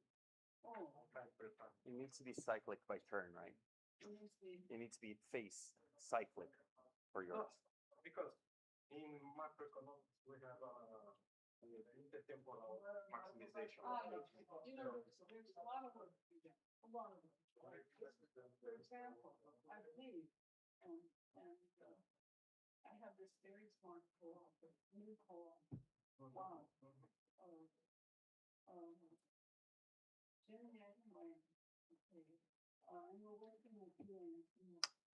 per time. It needs to be cyclic by turn, right? It needs to be phase cyclic for yours. Because in macroeconomics we have intertemporal maximization. You know, there's a lot of work to be done. A lot of work. For example, I believe, and I have this very smart co-author, new co-author. Wow. Jen and Myrna. Okay. And we're working with doing,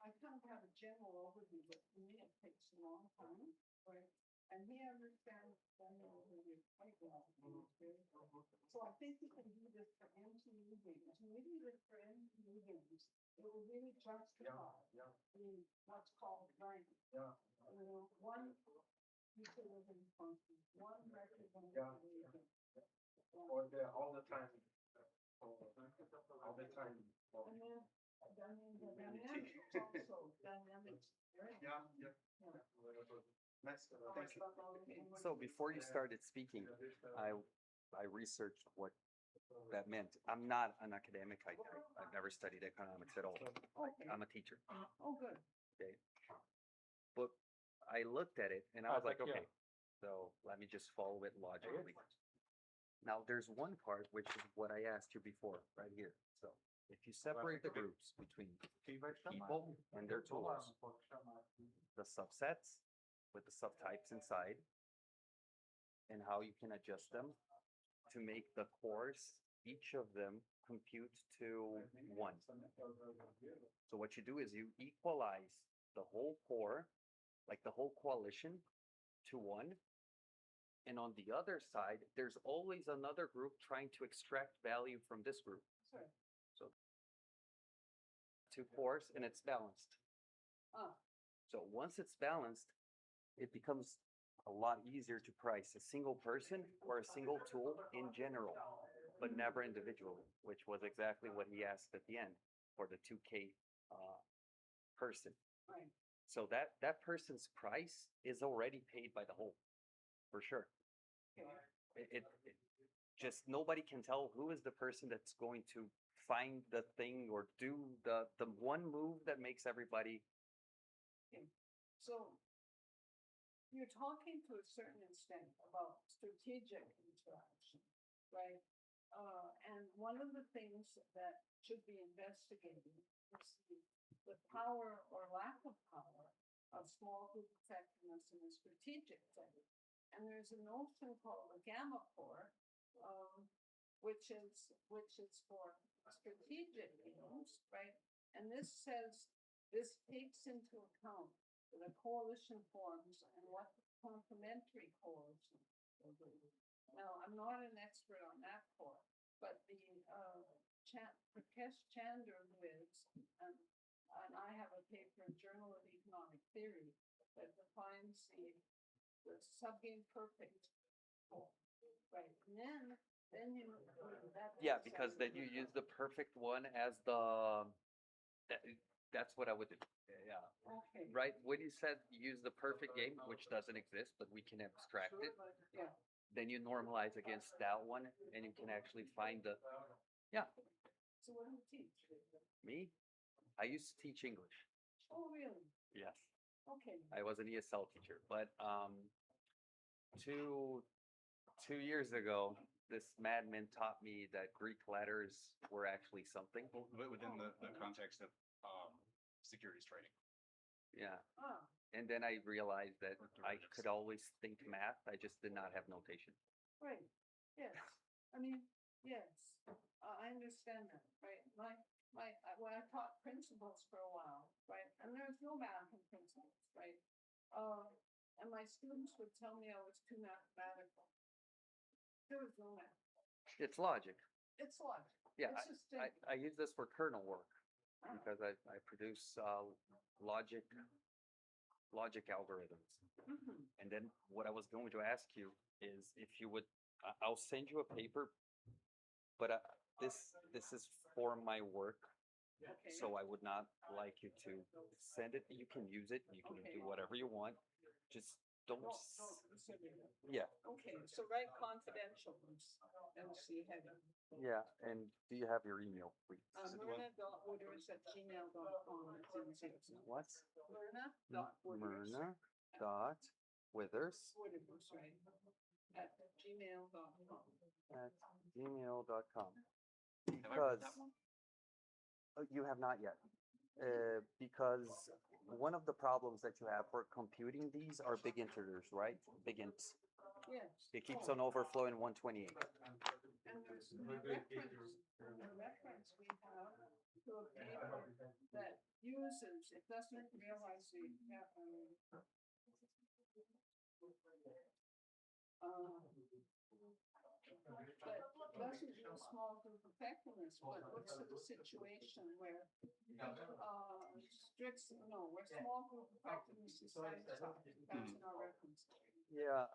I kind of have a general overview, but for me it takes a long time, right? And he understands general overview quite well. So I think we can do this for MTU games. When we do this for MTU games, it will really justify what's called rank. One utility function, one representative agent. Or all the time. All the time. And then the dynamics also dynamics. So before you started speaking, I researched what that meant. I'm not an academic. I've never studied economics at all. I'm a teacher. Oh, good. Okay. But I looked at it and I was like, okay, so let me just follow it logically. Now there's one part, which is what I asked you before, right here. So If you separate the groups between people and their tools, the subsets with the subtypes inside, and how you can adjust them to make the cores, each of them compute to 1. So what you do is you equalize the whole core, like the whole coalition, to 1. And on the other side, there's always another group trying to extract value from this group. So 2 cores and it's balanced. So once it's balanced, it becomes a lot easier to price a single person or a single tool in general, but never individually, which was exactly what he asked at the end for the 2K person. Right. So that person's price is already paid by the whole, for sure. It just, nobody can tell who is the person that's going to find the thing or do the one move that makes everybody. So you're talking to a certain extent about strategic interaction, right? And one of the things that should be investigated is the power or lack of power of small group effectiveness in a strategic setting. And there's a notion called the gamma core, which is for strategic aims, right? And this says, this takes into account the coalition forms and what the complementary coalition will do. Now, I'm not an expert on that core, but the Prakash Chandra whiz, and I have a paper in Journal of Economic Theory that defines the subgame perfect core, right? And then you Yeah, because then you use the perfect one as the, that's what I would do. Yeah. Okay. Right, when you said use the perfect game, which doesn't exist, but we can abstract it, Yeah. then you normalize against that one and you can actually find the, yeah. So what do you teach? Me, I used to teach English. Oh, really? Yes, Okay. I was an ESL teacher, but 2 years ago, this madman taught me that Greek letters were actually something. Within the context of securities trading. Yeah. Ah, And then I realized that I could always think math, I just did not have notation. right. Yes. I mean, yes. I understand that, right? When I taught principles for a while, right? And there's no math in principles, right? And my students would tell me I was too mathematical. There was no math. It's logic. It's logic. Yeah, It's just I use this for kernel work Ah. because I produce logic algorithms. Mhm. And then what I was going to ask you is if you would, I'll send you a paper, but this is for my work. Okay. So I would not like you to send it. You can use it. You can do whatever you want. Just don't. Send me that. Yeah. Okay, so write confidential and see heading. Yeah. And do you have your email, please? Myrna.wooders@gmail.com. What's Myrna.wooders. Myrna.withers Wooders, right? At gmail.com. at gmail.com. Have I read that Because one? you have not yet. Because one of the problems that you have for computing these are big integers, right? Big ints. Yes. It keeps on overflowing 128. And there's a reference we have to a paper that uses, it doesn't realize the, that doesn't do small group effectiveness, but looks at a situation where where small group effectiveness is satisfied. That's in our reference. Yeah,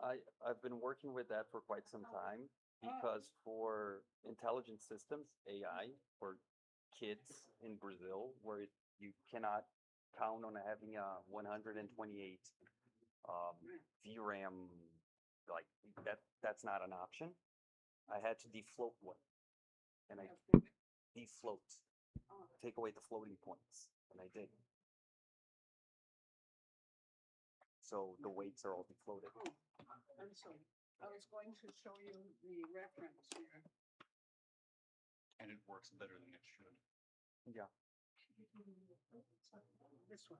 I've been working with that for quite some time because for intelligent systems, AI, for kids in Brazil, where you cannot count on having a 128 VRAM, like that's not an option. I had to defloat one, and I defloat, take away the floating points, and I did. So the weights are all defloated. I'm sorry, I was going to show you the reference here. And it works better than it should. Yeah. This one.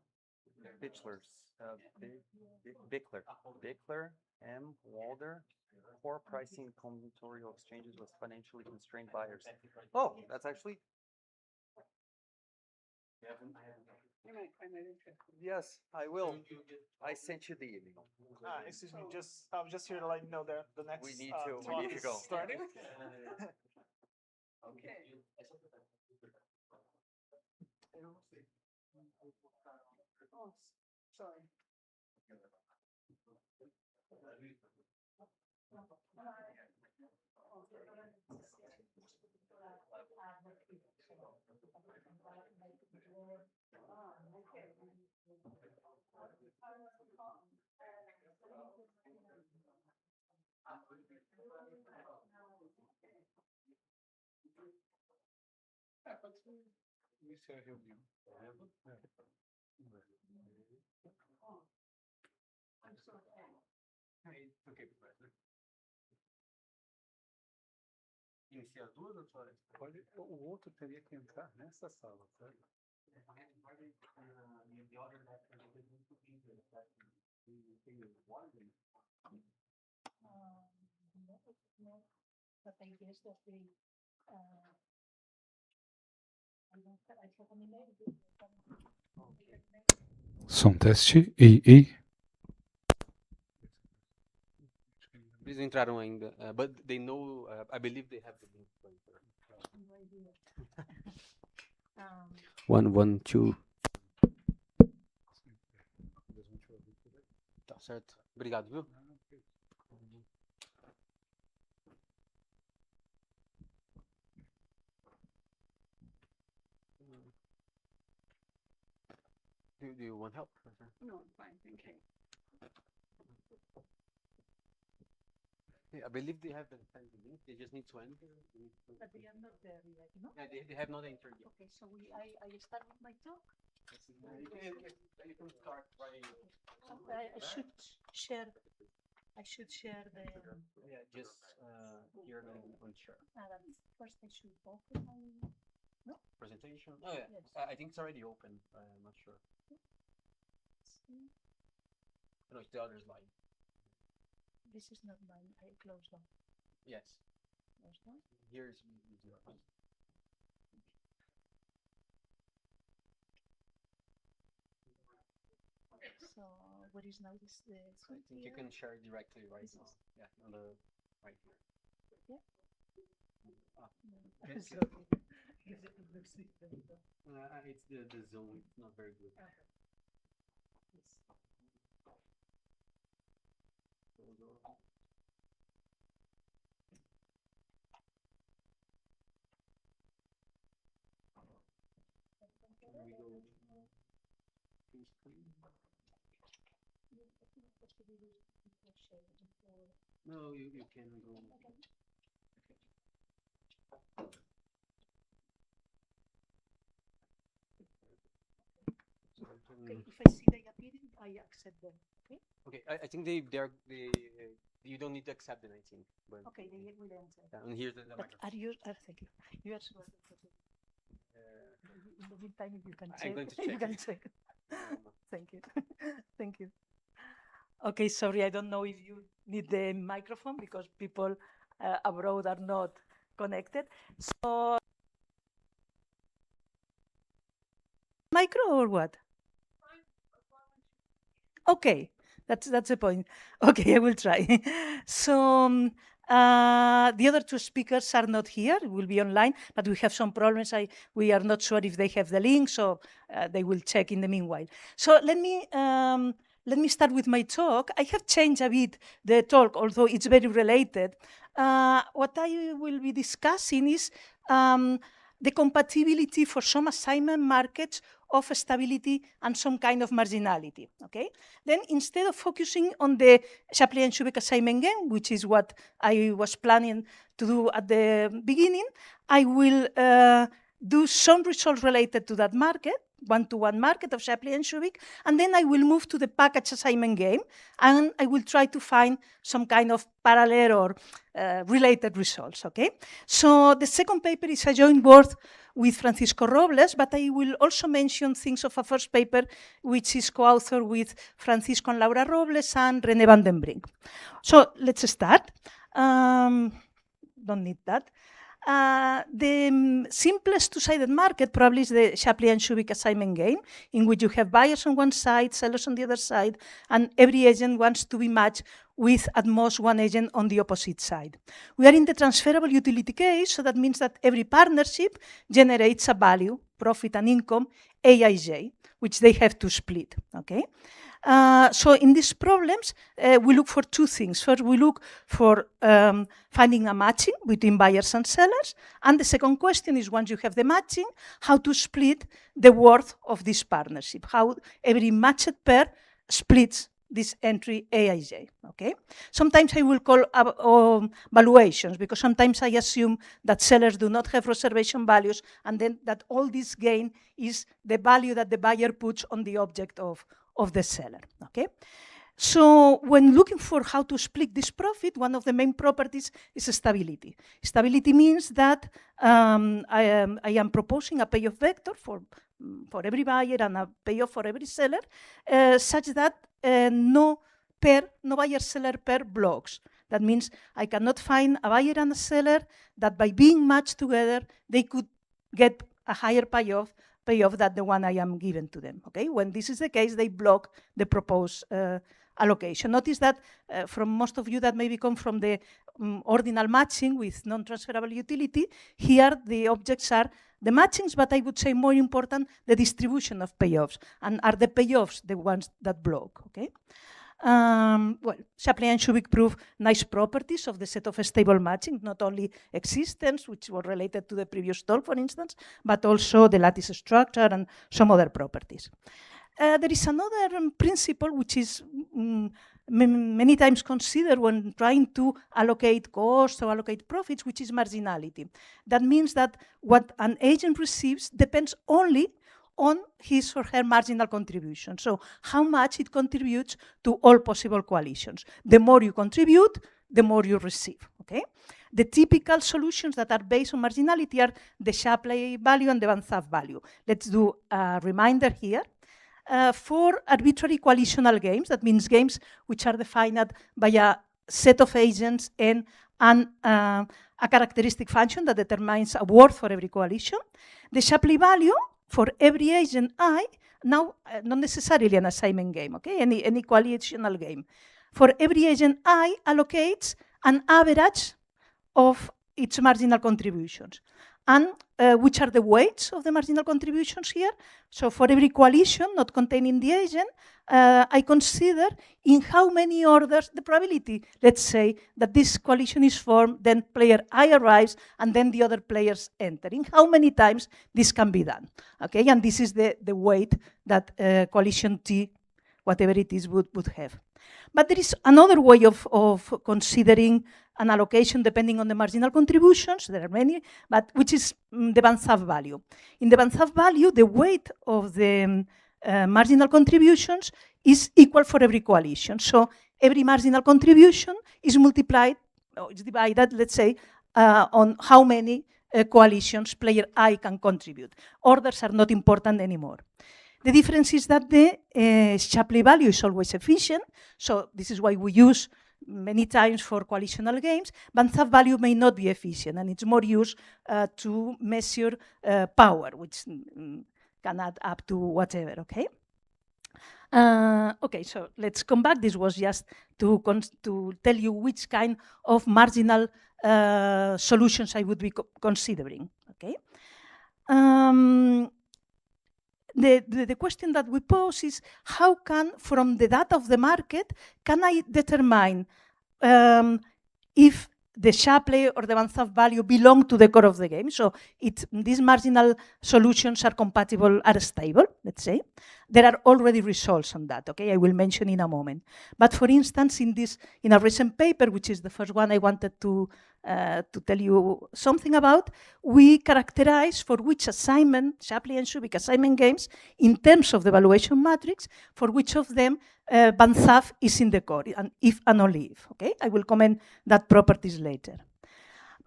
Bichlers. Bickler. Bickler, M. Walder. Poor pricing combinatorial exchanges with financially constrained buyers. Oh, that's actually. You might find that interesting. Yes, I will. I sent you the email. Excuse me, I was just here to let you know that the next We need talk to is go. starting. Okay. Oh, sorry. Iniciar a reunião. Ok, professor. Iniciar duas ou só? O outro teria que entrar nessa sala, certo? But I guess that they, I don't have, I have an email. Som teste, ei. Eles entraram ainda, but they know, I believe they have the link. One, two. Tá certo. Obrigado, viu? Do you want help? No, I'm fine, thank you. Yeah, I believe they have the link. They just need to enter. But they are not there yet, no? Yeah, they have not entered yet. Okay, so I start with my talk. You can start right. I should share. I should share the. Yeah, just here on share. First, I should open my. Presentation. Oh yeah, Yes. I think it's already open. I'm not sure. No, it's the other slide. This is not mine. I closed off. Yes. Closed off. Here's yours. So what is now this? I think you can share directly right now. Yeah, on the right here. Yeah. It's Sorry. it's the Zoom. It's not very good. We go full screen. No, you can go. Okay, if I see they appearing, I accept them. Okay. Okay, I think they you don't need to accept it. I think, but Okay, they will enter. yeah, and here's the But microphone. are you? Thank you. You are supposed to. In the meantime, if you can check. I'm going to You check can it. check. Thank you. Thank you. Okay, sorry, I don't know if you need the microphone because people abroad are not connected. So, micro or what? Okay, that's the point. Okay, I will try. So the other two speakers are not here, will be online, but we have some problems. We are not sure if they have the link, so they will check in the meanwhile. So let me start with my talk. I have changed a bit the talk, although it's very related. What I will be discussing is the compatibility for some assignment markets of stability and some kind of marginality, okay? Then instead of focusing on the Shapley and Schubeck assignment game, which is what I was planning to do at the beginning, I will do some results related to that market, one-to-one market of Shapley and Shubik, and then I will move to the package assignment game, and I will try to find some kind of parallel or related results, okay? So the second paper is a joint work with Francisco Robles, but I will also mention things of a first paper, which is co-authored with Francisco and Laura Robles and René van den Brink. So let's start. Don't need that. The simplest two-sided market probably is the Shapley and Shubik assignment game, in which you have buyers on one side, sellers on the other side, and every agent wants to be matched with at most one agent on the opposite side. We are in the transferable utility case, so that means that every partnership generates a value, profit and income, Aij, which they have to split, okay? So in these problems, we look for two things. First, we look for finding a matching between buyers and sellers. And the second question is, once you have the matching, how to split the worth of this partnership, how every matched pair splits this entry Aij, okay? Sometimes I will call valuations, because sometimes I assume that sellers do not have reservation values, and then that all this gain is the value that the buyer puts on the object of the seller, okay? So when looking for how to split this profit, one of the main properties is stability. Stability means that I am proposing a payoff vector for every buyer and a payoff for every seller, such that no buyer-seller pair blocks. That means I cannot find a buyer and a seller that by being matched together, they could get a higher payoff than the one I am given to them, okay? When this is the case, they block the proposed allocation. Notice that from most of you that maybe come from the ordinal matching with non-transferable utility, here the objects are the matchings, but I would say more important, the distribution of payoffs, and are the payoffs the ones that block, okay? Well, Shapley and Shubik prove nice properties of the set of stable matching, not only existence, which were related to the previous talk, for instance, but also the lattice structure and some other properties. There is another principle which is many times considered when trying to allocate costs or allocate profits, which is marginality. That means that what an agent receives depends only on his or her marginal contribution. So how much it contributes to all possible coalitions. The more you contribute, the more you receive, okay? The typical solutions that are based on marginality are the Shapley value and the Van Zaff value. Let's do a reminder here. For arbitrary coalitional games, that means games which are defined by a set of agents and a characteristic function that determines a worth for every coalition, the Shapley value for every agent I, now not necessarily an assignment game, okay? Any coalitional game. For every agent I allocates an average of its marginal contributions. And which are the weights of the marginal contributions here? So for every coalition not containing the agent, I consider in how many orders the probability, let's say, that this coalition is formed, then player I arrives, and then the other players enter. In how many times this can be done, okay? And this is the weight that coalition T, whatever it is, would have. But there is another way of considering an allocation depending on the marginal contributions. There are many, but which is the Van Zaff value. In the Van Zaff value, the weight of the marginal contributions is equal for every coalition. So every marginal contribution is multiplied, or is divided, let's say, on how many coalitions player I can contribute. Orders are not important anymore. The difference is that the Shapley value is always efficient, so this is why we use many times for coalitional games. Van Zaff value may not be efficient, and it's more used to measure power, which can add up to whatever, okay? Okay, so let's come back. This was just to tell you which kind of marginal solutions I would be considering, okay? The question that we pose is, how can, from the data of the market, can I determine if the Shapley or the Van Zaff value belong to the core of the game? So these marginal solutions are compatible, are stable, let's say. there are already results on that, okay? I will mention in a moment. But for instance, in a recent paper, which is the first one I wanted to tell you something about, we characterize for which assignment, Shapley and Shubik assignment games, in terms of the evaluation matrix, for which of them Banzhaf is in the core, and if and only if, okay? I will comment that properties later.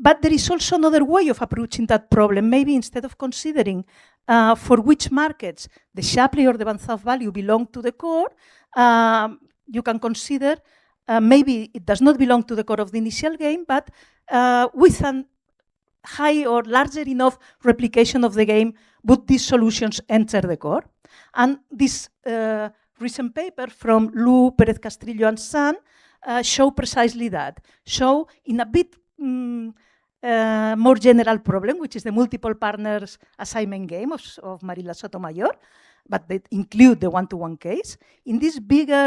But there is also another way of approaching that problem. Maybe instead of considering for which markets the Shapley or the Banzhaf value belong to the core, you can consider maybe it does not belong to the core of the initial game, but with a high or larger enough replication of the game, would these solutions enter the core? And this recent paper from Lu, Pérez-Castrillo, and San show precisely that. Show in a bit more general problem, which is the multiple partners assignment game of Marila Sotomayor, but they include the one-to-one case. In this bigger,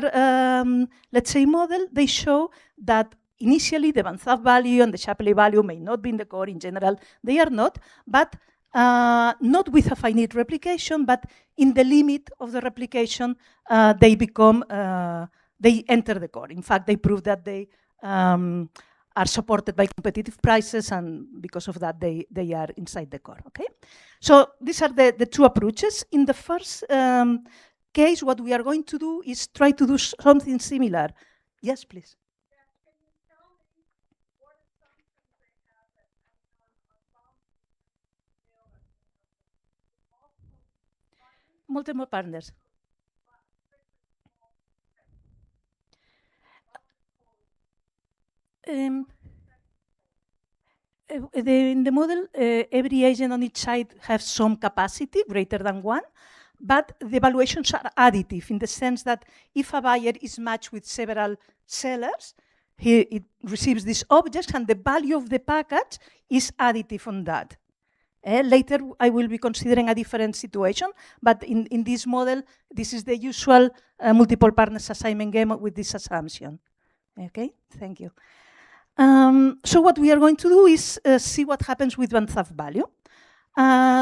let's say, model, they show that initially the Banzhaf value and the Shapley value may not be in the core. In general, they are not, but not with a finite replication, but in the limit of the replication, they enter the core. In fact, they prove that they are supported by competitive prices, and because of that, they are inside the core, okay? So these are the two approaches. In the first case, what we are going to do is try to do something similar. Yes, please. Multiple partners. In the model, every agent on each side has some capacity greater than one, but the evaluations are additive in the sense that if a buyer is matched with several sellers, it receives these objects, and the value of the package is additive on that. Later, I will be considering a different situation, but in this model, this is the usual multiple partners assignment game with this assumption. Okay, thank you. So what we are going to do is see what happens with Banzhaf value.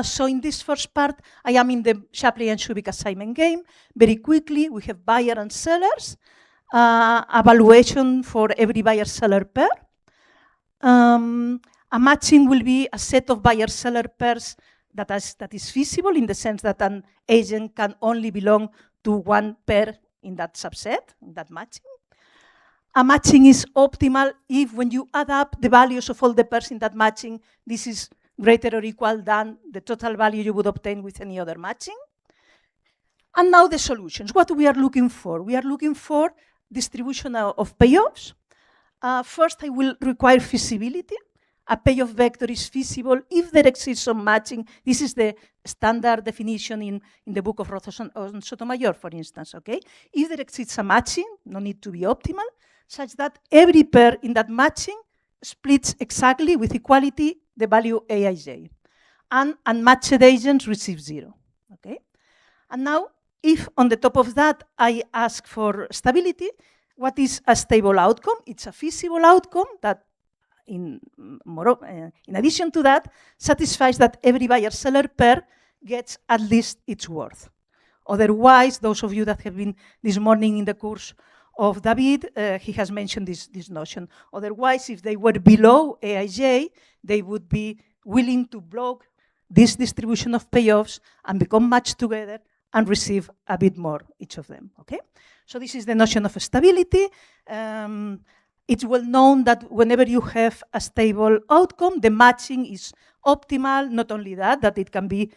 So in this first part, I am in the Shapley and Shubik assignment game. Very quickly, we have buyer and sellers, evaluation for every buyer-seller pair. A matching will be a set of buyer-seller pairs that is feasible in the sense that an agent can only belong to one pair in that subset, in that matching. A matching is optimal if when you add up the values of all the pairs in that matching, this is greater or equal than the total value you would obtain with any other matching. And now the solutions. What we are looking for? We are looking for distribution of payoffs. First, I will require feasibility. A payoff vector is feasible if there exists some matching. This is the standard definition in the book of Rozos and Sotomayor, for instance, okay? If there exists a matching, no need to be optimal, such that every pair in that matching splits exactly with equality the value Aij. And unmatched agents receive 0, okay? And now, if on the top of that I ask for stability, what is a stable outcome? It's a feasible outcome that in addition to that, satisfies that every buyer-seller pair gets at least its worth. Otherwise, those of you that have been this morning in the course of David, he has mentioned this notion. Otherwise, if they were below Aij, they would be willing to block this distribution of payoffs and become matched together and receive a bit more, each of them, okay? So this is the notion of stability. It's well known that whenever you have a stable outcome, the matching is optimal. Not only that it can be,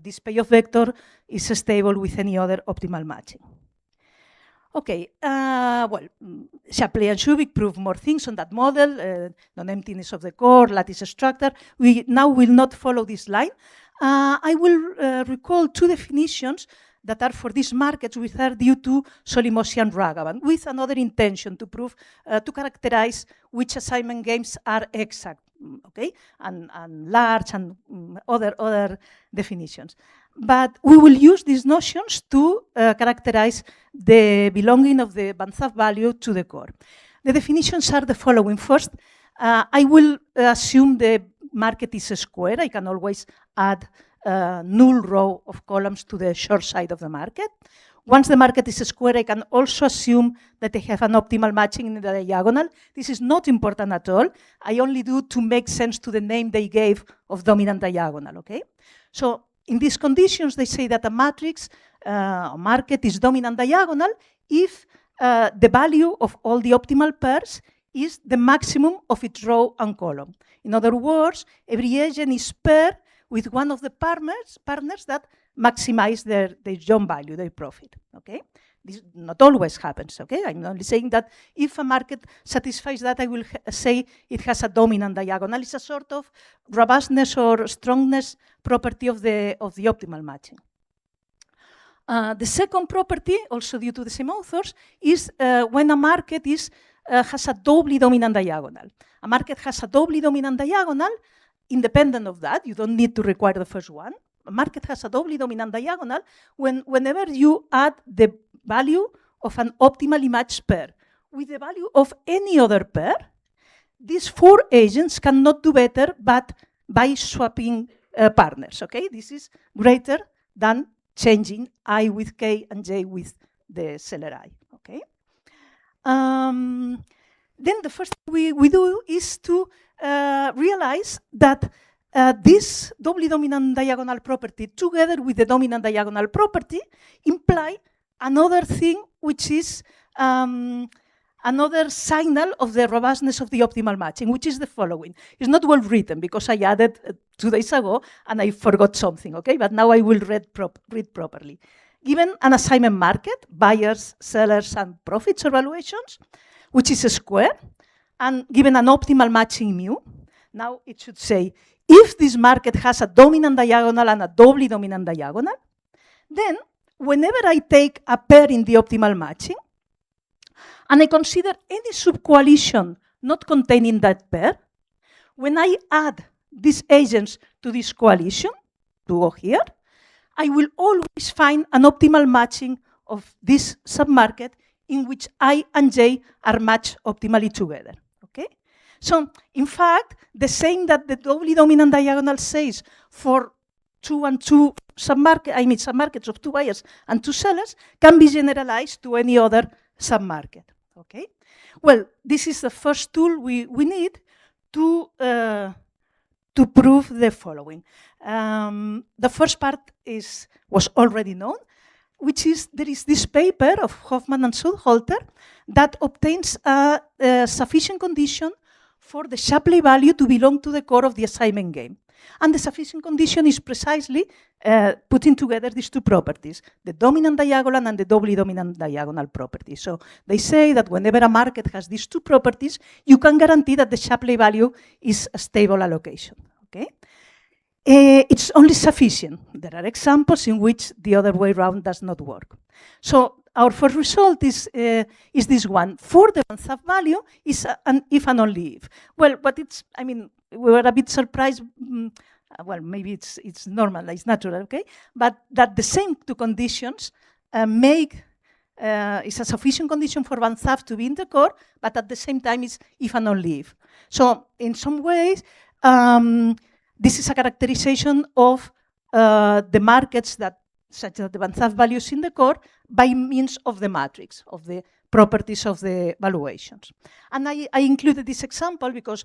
this payoff vector is stable with any other optimal matching. Okay, well, Shapley and Shubik prove more things on that model, non-emptiness of the core, lattice structure. We now will not follow this line. I will recall two definitions that are for these markets which are due to Solimossi and Ragavan, with another intention to prove, to characterize which assignment games are exact, okay, and large and other definitions. But we will use these notions to characterize the belonging of the Banzhaf value to the core. The definitions are the following. First, I will assume the market is a square. I can always add null row of columns to the short side of the market. Once the market is a square, I can also assume that they have an optimal matching in the diagonal. This is not important at all. I only do to make sense to the name they gave of dominant diagonal, okay? So in these conditions, they say that a matrix, a market is dominant diagonal if the value of all the optimal pairs is the maximum of its row and column. In other words, every agent is paired with one of the partners that maximize their job value, their profit, okay? This not always happens, okay? I'm only saying that if a market satisfies that, I will say it has a dominant diagonal. It's a sort of robustness or strongness property of the optimal matching. The second property, also due to the same authors, is when a market has a doubly dominant diagonal. A market has a doubly dominant diagonal, independent of that. You don't need to require the first one. A market has a doubly dominant diagonal whenever you add the value of an optimally matched pair with the value of any other pair. These four agents cannot do better but by swapping partners, okay? This is greater than changing I with K and J with the seller I, okay? Then the first thing we do is to realize that this doubly dominant diagonal property together with the dominant diagonal property imply another thing, which is another signal of the robustness of the optimal matching, which is the following. It's not well written because I added 2 days ago and I forgot something, okay? But now I will read properly. Given an assignment market, buyers, sellers, and profits or valuations, which is a square, and given an optimal matching mu, now it should say, if this market has a dominant diagonal and a doubly dominant diagonal, then whenever I take a pair in the optimal matching, and I consider any subcoalition not containing that pair, when I add these agents to this coalition, to go here, I will always find an optimal matching of this submarket in which I and J are matched optimally together, okay? So, in fact, the same that the doubly dominant diagonal says for 2 and 2 submarkets of 2 buyers and 2 sellers can be generalized to any other submarket, okay? Well, this is the first tool we need to prove the following. The first part was already known, which is there is this paper of Hoffman and Southolter that obtains a sufficient condition for the Shapley value to belong to the core of the assignment game. And the sufficient condition is precisely putting together these two properties, the dominant diagonal and the doubly dominant diagonal property. So they say that whenever a market has these two properties, you can guarantee that the Shapley value is a stable allocation, okay? It's only sufficient. There are examples in which the other way around does not work. So our first result is this one. For the Van Zaf value is an if and only if. Well, but it's, I mean, we were a bit surprised, well, maybe it's normal, it's natural, okay? But that the same two conditions is a sufficient condition for Van Zaf to be in the core, but at the same time is if and only if. So in some ways, this is a characterization of the markets that such that the Van Zaf value is in the core by means of the matrix, of the properties of the valuations. And I included this example because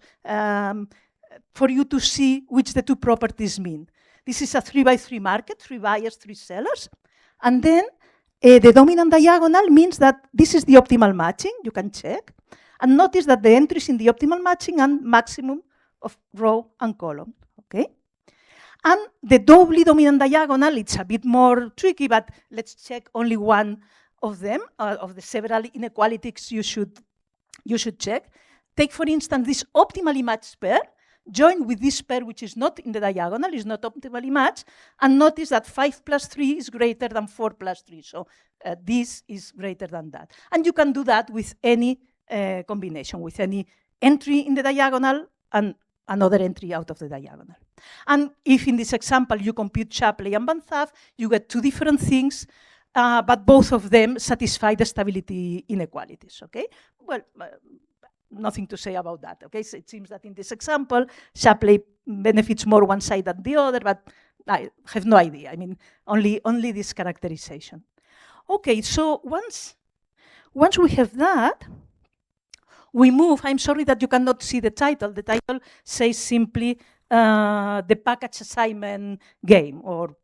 for you to see which the two properties mean. This is a 3x3 market, 3 buyers, 3 sellers. And then the dominant diagonal means that this is the optimal matching, you can check. And notice that the entries in the optimal matching and maximum of row and column, okay? And the doubly dominant diagonal, it's a bit more tricky, but let's check only one of them, of the several inequalities you should check. Take, for instance, this optimally matched pair, join with this pair which is not in the diagonal, is not optimally matched, and notice that 5 plus 3 is greater than 4 plus 3. So this is greater than that. And you can do that with any combination, with any entry in the diagonal and another entry out of the diagonal. And if in this example you compute Shapley and Van Zaf, you get two different things, but both of them satisfy the stability inequalities, okay? Well, nothing to say about that, okay? So it seems that in this example, Shapley benefits more one side than the other, but I have no idea. I mean, only this characterization. Okay, so once we have that, we move. I'm sorry that you cannot see the title. The title says simply the package assignment game or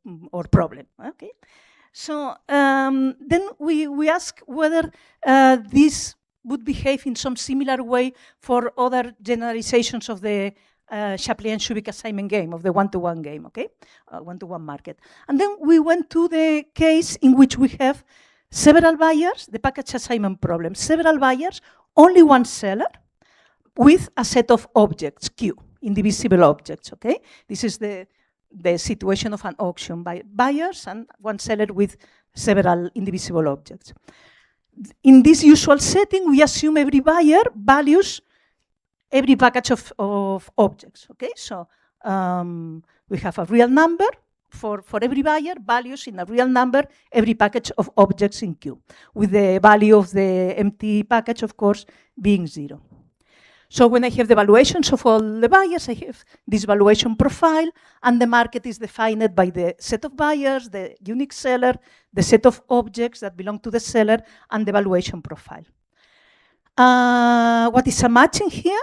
problem. Okay, so then we ask whether this would behave in some similar way for other generalizations of the Chaplin-Shubik assignment game, of the one-to-one game, okay? One-to-one market. And then we went to the case in which we have several buyers, the package assignment problem, several buyers, only one seller, with a set of objects, Q, indivisible objects, okay? This is the situation of an auction by buyers and one seller with several indivisible objects. In this usual setting, we assume every buyer values every package of objects, okay? So we have a real number for every buyer, values in a real number every package of objects in Q, with the value of the empty package, of course, being 0. So when I have the valuations of all the buyers, I have this valuation profile, and the market is defined by the set of buyers, the unique seller, the set of objects that belong to the seller, and the valuation profile. What is a matching here?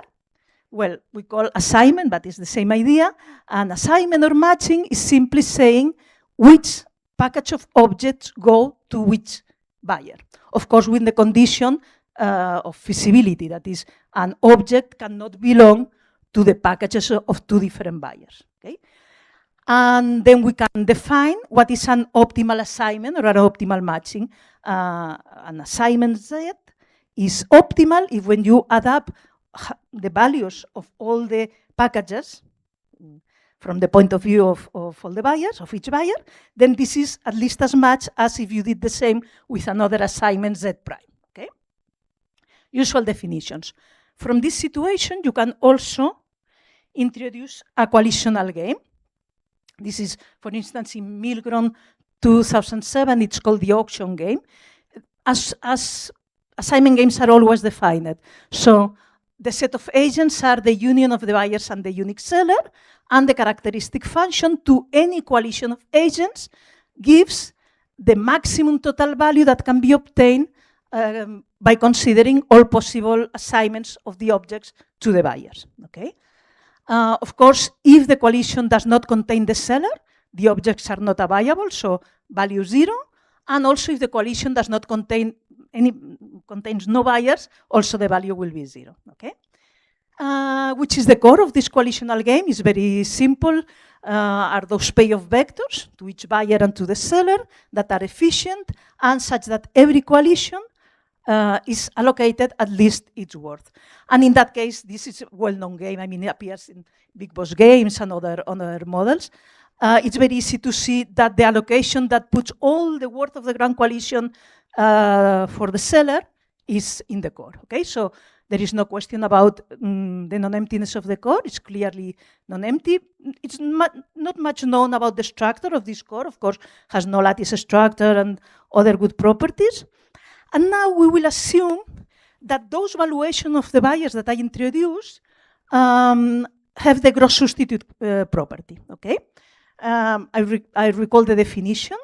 Well, we call assignment, but it's the same idea. An assignment or matching is simply saying which package of objects go to which buyer. Of course, with the condition of feasibility, that is, an object cannot belong to the packages of two different buyers. Okay? And then we can define what is an optimal assignment or an optimal matching. An assignment set is optimal if when you add up the values of all the packages from the point of view of all the buyers, of each buyer, then this is at least as much as if you did the same with another assignment Z prime. Okay? Usual definitions. From this situation, you can also introduce a coalitional game. This is, for instance, in Milgrom 2007, it's called the auction game. As assignment games are always defined. So the set of agents are the union of the buyers and the unique seller, and the characteristic function to any coalition of agents gives the maximum total value that can be obtained by considering all possible assignments of the objects to the buyers. Okay? Of course, if the coalition does not contain the seller, the objects are not available, so value 0. And also if the coalition does not contains no buyers, also the value will be 0. Okay? Which is the core of this coalitional game? Is very simple. Are those payoff vectors to each buyer and to the seller that are efficient and such that every coalition is allocated at least its worth. And in that case, this is a well-known game. I mean, it appears in Big Boss games and other models. It's very easy to see that the allocation that puts all the worth of the grand coalition for the seller is in the core. Okay, so there is no question about the non-emptiness of the core. It's clearly non-empty. It's not much known about the structure of this core. Of course, has no lattice structure and other good properties. And now we will assume that those valuations of the buyers that I introduced have the gross substitute property. Okay, I recall the definition.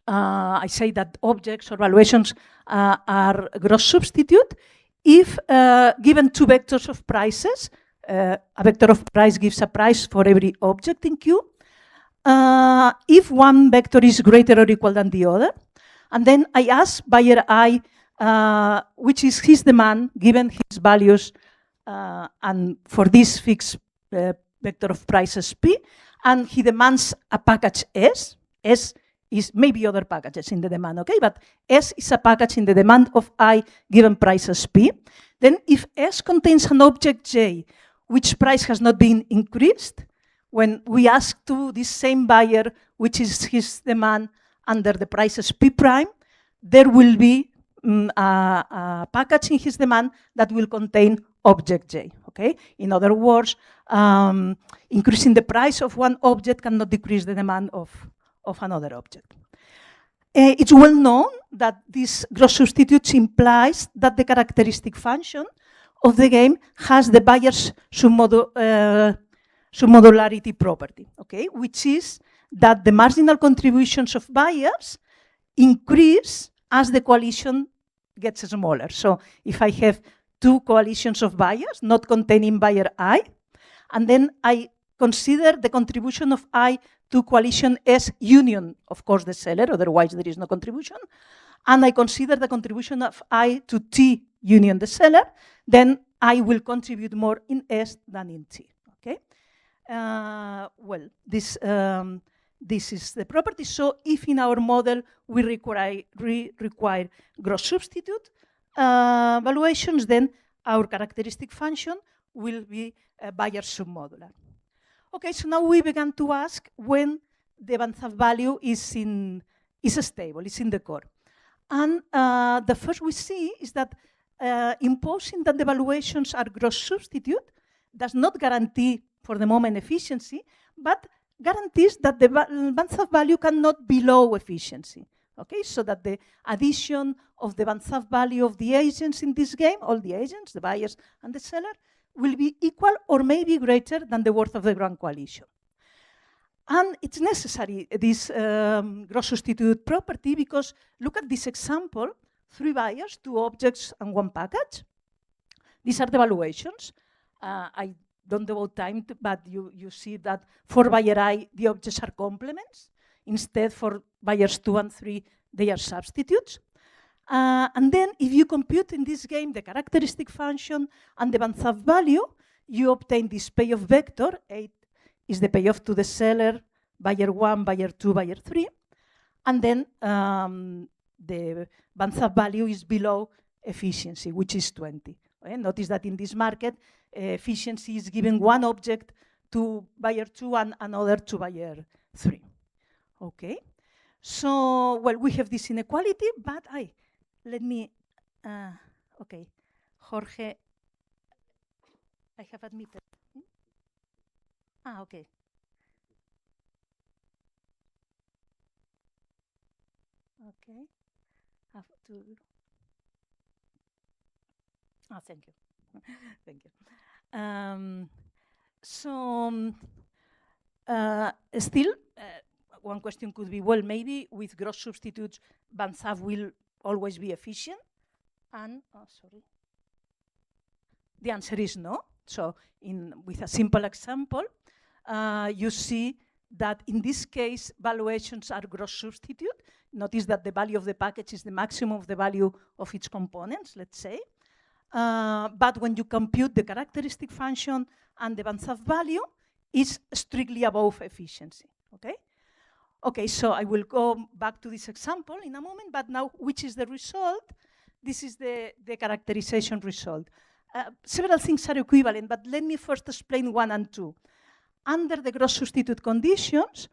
I say that objects or valuations are gross substitute if given two vectors of prices, a vector of price gives a price for every object in Q, if one vector is greater or equal than the other, and then I ask buyer I which is his demand given his values and for this fixed vector of prices P, and he demands a package S. S is maybe other packages in the demand, okay? But S is a package in the demand of I given prices P. Then if S contains an object J, which price has not been increased, when we ask to this same buyer, which is his demand under the prices P prime, there will be a package in his demand that will contain object J, okay? In other words, increasing the price of one object cannot decrease the demand of another object. It's well known that this gross substitutes implies that the characteristic function of the game has the buyer's submodo submodularity property, okay, which is that the marginal contributions of buyers increase as the coalition gets smaller. So if I have two coalitions of buyers not containing buyer I, and then I consider the contribution of I to coalition S union, of course, the seller, otherwise there is no contribution, and I consider the contribution of I to T union, the seller, then I will contribute more in S than in T, okay? Well, this is the property. So if in our model we require gross substitute valuations, then our characteristic function will be buyer submodular. Okay, so now we began to ask when the Banzhaf value is stable, is in the core. And the first we see is that imposing that the valuations are gross substitute does not guarantee for the moment efficiency, but guarantees that the Banzhaf value cannot be below efficiency. Okay, so that the addition of the Banzhaf value of the agents in this game, all the agents, the buyers and the seller, will be equal or maybe greater than the worth of the grand coalition. And it's necessary, this gross substitute property, because look at this example, 3 buyers, 2 objects, and 1 package. These are the valuations. I don't devote time, but you see that for buyer I, the objects are complements. Instead, for buyers 2 and 3, they are substitutes. And then if you compute in this game the characteristic function and the Banzhaf value, you obtain this payoff vector. 8 is the payoff to the seller, buyer 1, buyer 2, buyer 3. And then the Banzhaf value is below efficiency, which is 20. Okay? Notice that in this market, efficiency is given 1 object to buyer 2 and another to buyer 3. Okay, so, well, we have this inequality, but let me, okay, Jorge, I have admitted. Okay. Okay, have to, thank you, thank you. Still, one question could be, well, maybe with gross substitutes, Banzhaf will always be efficient. And, the answer is no. So with a simple example, you see that in this case, valuations are gross substitute. Notice that the value of the package is the maximum of the value of its components, let's say. But when you compute the characteristic function and the Banzhaf value, is strictly above efficiency, okay? Okay, so I will go back to this example in a moment, but now which is the result? This is the characterization result. Several things are equivalent, but let me first explain 1 and 2. Under the gross substitute conditions,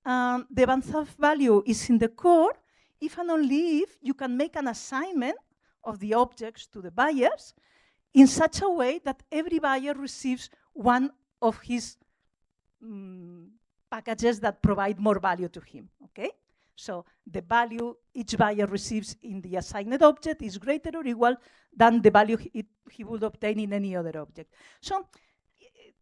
the Banzhaf value is in the core if and only if you can make an assignment of the objects to the buyers in such a way that every buyer receives one of his packages that provide more value to him, okay? So the value each buyer receives in the assigned object is greater or equal than the value he would obtain in any other object. So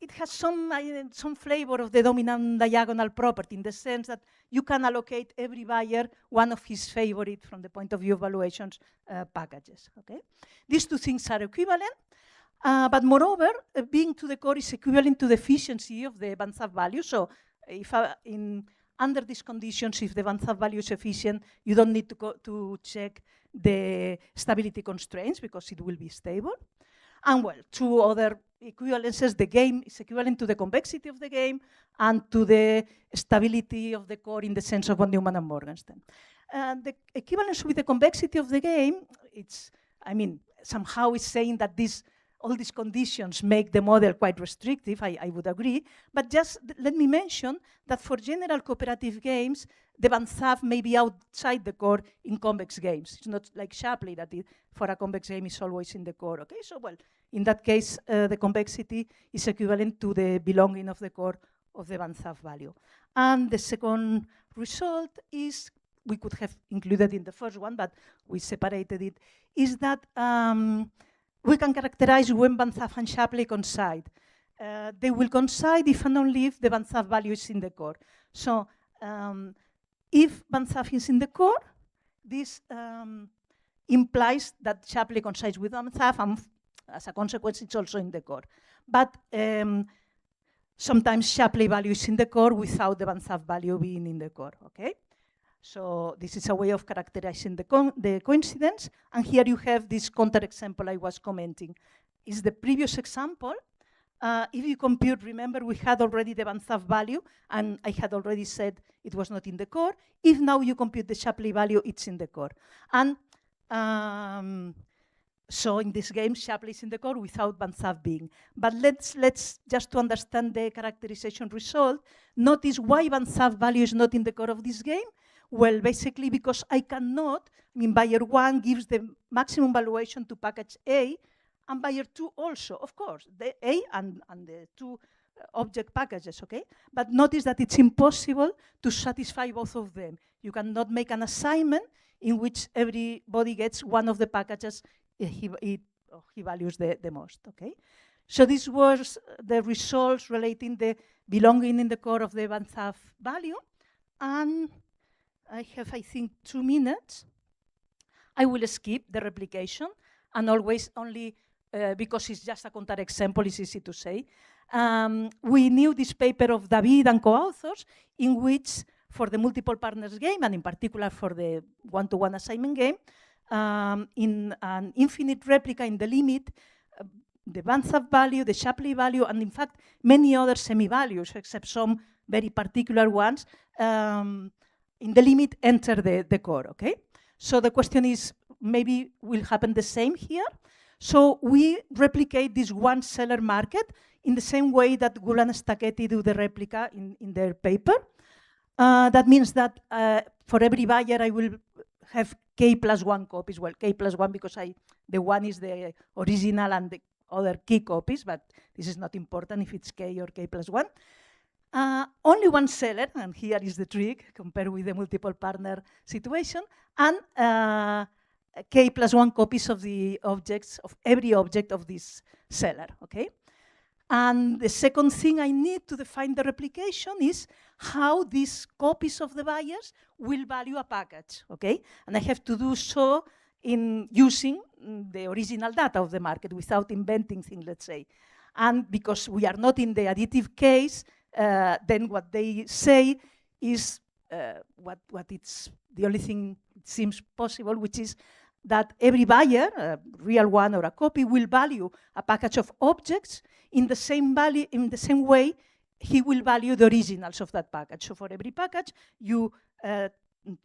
it has some flavor of the dominant diagonal property in the sense that you can allocate every buyer one of his favorite from the point of view of valuations packages, okay? These two things are equivalent, but moreover, being to the core is equivalent to the efficiency of the Banzhaf value. So if under these conditions, if the Banzhaf value is efficient, you don't need to check the stability constraints because it will be stable. And well, 2 other equivalences, the game is equivalent to the convexity of the game and to the stability of the core in the sense of von Neumann and Morgenstern. The equivalence with the convexity of the game, somehow it's saying that all these conditions make the model quite restrictive, I would agree, but just let me mention that for general cooperative games, the Banzhaf may be outside the core in convex games. It's not like Shapley that for a convex game is always in the core, okay? So, well, in that case, the convexity is equivalent to the belonging of the core of the Banzhaf value. And the second result is, we could have included in the first one, but we separated it, is that we can characterize when Banzhaf and Shapley coincide. they will coincide if and only if the Banzhaf value is in the core. So if Banzhaf is in the core, this implies that Shapley coincides with Banzhaf, and as a consequence, it's also in the core. But sometimes Shapley value is in the core without the Banzhaf value being in the core, okay? So this is a way of characterizing the coincidence. And here you have this counterexample I was commenting. Is the previous example. If you compute, remember we had already the Banzhaf value, and I had already said it was not in the core. If now you compute the Shapley value, it's in the core. And so in this game, Shapley is in the core without Banzhaf being. But let's just to understand the characterization result, notice why Banzhaf value is not in the core of this game. Well, basically because I cannot, buyer 1 gives the maximum valuation to package A, and buyer 2 also, of course, the A and the 2 object packages, okay? But notice that it's impossible to satisfy both of them. You cannot make an assignment in which everybody gets one of the packages he values the most, okay? So this was the results relating the belonging in the core of the Banzhaf value. And I have, I think, 2 minutes. I will skip the replication, and always only because it's just a counterexample, it's easy to say. We knew this paper of David and co-authors, in which, for the multiple partners game, and in particular for the one-to-one assignment game, in an infinite replica in the limit, the Banzhaf value, the Shapley value, and in fact, many other semi-values, except some very particular ones, in the limit enter the core, okay? So the question is, maybe will happen the same here? So we replicate this one seller market in the same way that Gould and Stacchetti do the replica in their paper. That means that for every buyer I will have K plus 1 copies. Well, K plus 1 because the one is the original and the other key copies, but this is not important if it's K or K plus 1. Only one seller, and here is the trick, compared with the multiple partner situation, and K plus 1 copies of the objects, of every object of this seller, okay? And the second thing I need to define the replication is how these copies of the buyers will value a package, okay? And I have to do so in using the original data of the market without inventing things, let's say. And because we are not in the additive case, then what they say is what it's the only thing it seems possible, which is that every buyer, a real one or a copy, will value a package of objects in the same value, in the same way he will value the originals of that package. So for every package, you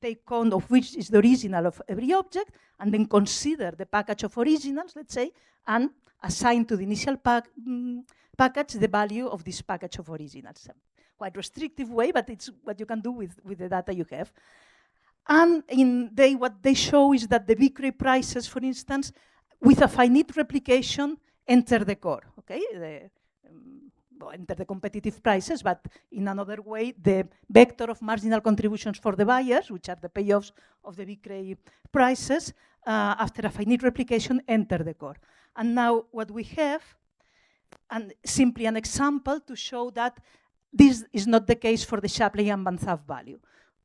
take count of which is the original of every object, and then consider the package of originals, let's say, and assign to the initial package the value of this package of originals. Quite restrictive way, but it's what you can do with the data you have. And what they show is that the Big prices, for instance, with a finite replication, enter the core, okay? Enter the competitive prices, but in another way, the vector of marginal contributions for the buyers, which are the payoffs of the Big prices, after a finite replication, enter the core. And now what we have, and simply an example to show that this is not the case for the Shapley and Banzhaf value.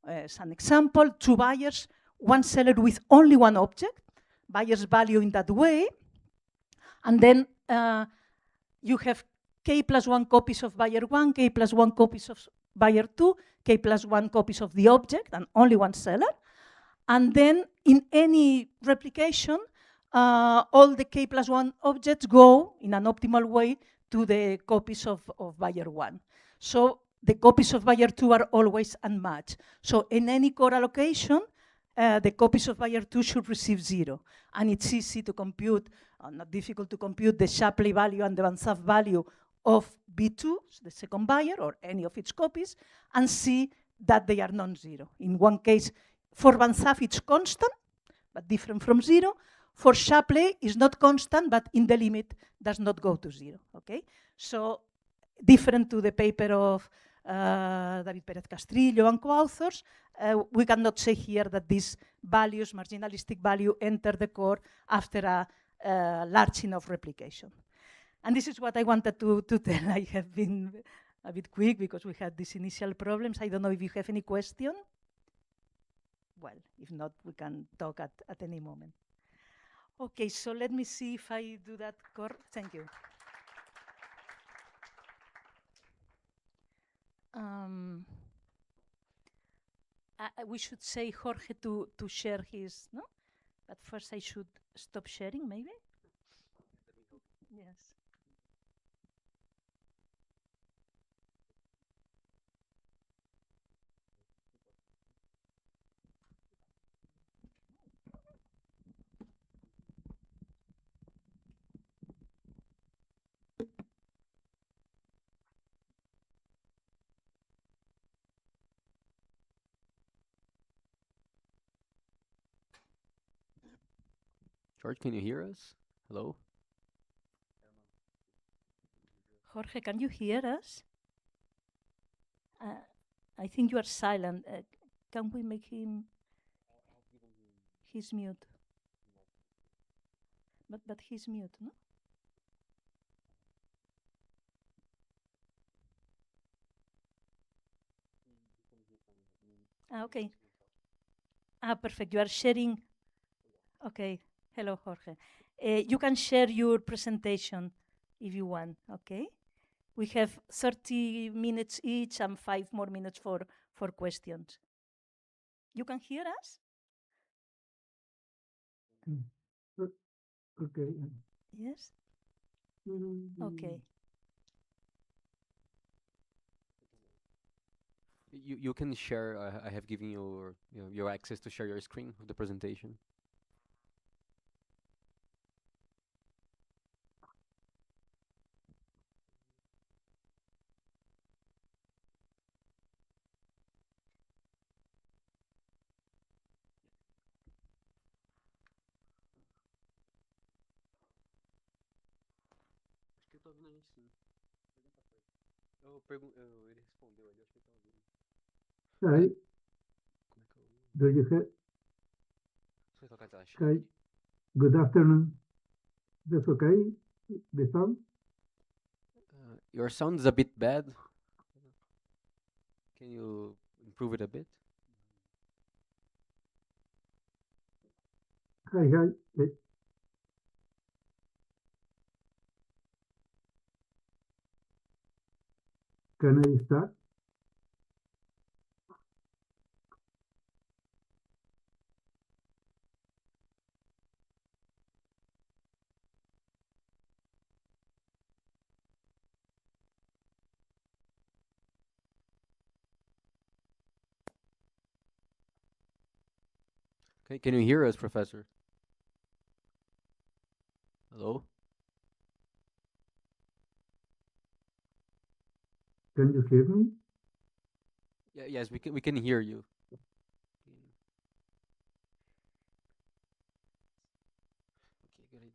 As an example, 2 buyers, 1 seller with only 1 object, buyers value in that way, and then you have K plus 1 copies of buyer 1, K plus 1 copies of buyer 2, K plus 1 copies of the object, and only 1 seller. And then in any replication, all the K plus 1 objects go in an optimal way to the copies of buyer 1. So the copies of buyer 2 are always unmatched. So in any core allocation, the copies of buyer 2 should receive 0. And it's easy to compute, not difficult to compute, the Shapley value and the Banzhaf value of B2, the second buyer, or any of its copies, and see that they are non-zero. In one case, for Banzhaf, it's constant, but different from 0. For Shapley, it's not constant, but in the limit does not go to 0, okay? So different to the paper of David Pérez-Castrillo and co-authors, we cannot say here that these values, marginalistic value, enter the core after a large enough replication. And this is what I wanted to tell. I have been a bit quick because we had these initial problems. I don't know if you have any question. Well, if not, we can talk at any moment. Okay, so let me see if I do that Thank you. We should say Jorge to share his, no? But first I should stop sharing, maybe? Yes. George, can you hear us? Hello? Jorge, can you hear us? I think you are silent. Can we make him? He's mute. But he's mute, no? Okay. Perfect. You are sharing. Okay. Hello, Jorge. You can share your presentation if you want, okay? We have 30 minutes each and 5 more minutes for questions. You can hear us? Okay. Yes? Okay. You can share. I have given you your access to share your screen of the presentation. Acho que eu tô ouvindo a gente sim. Ele respondeu ali, acho que ele tá ouvindo. Hi, Como é que eu... do you have? Deixa eu colocar a tela cheia Hi, aqui. good afternoon. That's okay? The sound? Your sound is a bit bad. Can you improve it a bit? Hi. Can I start? Okay, can you hear us, Professor? Hello? Can you hear me? Yes, we can hear you. Okay, good idea.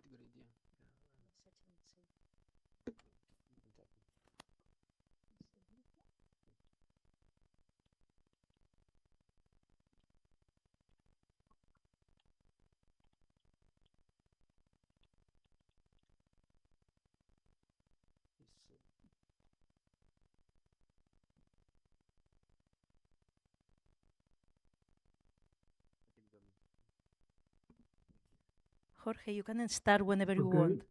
Jorge, you can start whenever you Okay. want.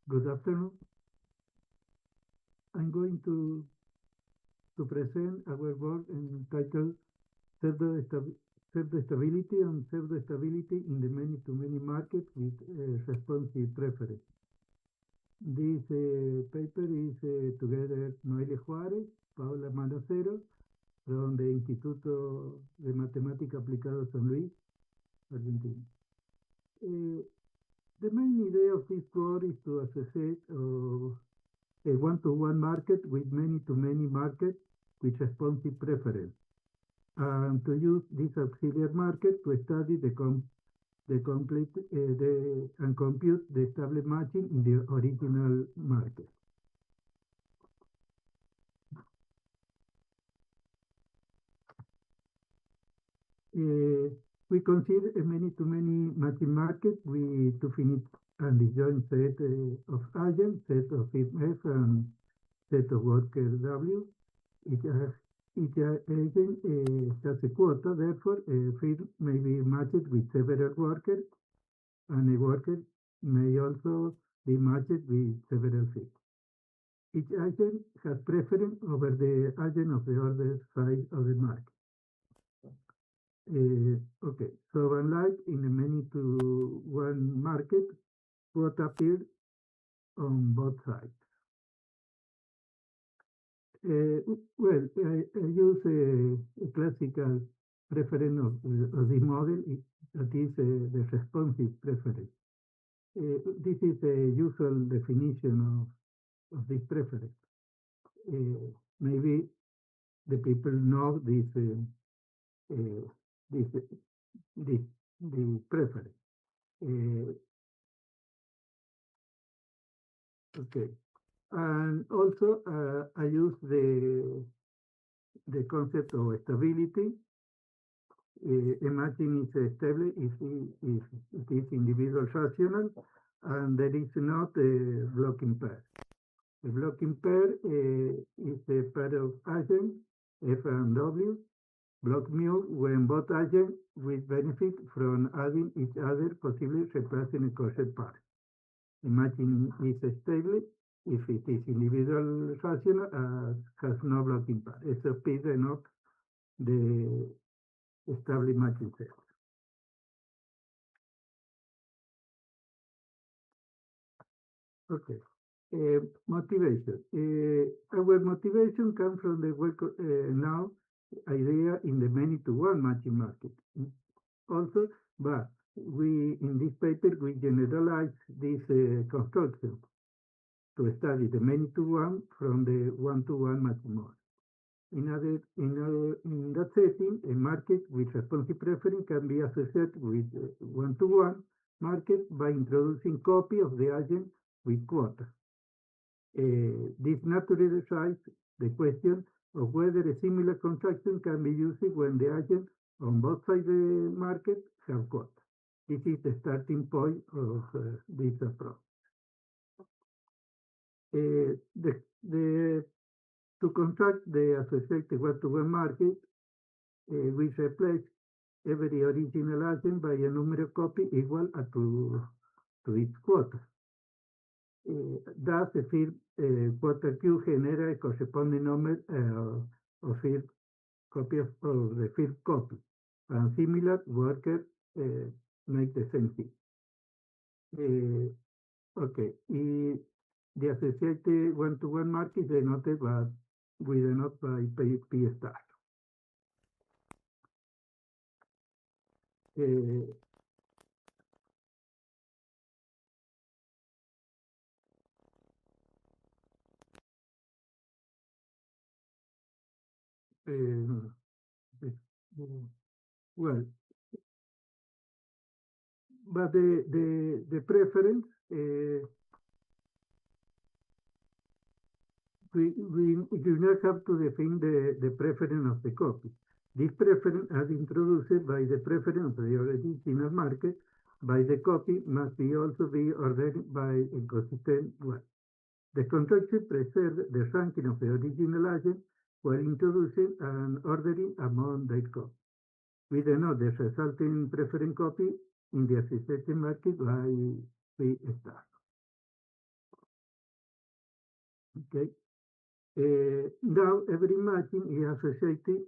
Good afternoon. I'm going to present our work entitled Pseudo-Stability and Pseudo-Stability in the Many-to-Many Market with Responsive Preference. This paper is together Noelia Juárez, Paola Malacero, from the Instituto de Matemática Aplicada San Luis, Argentina. The main idea of this work is to associate a one-to-one market with many-to-many market with responsive preference, and to use this auxiliary market to study and compute the stable matching in the original market. we consider a many-to-many matching market with two finite and disjoint set of agents, set of F and set of worker W. Each agent has a quota, therefore a field may be matched with several workers, and a worker may also be matched with several fields. Each agent has preference over the agent of the other side of the market. Okay, so unlike in a many-to-one market, quota appears on both sides. Well, I use a classical preference of this model, that is the responsive preference. This is a usual definition of this preference. Maybe the people know this preference. Okay, and also I use the concept of stability. A matching is stable if it is individual rational, and there is not a blocking pair. A blocking pair is a pair of agents, F and W, block mu when both agents will benefit from adding each other, possibly replacing a corset pair. A matching is stable if it is individual rational has no blocking pair. SOP denotes the stable matching set. Okay. Motivation. Our motivation comes from the now idea in the many-to-one matching market. Also, but we in this paper we generalize this construction to study the many-to-one from the one-to-one matching model. In that setting, a market with responsive preference can be associated with one-to-one market by introducing copy of the agent with quota. This naturalizes the question of whether a similar construction can be used when the agents on both sides of the market have quota. This is the starting point of this approach. To construct the associated one-to-one market, we replace every original agent by a numeric copy equal to its quota. Thus, the field quota Q genera a corresponding number of field copy of the field copy, and similar workers make the same thing. Okay, the associated one-to-one market is denoted by P star. Well, but the preference we do not have to define the preference of the copy. This preference is introduced by the preference of the original market. By the copy must also be ordered by a consistent one. The construction preserves the ranking of the original agent while introducing and ordering among their copies. We denote the resulting preference copy in the associated market by P star. Okay. Now every matching is associated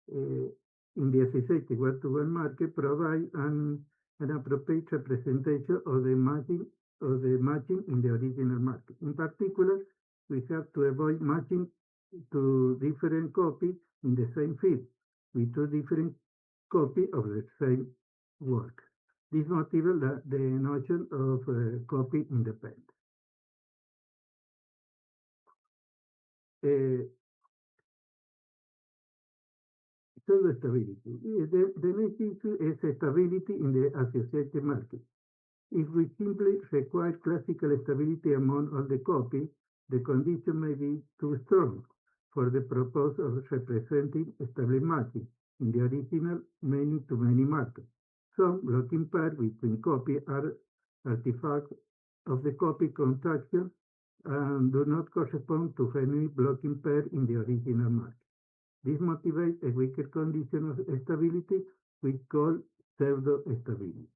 in the associated one-to-one market provides an appropriate representation of the matching in the original market. In particular, we have to avoid matching to different copies in the same field with two different copies of the same work. This motivates the notion of copy independence. Stability. The next issue is stability in the associated market. If we simply require classical stability among all the copies, the condition may be too strong for the purpose of representing stable matching in the original many-to-many market. Some blocking pair between copy are artifacts of the copy construction and do not correspond to any blocking pair in the original mark. This motivates a weaker condition of stability, we call pseudo-stability.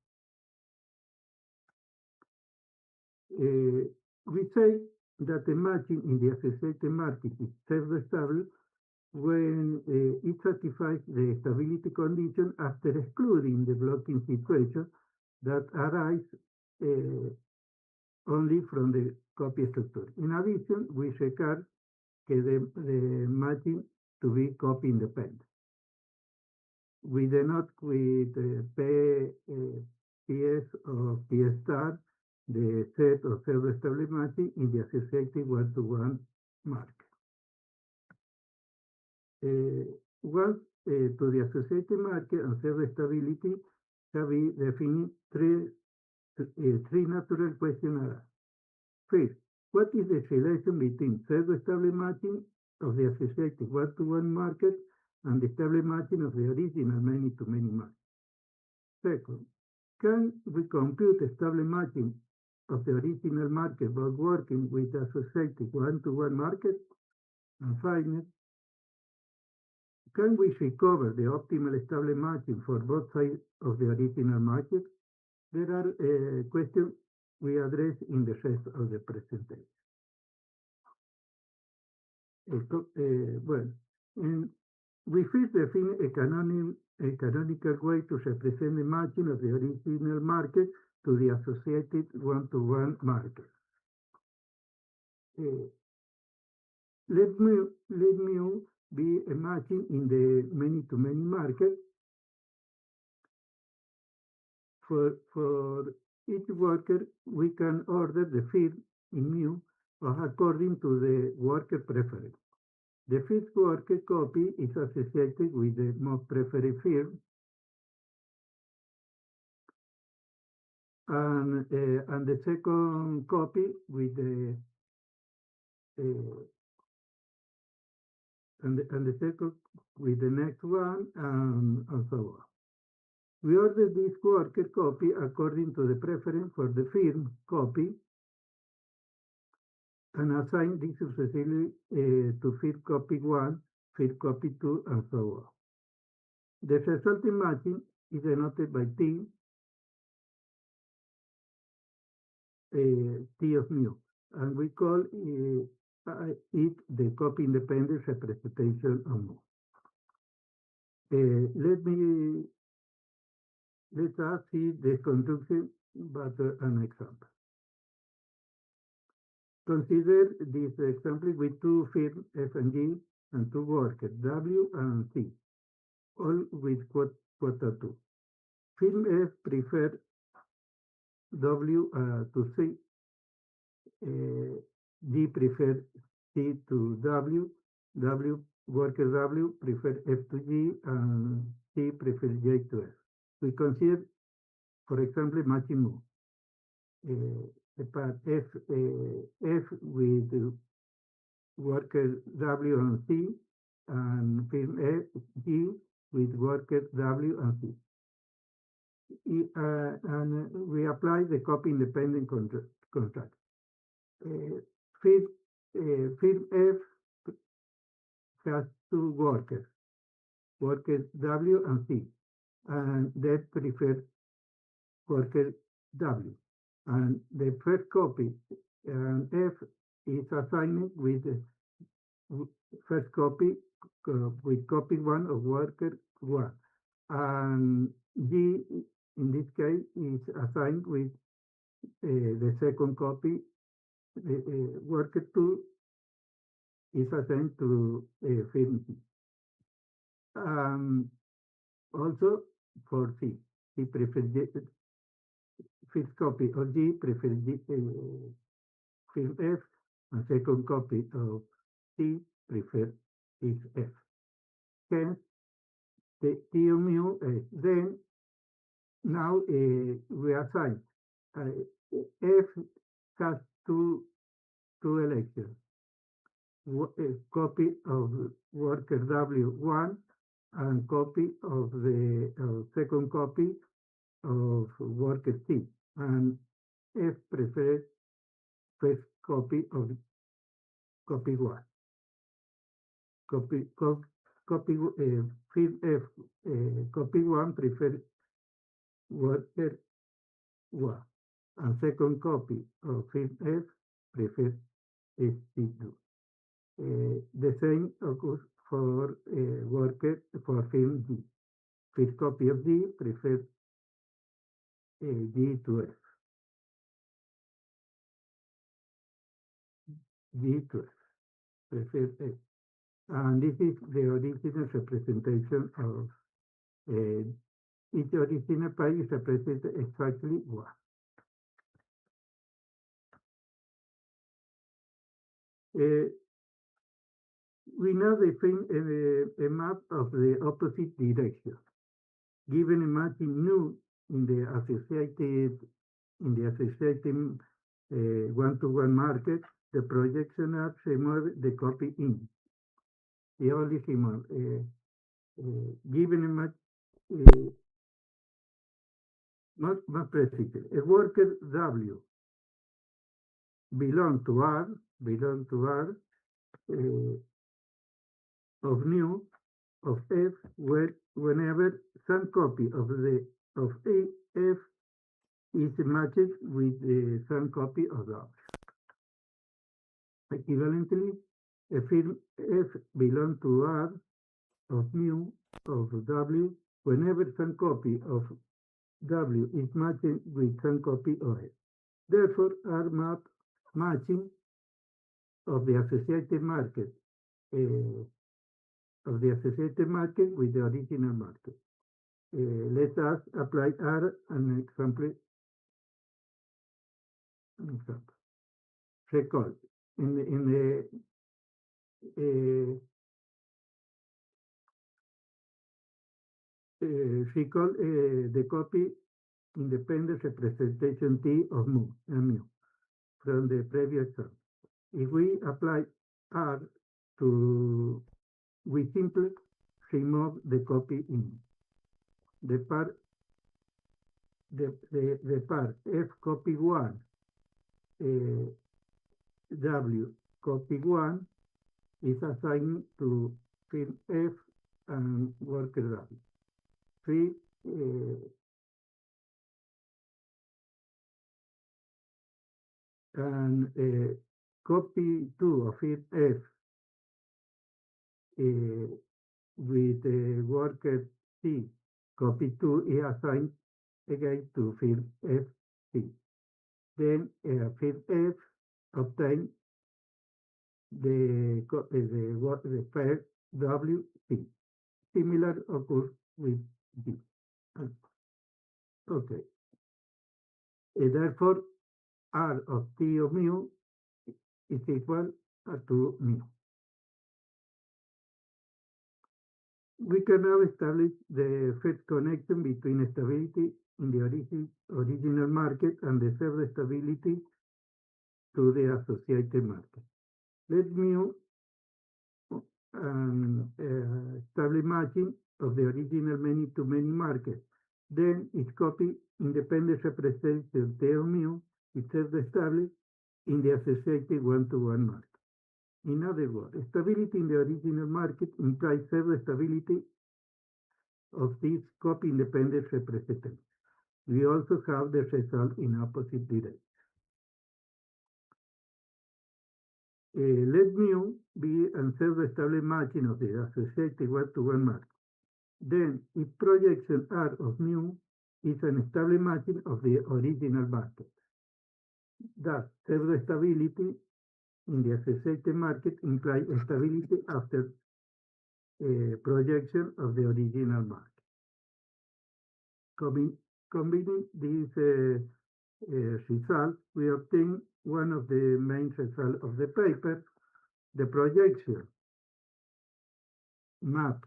We say that the matching in the associated market is pseudo-stable when it satisfies the stability condition after excluding the blocking situation that arise only from the copy structure. In addition, we require the matching to be copy independent. We denote with PS or PS star the set of pseudo-stable matching in the associated one-to-one mark. Once to the associated market and pseudo-stability shall be defined three natural questions are. First, what is the relation between pseudo-stable matching of the associated one-to-one market and the stable matching of the original many-to-many market? Second, can we compute a stable matching of the original market by working with the associated one-to-one market? And finally, can we recover the optimal stable matching for both sides of the original market? There are questions we address in the rest of the presentation. We first define a canonical way to represent the matching of the original market to the associated one-to-one market. Let mu be a matching in the many-to-many market. For each worker, we can order the field in mu according to the worker preference. The first worker copy is associated with the most preferred field, and the second copy with the second with the next one, and so on. We order this worker copy according to the preference for the field copy and assign this successively to field copy 1, field copy 2, and so on. The resulting matching is denoted by T of mu, and we call it the copy independent representation of mu. Let us see the construction, but an example. Consider this example with two fields F and G and two workers W and C, all with quota 2. Field F prefer W to C, G prefer C to W, worker W prefer F to G, and C prefer J to F. We consider, for example, matching mu. Part F with worker W and C, and field F, G with worker W and C. And we apply the copy independent construct. Field F has two workers W and C, and they prefer worker W. And the first copy F is assigned with the first copy with copy 1 of worker 1, and G in this case is assigned with the second copy. Worker 2 is assigned to field C. Also for C prefers first copy of G prefers field F, and second copy of C prefers F. Hence, the T of mu, then now we assign F has two elections. A copy of worker W1 and copy of the second copy of worker C, and F prefers first copy of copy one. Copy field F copy one prefers worker one, and second copy of field F prefers ST2. The same occurs for worker for field G. First copy of G prefers G to F. G to F prefers F. And this is the original representation of each original pi is represented exactly one. We now define a map of the opposite direction. Given a matching nu in the associated one-to-one market, the projection up remove the copy in. The only symbol given a match not precisely. A worker W belong to R of nu of F whenever some copy of F is matched with some copy of W. Equivalently, a field F belongs to R of mu of W whenever some copy of W is matched with some copy of F. Therefore, R map matching of the associated market with the original market. Let us apply R an example. Recall recall the copy independent representation T of mu from the previous example. If we apply R to, we simply remove the copy in. The part F copy 1, W copy 1 is assigned to field F and worker W. And copy 2 of field F with worker C, copy 2 is assigned again to field F C. Then field F obtain the pair W C. Similar occurs with G. Okay. Therefore, R of T of mu is equal to mu. We can now establish the first connection between stability in the original market and the self-stability to the associated market. Let mu establish matching of the original many-to-many market. Then its copy independent representation T of mu is self-established in the associated one-to-one market. In other words, stability in the original market implies self-stability of this copy-independent representation. We also have the result in opposite direction. Let mu be a self-established matching of the associated one-to-one market. Then, if projection R of mu is an established matching of the original market. Thus, self-stability in the associated market implies stability after projection of the original market. Combining these results, we obtain one of the main results of the paper. The projection map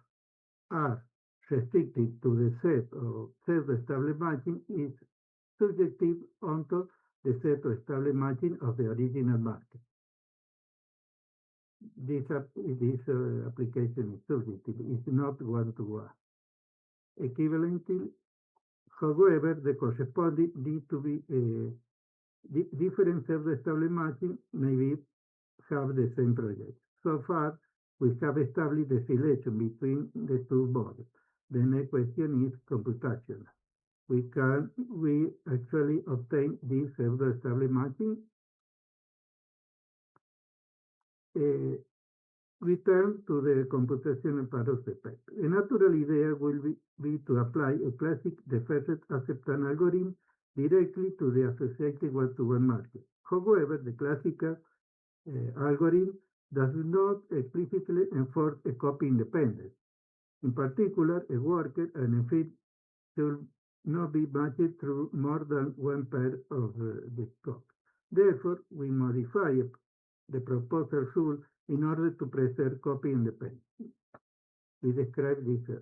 R restricted to the set of self-established matching is subjective onto the set of established matching of the original market. This application is subjective, it's not one-to-one. Equivalently, However, the corresponding need to be different self-stable machine maybe have the same project. So far, we have established the relation between the two models. The next question is computational. We actually obtain this pseudo-stable matching. We turn to the computational part of the paper. A natural idea will be to apply a classic deficit acceptance algorithm directly to the associated one-to-one market. However, the classical algorithm does not explicitly enforce a copy independence. In particular, a worker and a field should not be matched through more than one pair of the copy. Therefore, we modify the proposal rule in order to preserve copy independence. We describe this.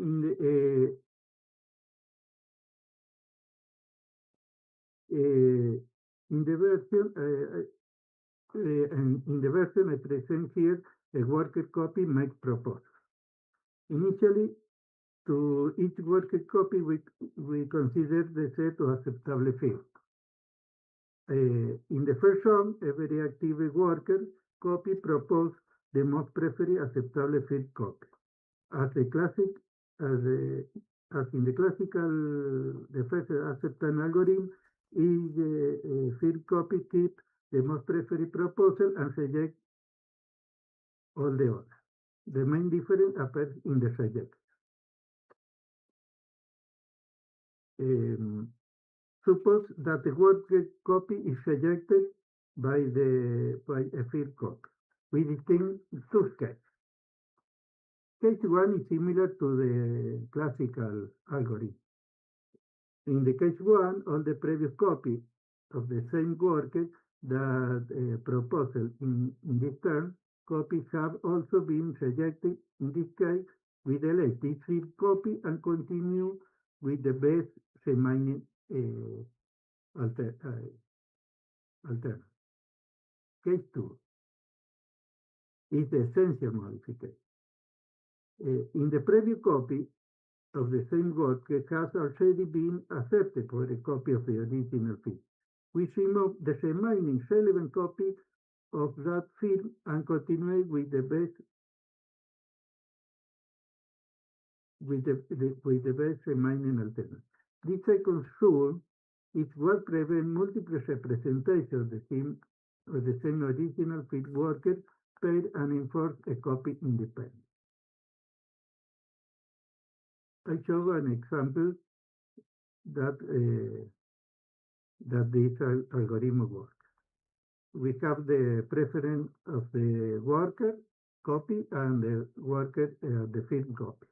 In the version I present here, a worker copy makes proposals. Initially, to each worker copy, we consider the set of acceptable fields. In the first round, every active worker copy proposes the most preferred acceptable field copy. As in the classical deficit acceptance algorithm, each field copy keeps the most preferred proposal and rejects all the others. The main difference appears in the rejection. Suppose that the worker copy is rejected by a field copy. We distinguish two cases. Case one is similar to the classical algorithm. In the case one, all the previous copy of the same worker that proposal in this term copies have also been rejected. In this case, we delete this field copy and continue with the best remaining alternative. Case two is the essential modification. In the previous copy of the same work has already been accepted for a copy of the original field. We remove the remaining relevant copy of that field and continue with the best remaining alternative. This second rule is what prevents multiple representations of the same original field worker paired and enforce a copy independence. I show an example that this algorithm works. We have the preference of the worker copy and the worker the field copy.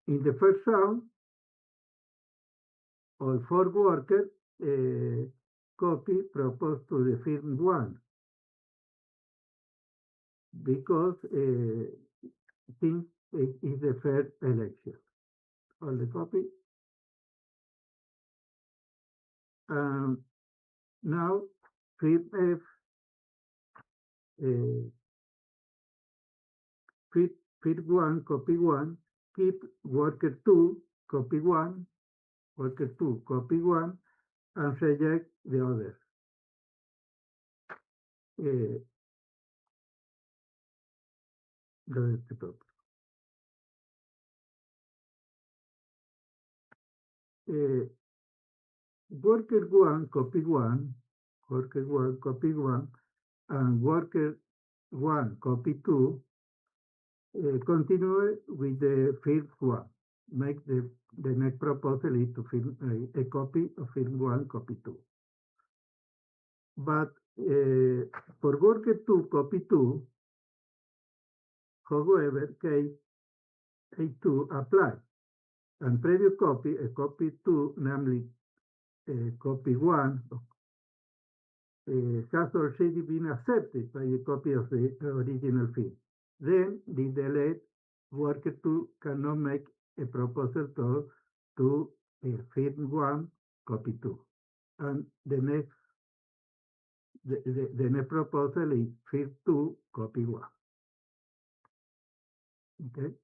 In the first round, all four workers copy proposed to the field one because since it is the first election. All the copy. Now, field F, field one, copy one, keep worker two, copy one, worker two, copy one, and reject the others. That is the problem. Worker one, copy one, worker one, copy one, and worker one, copy two, continue with the field one. Make the next proposal is to fill a copy of field one, copy two. But for worker two, copy two, however, case A2 applies. And previous copy, a copy two, namely copy one, has already been accepted by a copy of the original field. Then the delete worker two cannot make a proposal to field one, copy two. and the next proposal is field 2, copy 1. Okay.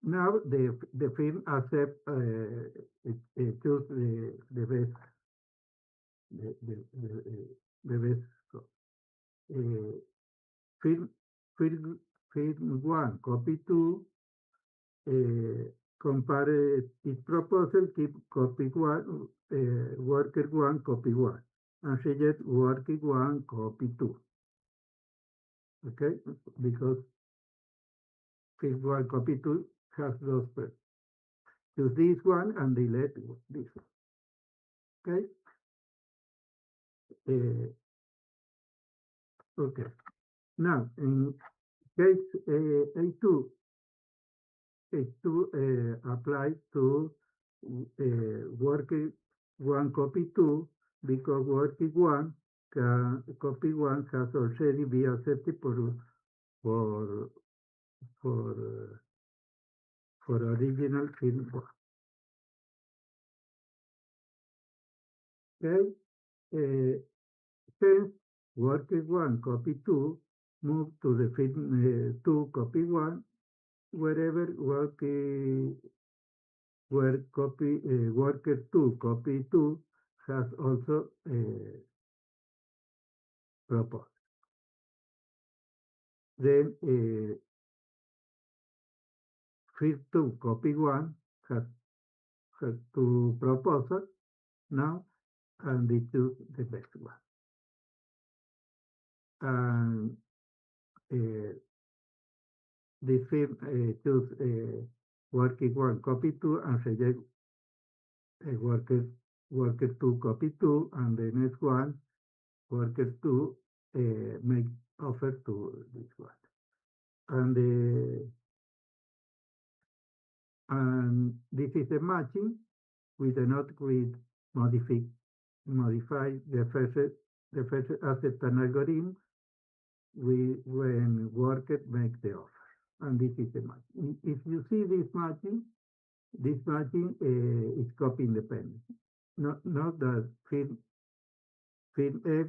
Now the field accept choose the best the best field 1, copy 2. Compare each proposal, keep copy 1, worker 1, copy 1, and reject worker 1, copy 2. Okay, because field 1, copy 2 has those first. Choose this one and delete this one. Okay. Okay. Now in case A2 applies to worker 1, copy 2, because worker 1 copy 1 has already been accepted for original field 1. Okay. Hence, worker 1, copy 2, move to the field 2, copy 1, wherever worker 2, copy 2 has also proposed. Then field 2, copy 1 has 2 proposals now, and we choose the best one. And the field choose worker 1, copy 2, and reject worker 2, copy 2, and the next one, worker 2, make offer to this one. And this is a matching. We do not modify the first acceptance algorithm when worker make the offer. And this is a matching. If you see this matching is copy independent. Not that field F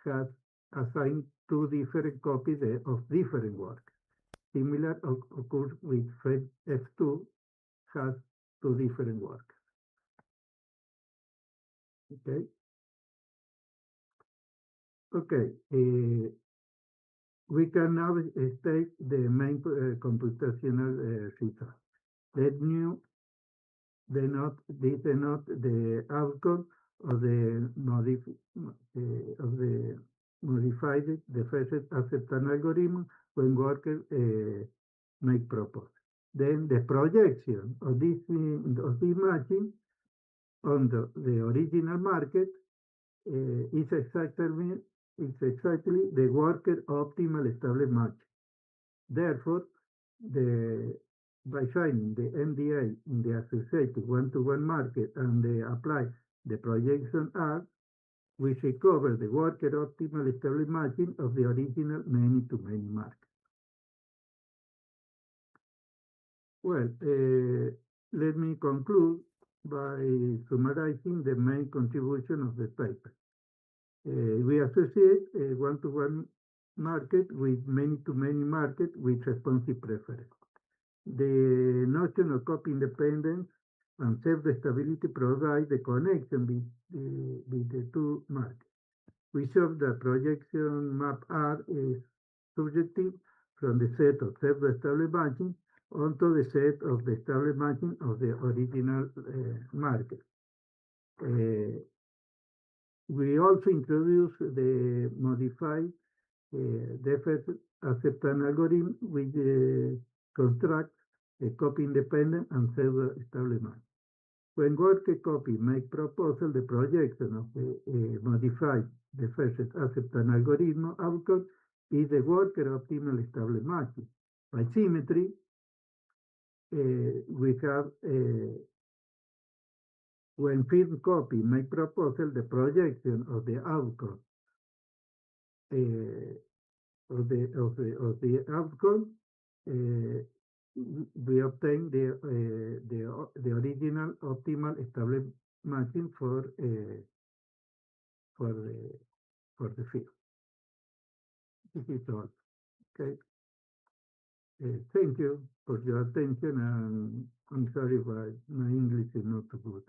has assigned 2 different copies of different work. Similar occurs with field F2 has 2 different works. Okay. Okay. We can now state the main computational result. This denote the outcome of the modified the first acceptance algorithm when worker make proposal. Then the projection of this matching on the original market is exactly the worker optimal established match. Therefore, by finding the MDA in the associated one-to-one market and apply the projection R, we recover the worker optimal established matching of the original many-to-many market. Well, let me conclude by summarizing the main contribution of the paper. We associate a one-to-one market with many-to-many market with responsive preference. The notion of copy independence and self-stability provide the connection with the two markets. We show that projection map R is subjective from the set of self-established matching onto the set of the established matching of the original market. We also introduce the modified defect acceptance algorithm, which constructs a copy independent and self-established match. When worker copy make proposal, the projection of the modified the first acceptance algorithm outcome is the worker optimal established matching. By symmetry, we have when field copy make proposal, the projection of the outcome of the outcome we obtain the original optimal established matching for the field. This is all. Okay. Thank you for your attention, and I'm sorry, but my English is not too good.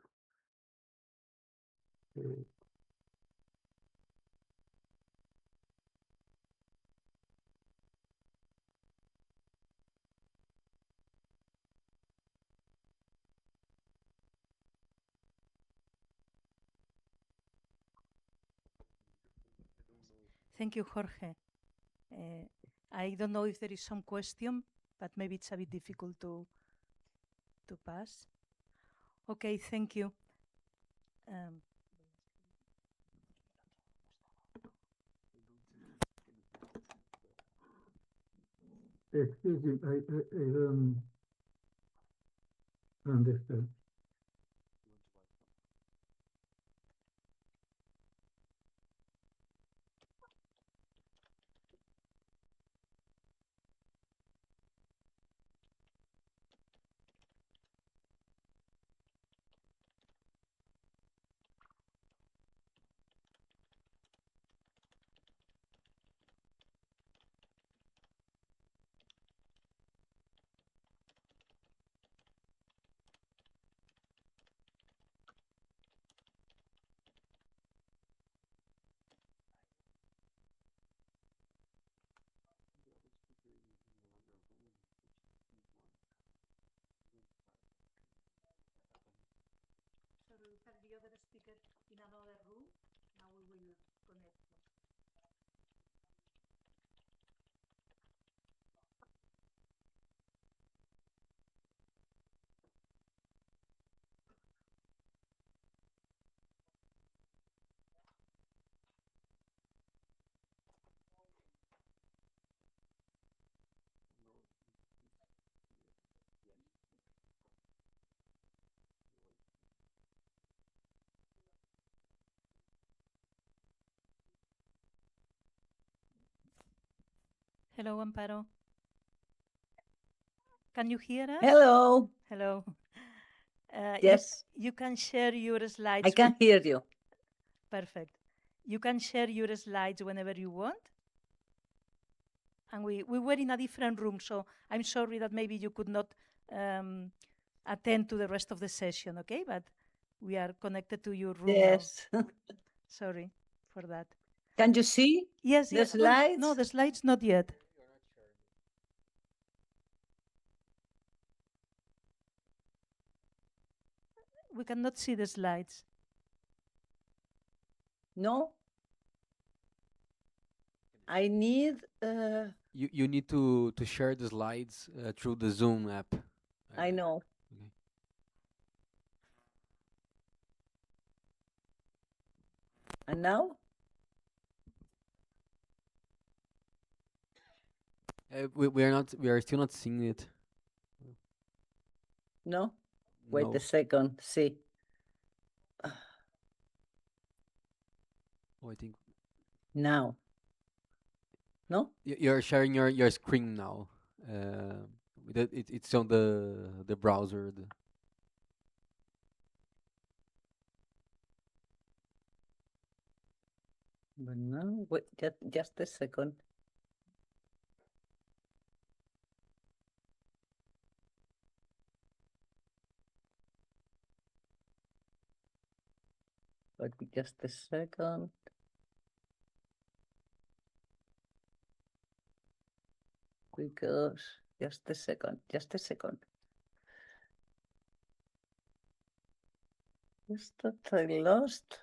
Thank you, Jorge. I don't know if there is some question, but maybe it's a bit difficult to pass. Okay, thank you. Excuse me, I don't understand. So we have the other speaker in another room. Now we will connect them. Hello, Amparo. Can you hear us? Hello. Hello. Yes. You can share your slides. I can hear you. Perfect. You can share your slides whenever you want. And we were in a different room, so I'm sorry that maybe you could not attend to the rest of the session, okay? But we are connected to your room. Yes. Sorry for that. Can you see? Yes, the yes. slides? Well, no, the slides not yet. We cannot see the slides. No. I need. You need to share the slides through the Zoom app. I know. Okay. And now? We are still not seeing it. No. Wait No. a second. See. Oh, I think Now. No. you're sharing your screen now. It's on the browser. But no. Wait. Just a second. But just a second. Because just a second. Just totally lost.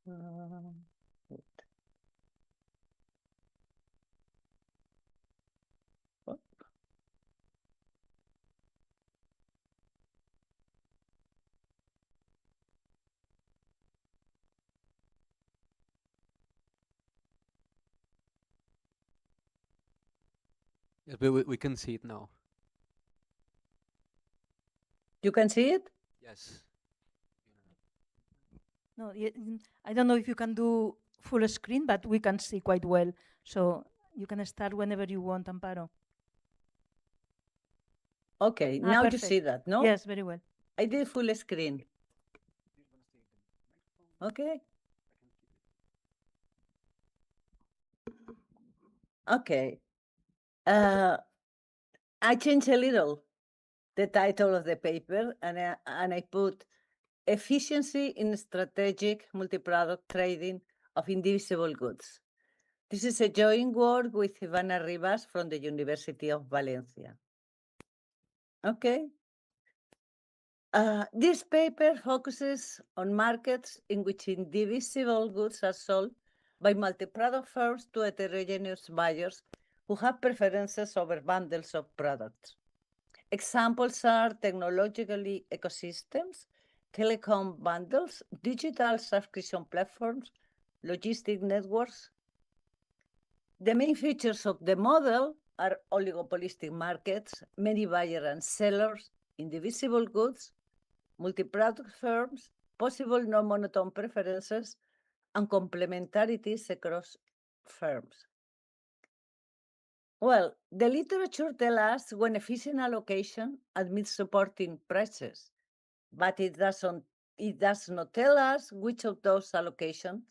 Wait. What? Yes, but we can see it now. You can see it? Yes. No, I don't know if you can do full screen, but we can see quite well. So you can start whenever you want, Amparo. Okay, now you see perfect. that, no? Yes, very well. I did full screen. Okay. Okay. I changed a little the title of the paper and I put Efficiency in Strategic Multi-Product Trading of Indivisible Goods. This is a joint work with Ivana Rivas from the University of Valencia. Okay. This paper focuses on markets in which indivisible goods are sold by multi-product firms to heterogeneous buyers who have preferences over bundles of products. Examples are technologically ecosystems, telecom bundles, digital subscription platforms, logistic networks. The main features of the model are oligopolistic markets, many buyers and sellers, indivisible goods, multi-product firms, possible non-monotone preferences, and complementarities across firms. Well, the literature tells us when efficient allocation admits supporting prices, but it does not tell us which of those allocations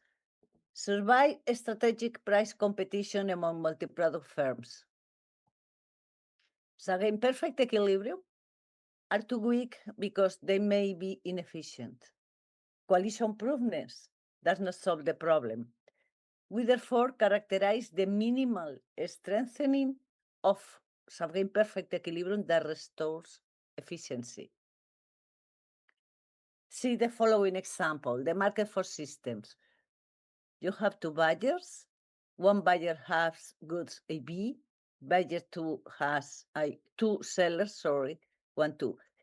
survive strategic price competition among multi-product firms. So again, perfect equilibrium are too weak because they may be inefficient. Coalition proofness does not solve the problem. We therefore characterize the minimal strengthening of some perfect equilibrium that restores efficiency. See the following example, the market for systems. You have two buyers. One buyer has goods AB, buyer 2 has two sellers,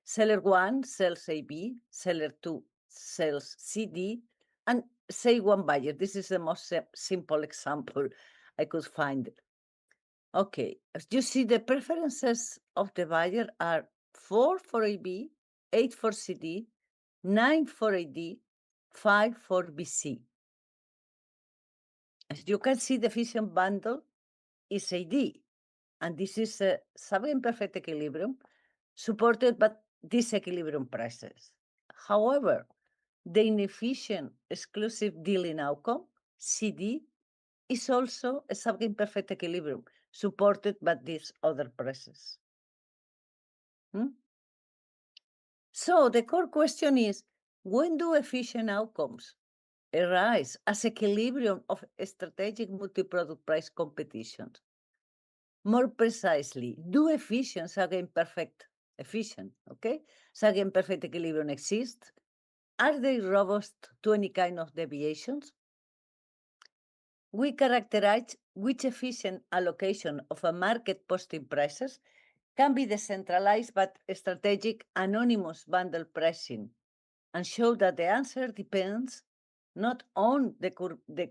Seller 1 sells AB, seller 2 sells CD, and say one buyer. This is the most simple example I could find. Okay, as you see, the preferences of the buyer are 4 for AB, 8 for CD, 9 for AD, 5 for BC. As you can see, the efficient bundle is AD, and this is a sub-imperfect equilibrium supported by disequilibrium prices. However, the inefficient exclusive dealing outcome, CD, is also a sub-imperfect equilibrium supported by these other prices. So the core question is, when do efficient outcomes arise as equilibrium of strategic multi-product price competitions? More precisely, do efficient efficient equilibrium exist? Are they robust to any kind of deviations? We characterize which efficient allocation of a market posting prices can be decentralized by strategic anonymous bundle pricing and show that the answer depends not on the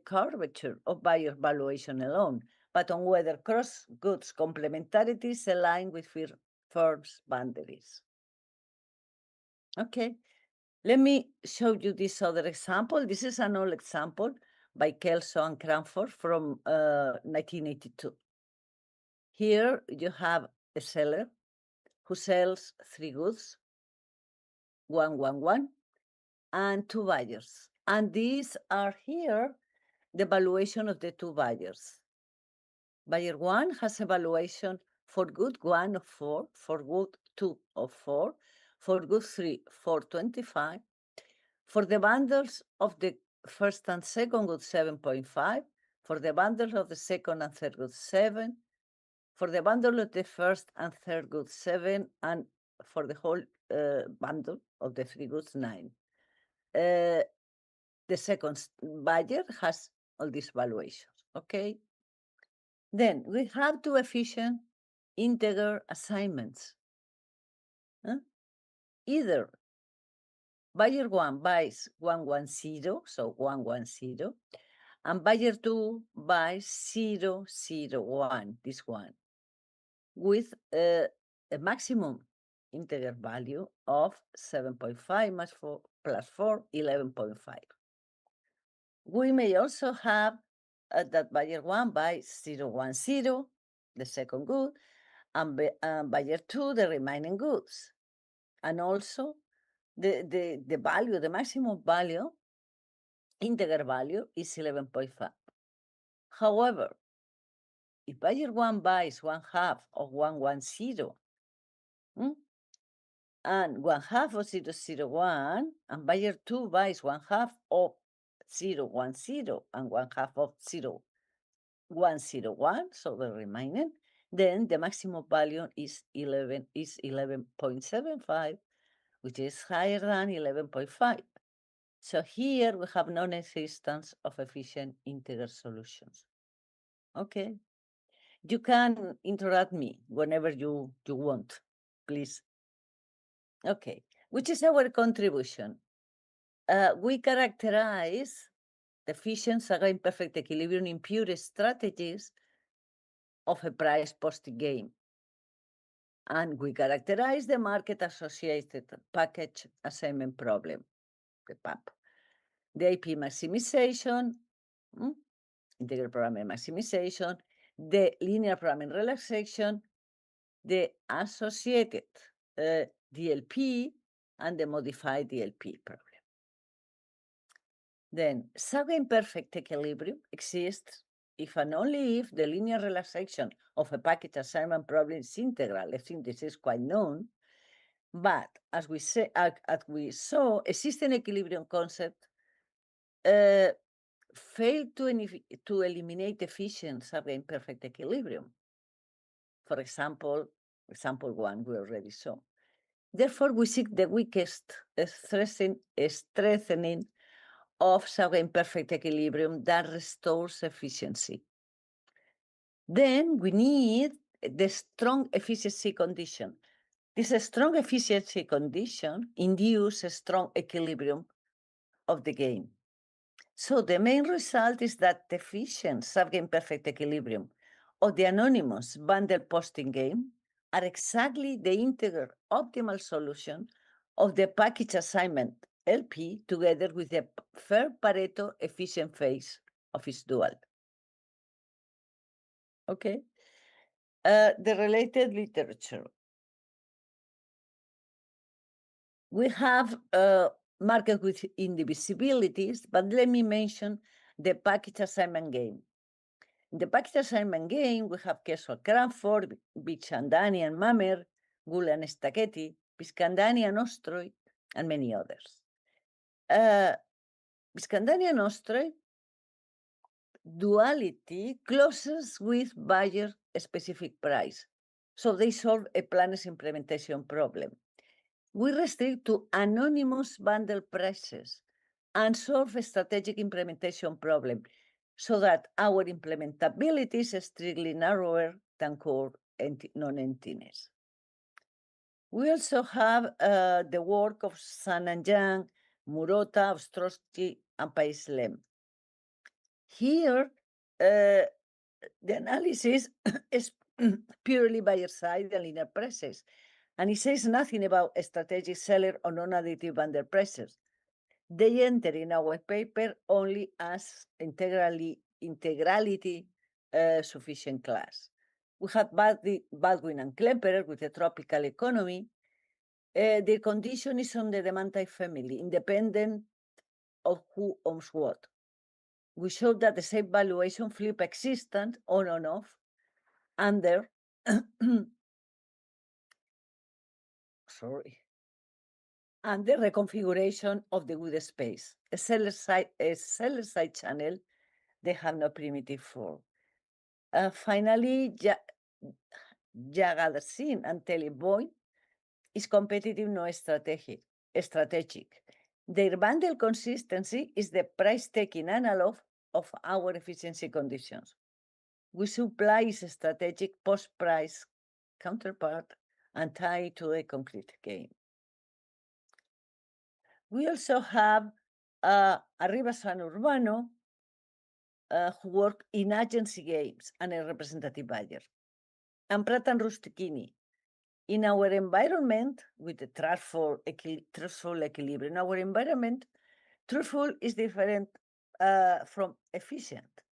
curvature of buyer valuation alone, but on whether cross-goods complementarities align with firms' boundaries. Okay, let me show you this other example. This is an old example by Kelso and Cranford from 1982. Here you have a seller who sells 3 goods, 111, and 2 buyers. And these are here the valuation of the 2 buyers. Buyer 1 has a valuation for good 1 of 4, for good 2 of 4, for good 3, 425. For the bundles of the first and second good 7.5, for the bundles of the second and third good 7, for the bundle of the first and third goods 7, and for the whole bundle of the 3 goods 9. The second buyer has all these valuations, okay? Then we have 2 efficient integer assignments. Either buyer 1 buys 110, so 110, and buyer 2 buys 001, this one, with a maximum integer value of 7.5 plus 4, 11.5. We may also have that buyer 1 buys 010, the second good, and buyer 2, the remaining goods. And also the value, the maximum value, integer value is 11.5. However, if buyer 1 buys 1/2 of 110, and 1/2 of 001, and buyer 2 buys 1/2 of 010 and 1/2 of 0101, so the remaining, then the maximum value is 11.75, which is higher than 11.5. So here we have non-existence of efficient integer solutions. Okay. You can interrupt me whenever you want, please. Okay, which is our contribution? We characterize the efficient Saga-imperfect equilibrium in pure strategies of a price posting game. And we characterize the market-associated package assignment problem, the PAP. The AP maximization, integral programming maximization, the linear programming relaxation, the associated DLP, and the modified DLP problem. Then, Saga-imperfect equilibrium exists if and only if the linear relaxation of a package assignment problem is integral. I think this is quite known. But as we saw, a system equilibrium concept failed to eliminate efficient Saga-imperfect equilibrium. For example, example 1 we already saw. Therefore, we seek the weakest strengthening of Saga-imperfect equilibrium that restores efficiency. Then we need the strong efficiency condition. This strong efficiency condition induces a strong equilibrium of the game. So the main result is that the efficient Saga-imperfect equilibrium of the anonymous bundle posting game are exactly the integer optimal solution of the package assignment LP together with the fair Pareto efficient phase of its dual. Okay. The related literature. We have market with indivisibilities, but let me mention the package assignment game. In the package assignment game, we have Keswell Cranford, Bichandani and Mamer, Gould and Stacchetti, Biscandani and Ostroy, and many others. Biscandani and Ostroy duality closes with buyer specific price. So they solve a planner's implementation problem. We restrict to anonymous bundle prices and solve a strategic implementation problem so that our implementability is strictly narrower than core non-emptiness. We also have the work of Sun and Yang, Murota, Ostrowski, and Pais-Lem. Here, the analysis is purely buyer side and linear prices, and it says nothing about strategic seller or non-additive bundle prices. They enter in our paper only as integrality sufficient class. We have Baldwin and Klemperer with the tropical economy. The condition is on the demand type family, independent of who owns what. We showed that the same valuation flip existent on and off under and the reconfiguration of the good space. A seller side channel, they have no primitive form. Finally, Jagadsin and Teleboy is competitive, no strategic. Their bundle consistency is the price-taking analog of our efficiency conditions. We supply its strategic post-price counterpart and tie to a concrete game. We also have Arribas and Urbano who work in agency games and a representative buyer. And Pratt and Rustichini. In our environment, with the truthful equilibrium, in our environment, truthful is different from efficient.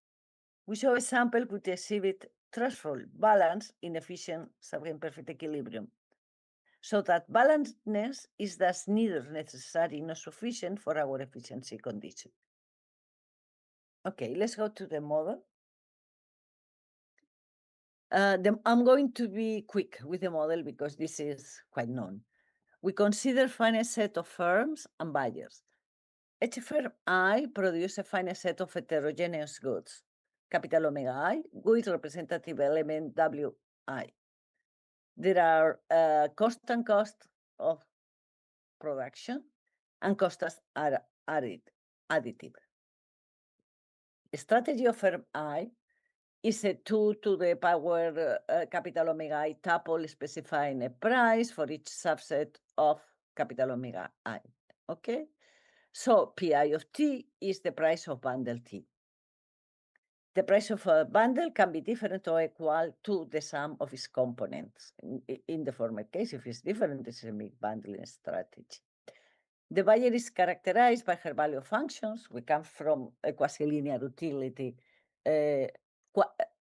We show a sample with exhibit threshold, balance in efficient subimperfect equilibrium. So that balancedness is thus neither necessary nor sufficient for our efficiency condition. Okay, let's go to the model. I'm going to be quick with the model because this is quite known. We consider finite set of firms and buyers. Each firm I produces a finite set of heterogeneous goods, capital omega I, with representative element Wi. There are constant cost of production and costs are additive. Strategy of firm I is a 2 to the power capital omega I tuple specifying a price for each subset of capital omega I. Okay, so Pi of T is the price of bundle T. The price of a bundle can be different or equal to the sum of its components. In the former case, if it's different, it's a mixed bundling strategy. The buyer is characterized by her value functions. We come from a quasi-linear utility,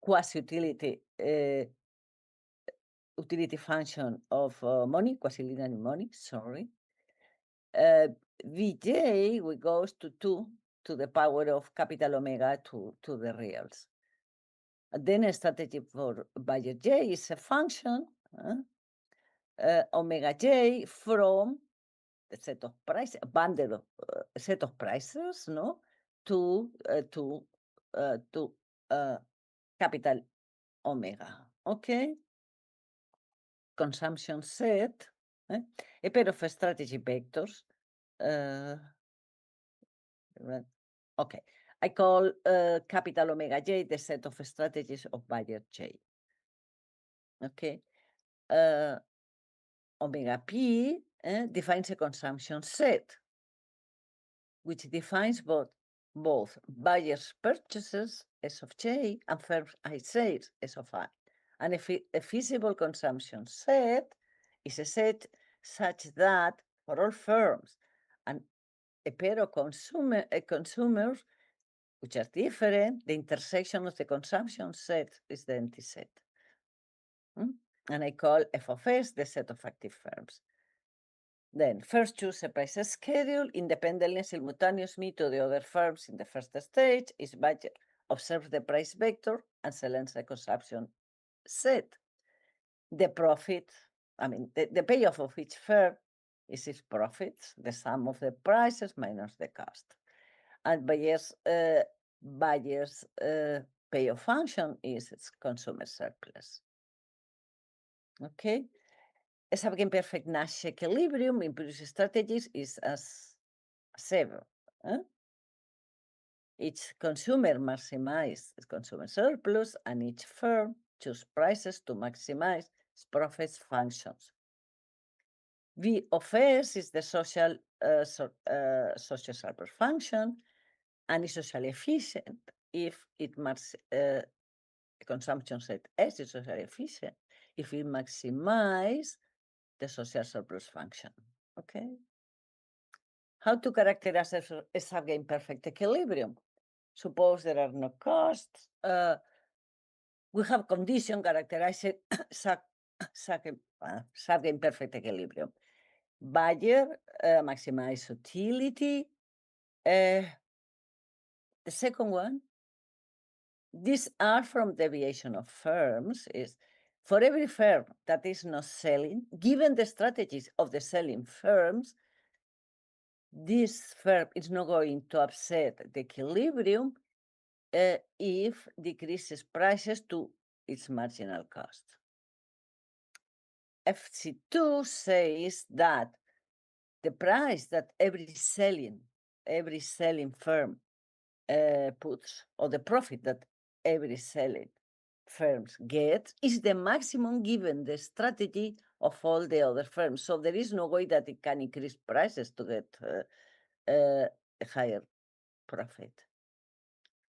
quasi-utility utility function of money, quasi-linear money, sorry. Vj, we goes to 2 to the power of capital omega to the reals. Then a strategy for buyer j is a function, omega j from the set of prices, bundle, set of prices, no, to capital omega, okay? Consumption set, a pair of strategy vectors. Okay, I call capital omega j the set of strategies of buyer j. Okay, omega p defines a consumption set, which defines both buyers' purchases S of j and firms' I sales S of I. And a feasible consumption set is a set such that for all firms and a pair of consumers which are different, the intersection of the consumption set is the empty set. And I call f of s the set of active firms. Then first choose a price schedule independently and simultaneously to the other firms in the first stage. Is budget observe the price vector and selects the consumption set. The profit, I mean, the payoff of each firm is its profits, the sum of the prices minus the cost. And buyer's payoff function is its consumer surplus. Okay. A subimperfect Nash equilibrium in previous strategies is as seven. Each consumer maximizes its consumer surplus, and each firm chooses prices to maximize its profits functions. V of S is the social surplus function, and is socially efficient if it consumption set S is socially efficient if it maximizes the social surplus function. Okay. How to characterize a subimperfect equilibrium? Suppose there are no costs. We have condition characterized subimperfect equilibrium. Buyer maximize utility. The second one, these are from deviation of firms, is for every firm that is not selling, given the strategies of the selling firms, this firm is not going to upset the equilibrium if decreases prices to its marginal cost. FC2 says that the price that every selling firm puts, or the profit that every selling firms get, is the maximum given the strategy of all the other firms. So there is no way that it can increase prices to get a higher profit.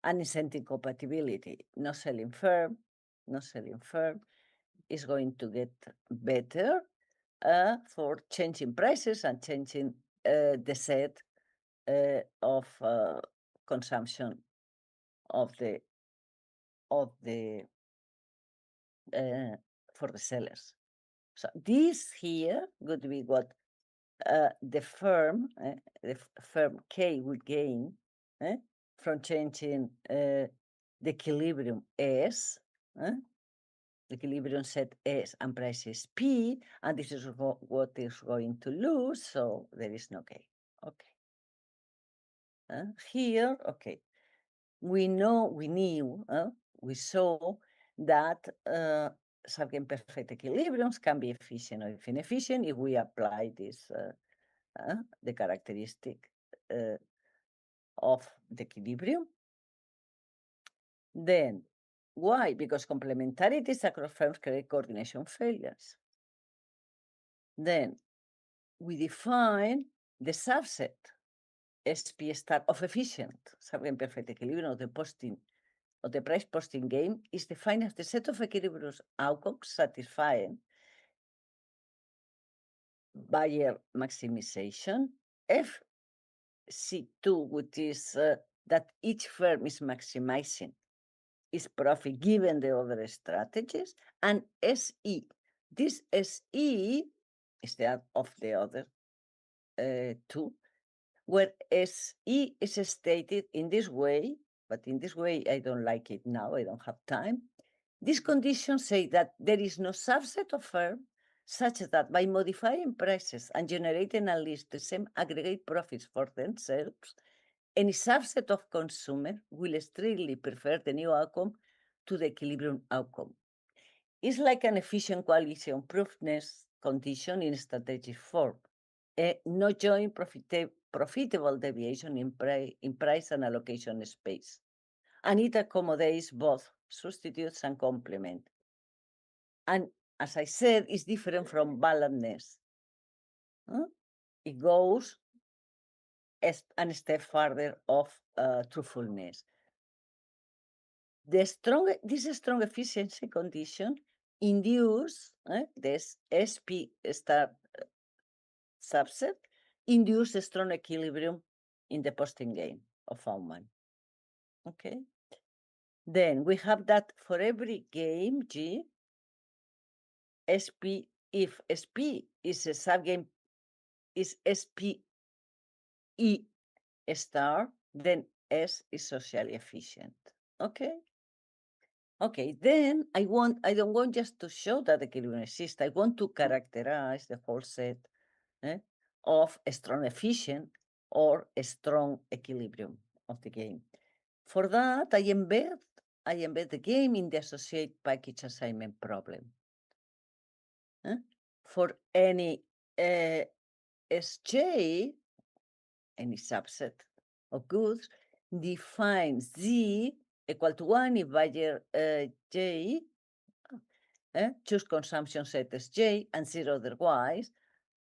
And incentive compatibility, no selling firm is going to get better for changing prices and changing the set of consumption of the for the sellers. So this here would be what the firm K would gain from changing the equilibrium S, the equilibrium set S and price is P, and this is what is going to lose, so there is no gain. Okay. Here, okay, we saw that subgame perfect equilibriums can be efficient or inefficient if we apply this the characteristic of the equilibrium. Then, why? Because complementarities across firms create coordination failures. Then, we define the subset SP star of efficient subgame perfect equilibrium of the posting of the price posting game is defined as the set of equilibrium outcomes satisfying buyer maximization, FC2, which is that each firm is maximizing its profit given the other strategies, and SE. This SE is that of the other two, where SE is stated in this way, but in this way I don't like it now, I don't have time. These conditions say that there is no subset of firms such that by modifying prices and generating at least the same aggregate profits for themselves, any subset of consumers will strictly prefer the new outcome to the equilibrium outcome. It's like an efficient coalition proofness condition in strategic form. No joint profitable deviation in price and allocation space. And it accommodates both substitutes and complement. And as I said, it's different from balancedness. It goes a step further of truthfulness. This strong efficiency condition induce this SP star subset induce a strong equilibrium in the posting game of Bauman. Okay. Then we have that for every game G, SP, if SP is a subgame, is SP E star, then S is socially efficient. Okay. Okay, then I don't want just to show that equilibrium exists. I want to characterize the whole set of a strong efficient or a strong equilibrium of the game. For that, I embed the game in the associated package assignment problem. For any SJ, any subset of goods, defines Z equal to 1 if buyer J choose consumption set as J and 0 otherwise,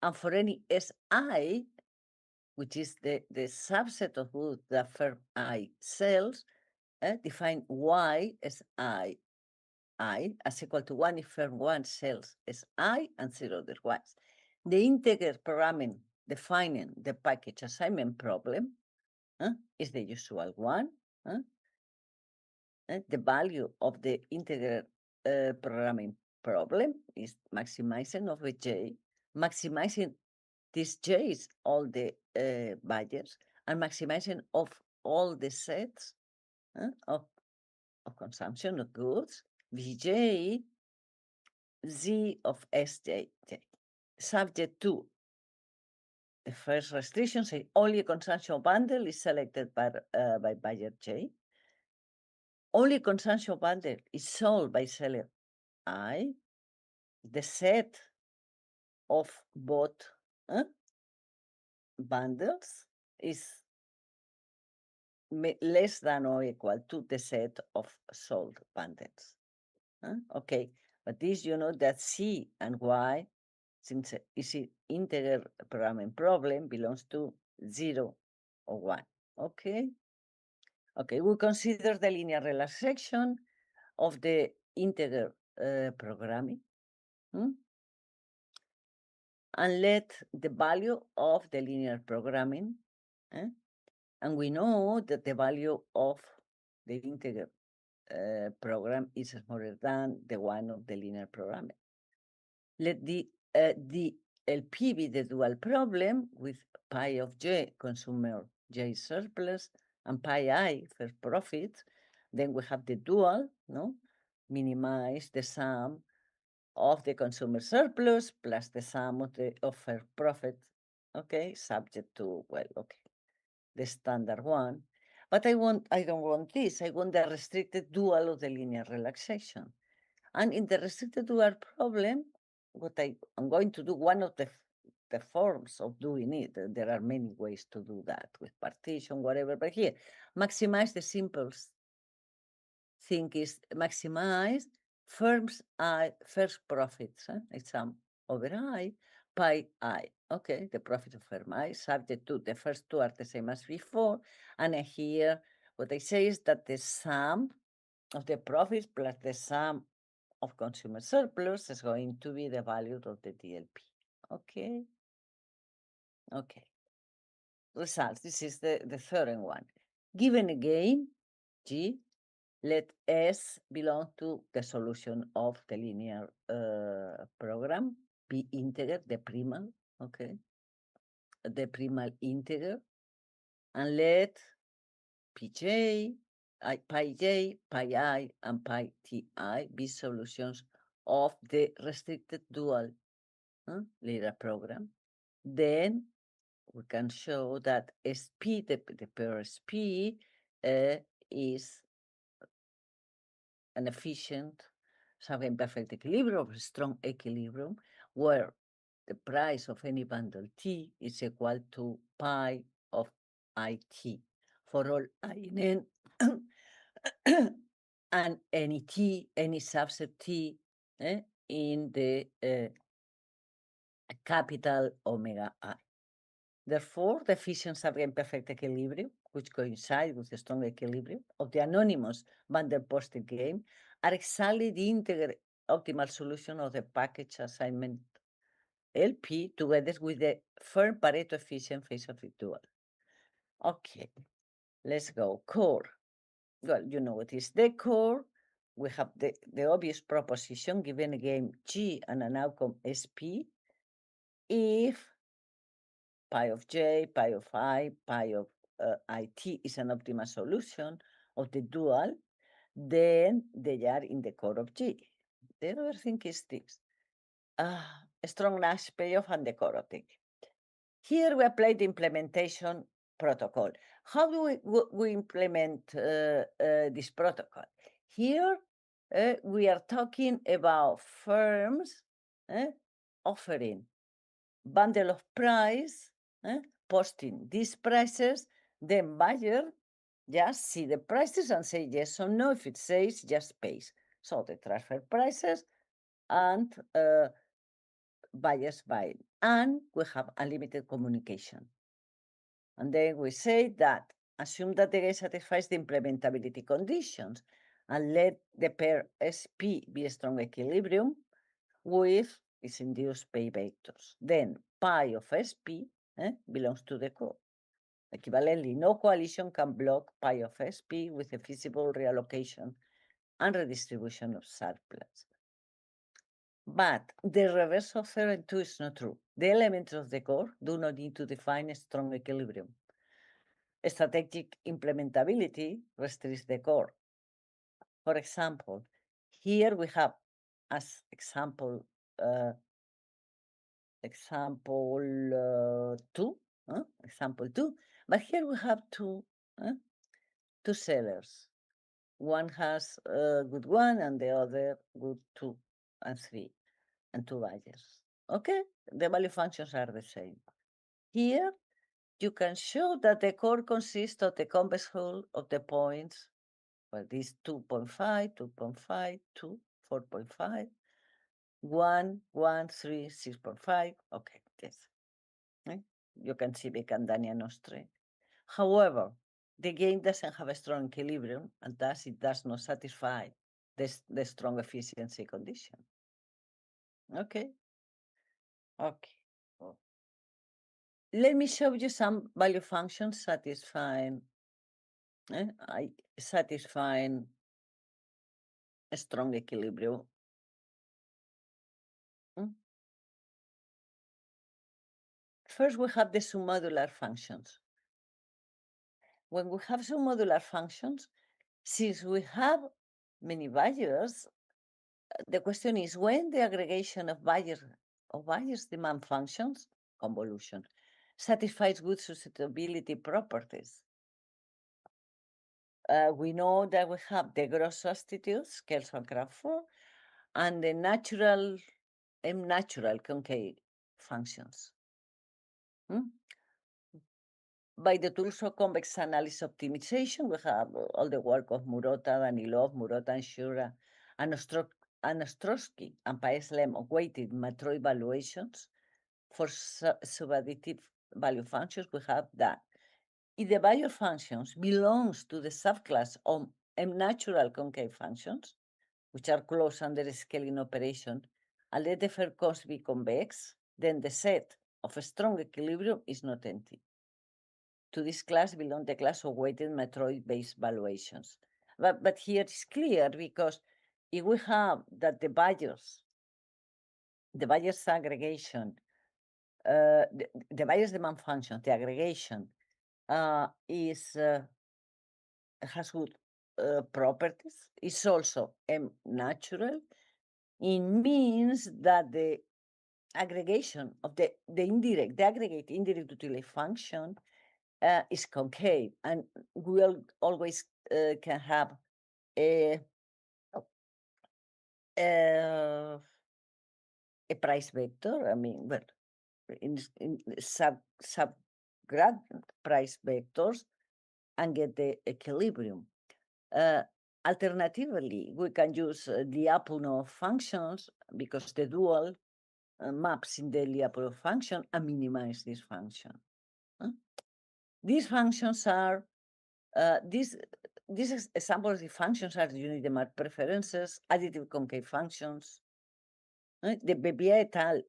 and for any SI, which is the subset of goods that firm I sells, define Y as I as equal to 1 if firm 1 sells as I and 0 otherwise. The integer programming defining the package assignment problem is the usual one. The value of the integer programming problem is maximizing of a J, maximizing these J's all the buyers, and maximizing of all the sets of consumption of goods, Vj, Z of Sj, subject to the first restriction, say only a consumption bundle is selected by buyer J. Only consumption bundle is sold by seller I. The set of both bundles is less than or equal to the set of sold bundles. Okay, but this, you know that C and Y, since it's an integer programming problem, belongs to 0 or 1. Okay. Okay, we consider the linear relaxation of the integer programming. And let the value of the linear programming, and we know that the value of the integer program is smaller than the one of the linear programming. Let the LP be the dual problem with pi of j consumer j surplus and pi I first profit. Then we have the dual, no? Minimize the sum of the consumer surplus plus the sum of first profit, okay, subject to, well, okay, the standard one. But I don't want this. I want the restricted dual of the linear relaxation. And in the restricted dual problem, what I'm going to do, one of the forms of doing it, there are many ways to do that with partition, whatever, but here, maximize the simplest thing is maximize first profits, sum over I, pi I. Okay, the profit of firm I, subject to the first two are the same as before. And here, what I say is that the sum of the profits plus the sum of consumer surplus is going to be the value of the DLP. Okay. Okay. Results. This is the third one. Given a game, G, let S belong to the solution of the linear program, P integer, the primal, okay, the primal integer, and let Pj, pi j, pi I, and pi ti be solutions of the restricted dual linear program. Then we can show that SP, the pair SP, is an efficient sub-imperfect equilibrium, or strong equilibrium, where the price of any bundle T is equal to pi of IT for all I in N and any T, any subset T in the capital omega I. Therefore, the efficient sub-imperfect equilibrium, which coincides with the strong equilibrium of the anonymous van der Post game, are exactly the integer optimal solution of the package assignment LP together with the firm Pareto efficient phase of the dual. Okay, let's go. Core. Well, you know what is the core. We have the obvious proposition given a game G and an outcome SP if pi of j, pi of I, pi of IT is an optimal solution of the dual, then they are in the core of G. The other thing is this, a strong Nash payoff and the core of T. Here we apply the implementation protocol. How do we implement this protocol? Here we are talking about firms offering bundle of price, posting these prices, then buyer just see the prices and say yes or no. If it says, just pays. So the transfer prices and buyers buy. And we have unlimited communication. And then we say that assume that the game satisfies the implementability conditions and let the pair SP be a strong equilibrium with its induced pay vectors. Then pi of SP belongs to the core. Equivalently, no coalition can block pi of SP with a feasible reallocation and redistribution of surplus. But the reverse of 3 and 2 is not true. The elements of the core do not need to define a strong equilibrium. Strategic implementability restricts the core. For example, here we have as example 2, but here we have two sellers. One has a good 1 and the other good 2 and 3, and 2 buyers. Okay, the value functions are the same. Here you can show that the core consists of the convex hull of the points, well, this 2.5, 2.5, 2, 4.5, 1, 1, 3, 6.5. Okay, yes. You can see the Candania Nostre. However, the game doesn't have a strong equilibrium, and thus it does not satisfy the strong efficiency condition. Okay. Okay. Well, let me show you some value functions satisfying a strong equilibrium. First, we have the submodular functions. When we have submodular functions, since we have many values, the question is when the aggregation of various demand functions, convolution, satisfies good susceptibility properties. We know that we have the gross substitutes, Kelson-Crawford, and the natural concave functions. By the tools of convex analysis optimization, we have all the work of Murata, Danilov, Murata and Shura, and Ostrowski and Paes-Lem of weighted matroid valuations for subadditive value functions. We have that if the value functions belongs to the subclass of natural concave functions, which are closed under the scaling operation, and let the fair cost be convex, then the set of a strong equilibrium is not empty. To this class belong the class of weighted matroid-based valuations. But here it's clear because if we have that the Bayes aggregation, the Bayes demand function, the aggregation has good properties, is also natural, it means that the aggregation of the aggregate indirect utility function is concave, and we always can have a price vector. I mean, well, in subgradient price vectors and get the equilibrium. Alternatively, we can use the Lyapunov functions because the dual maps in the Lyapunov function and minimize this function. These functions are, these examples of the functions are unit demand preferences, additive concave functions, the Bebier et al.,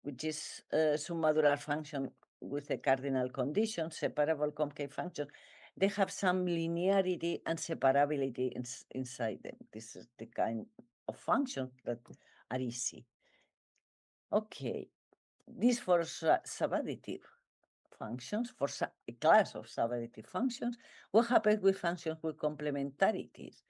which is a submodular function with a cardinal condition, separable concave function. They have some linearity and separability inside them. This is the kind of functions that are easy. Okay, this for subadditive functions, for a class of subadditive functions. What happens with functions with complementarities?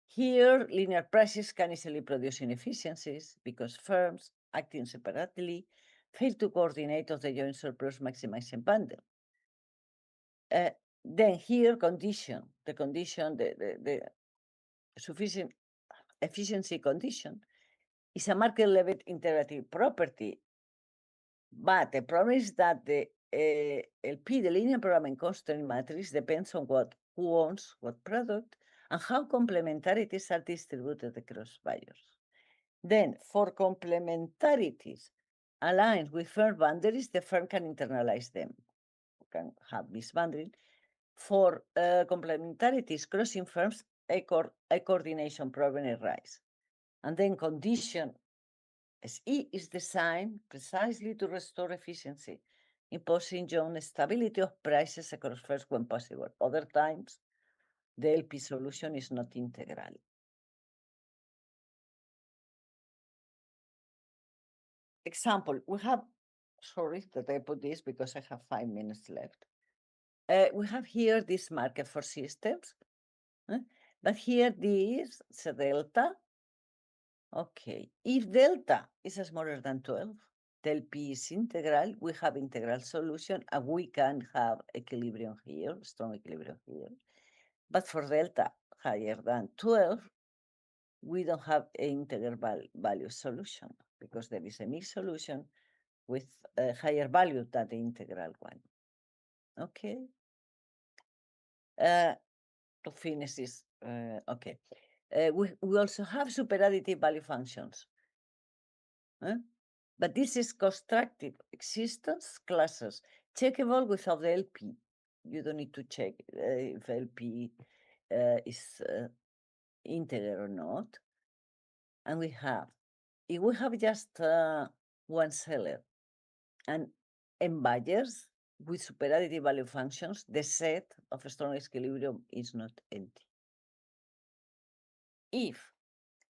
Here, linear prices can easily produce inefficiencies because firms acting separately fail to coordinate of the joint surplus maximizing bundle. Then here, the sufficient efficiency condition is a market level integrative property. But the problem is that the LP, the linear programming constraint matrix, depends on who owns what product and how complementarities are distributed across buyers. Then, for complementarities aligned with firm boundaries, the firm can internalize them, can have misboundary. For complementarities crossing firms, a coordination problem arises. And then condition SE is designed precisely to restore efficiency, imposing joint stability of prices across firms when possible. Other times, the LP solution is not integral. Example, we have, sorry that I put this because I have 5 minutes left. We have here this market for systems, but here this is a delta. Okay, if delta is smaller than 12, the LP is integral, we have integral solution, and we can have equilibrium here, strong equilibrium here. But for delta higher than 12, we don't have an integral value solution because there is a mixed solution with a higher value than the integral one. Okay. To finish this, okay. We also have superadditive value functions. But this is constructive existence classes, checkable without the LP. You don't need to check if LP is integer or not. And we have, if we have just one seller and n buyers with superadditive value functions, the set of strong equilibrium is not empty. if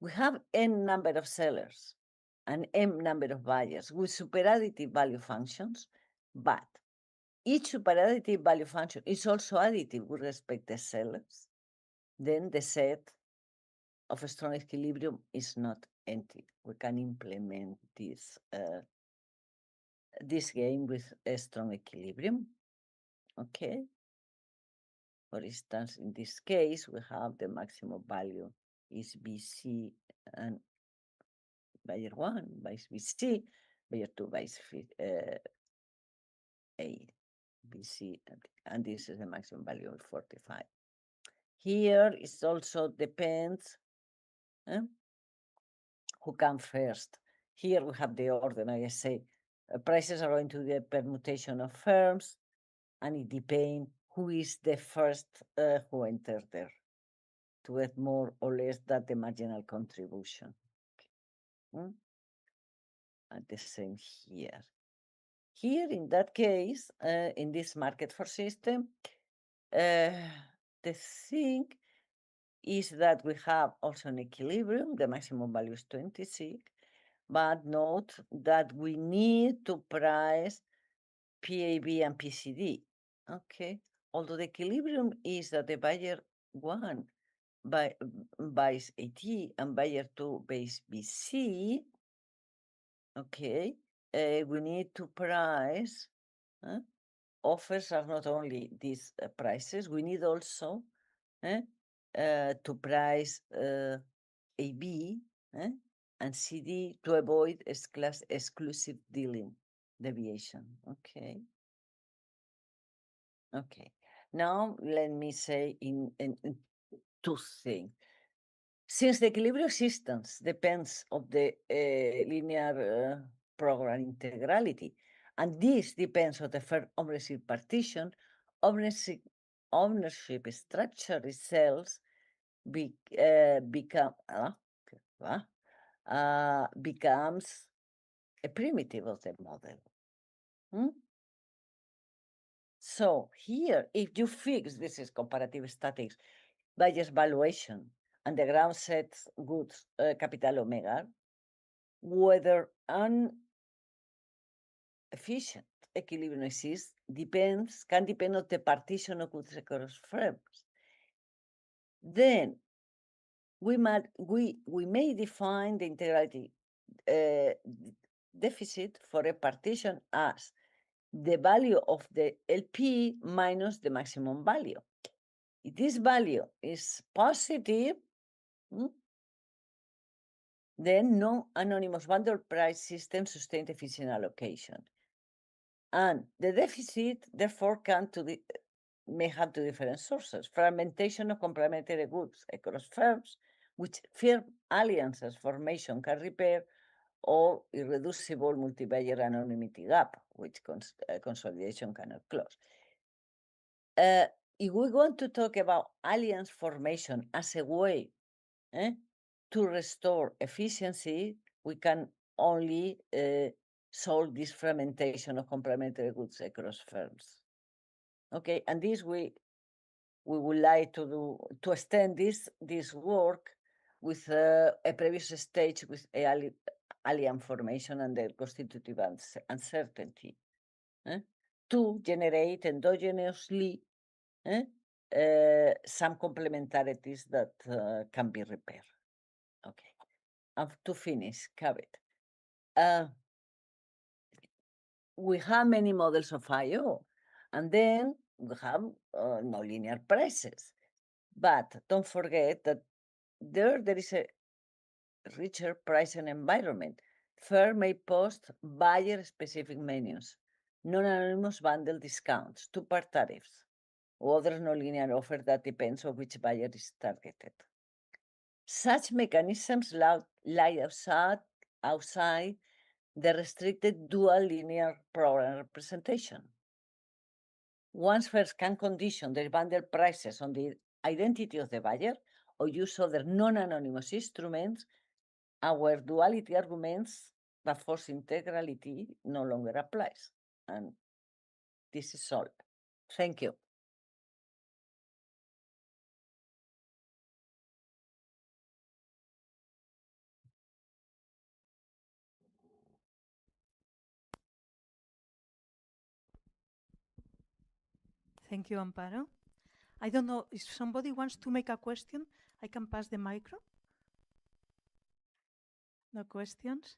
we have n number of sellers and m number of buyers with superadditive value functions, but each superadditive value function is also additive with respect to sellers, then the set of a strong equilibrium is not empty. We can implement this game with a strong equilibrium, okay? For instance, in this case, we have the maximum value is BC and buyer 1 buys BC, buyer 2 buys A, BC, and this is the maximum value of 45. Here it also depends who comes first. Here we have the order, like I say, prices are going to the permutation of firms, and it depends who is the first who enters there to get more or less than the marginal contribution. And the same here. Here, in that case, in this market force system, the thing is that we have also an equilibrium. The maximum value is 26, but note that we need to price PAB and PCD. Okay, although the equilibrium is that the buyer 1 buys AT and buyer 2 buys BC. Okay, we need to price. Offers are not only these prices, we need also to price AB and CD to avoid exclusive dealing deviation. Okay. Okay. Now let me say in two things. Since the equilibrium existence depends on the linear program integrality, and this depends on the firm ownership partition, ownership structure itself becomes a primitive of the model. So here, if you fix, this is comparative statics, buyer's valuation and the ground set goods capital omega, whether an efficient equilibrium exists can depend on the partition of goods across firms. Then we may define the integrality deficit for a partition as the value of the LP minus the maximum value. If this value is positive, then no anonymous bundle price system sustains efficient allocation. And the deficit, therefore, may have two different sources: fragmentation of complementary goods across firms, which firm alliances formation can repair, or irreducible multi-buyer anonymity gap, which consolidation cannot close. If we want to talk about alliance formation as a way to restore efficiency, we can only solve this fragmentation of complementary goods across firms. Okay, and this we would like to extend this work with a previous stage with alliance formation and the constitutive uncertainty to generate endogenously some complementarities that can be repaired. Okay, and to finish, Cabot. We have many models of IO, and then we have nonlinear prices. But don't forget that there is a richer pricing environment. Firm may post buyer-specific menus, non-anonymous bundle discounts, two-part tariffs, or other nonlinear offers that depends on which buyer is targeted. Such mechanisms lie outside the restricted dual linear program representation. Once first can condition their bundle prices on the identity of the buyer or use other non-anonymous instruments, our duality arguments that force integrality no longer applies. And this is all. Thank you. Thank you, Amparo. I don't know, if somebody wants to make a question, I can pass the micro. No questions?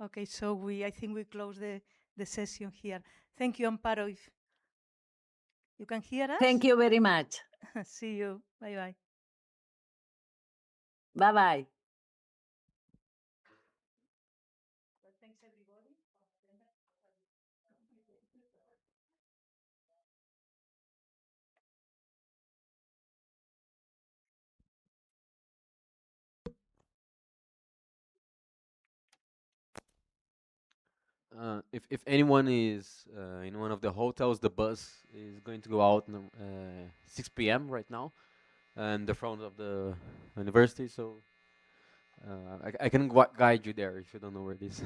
Okay, so I think we close the session here. Thank you, Amparo. If you can hear us? Thank you very much. See you. Bye-bye. Bye-bye. Thanks, everybody. If anyone is in one of the hotels, the bus is going to go out 6 p.m. right now, and the front of the university. So I can guide you there if you don't know where it is.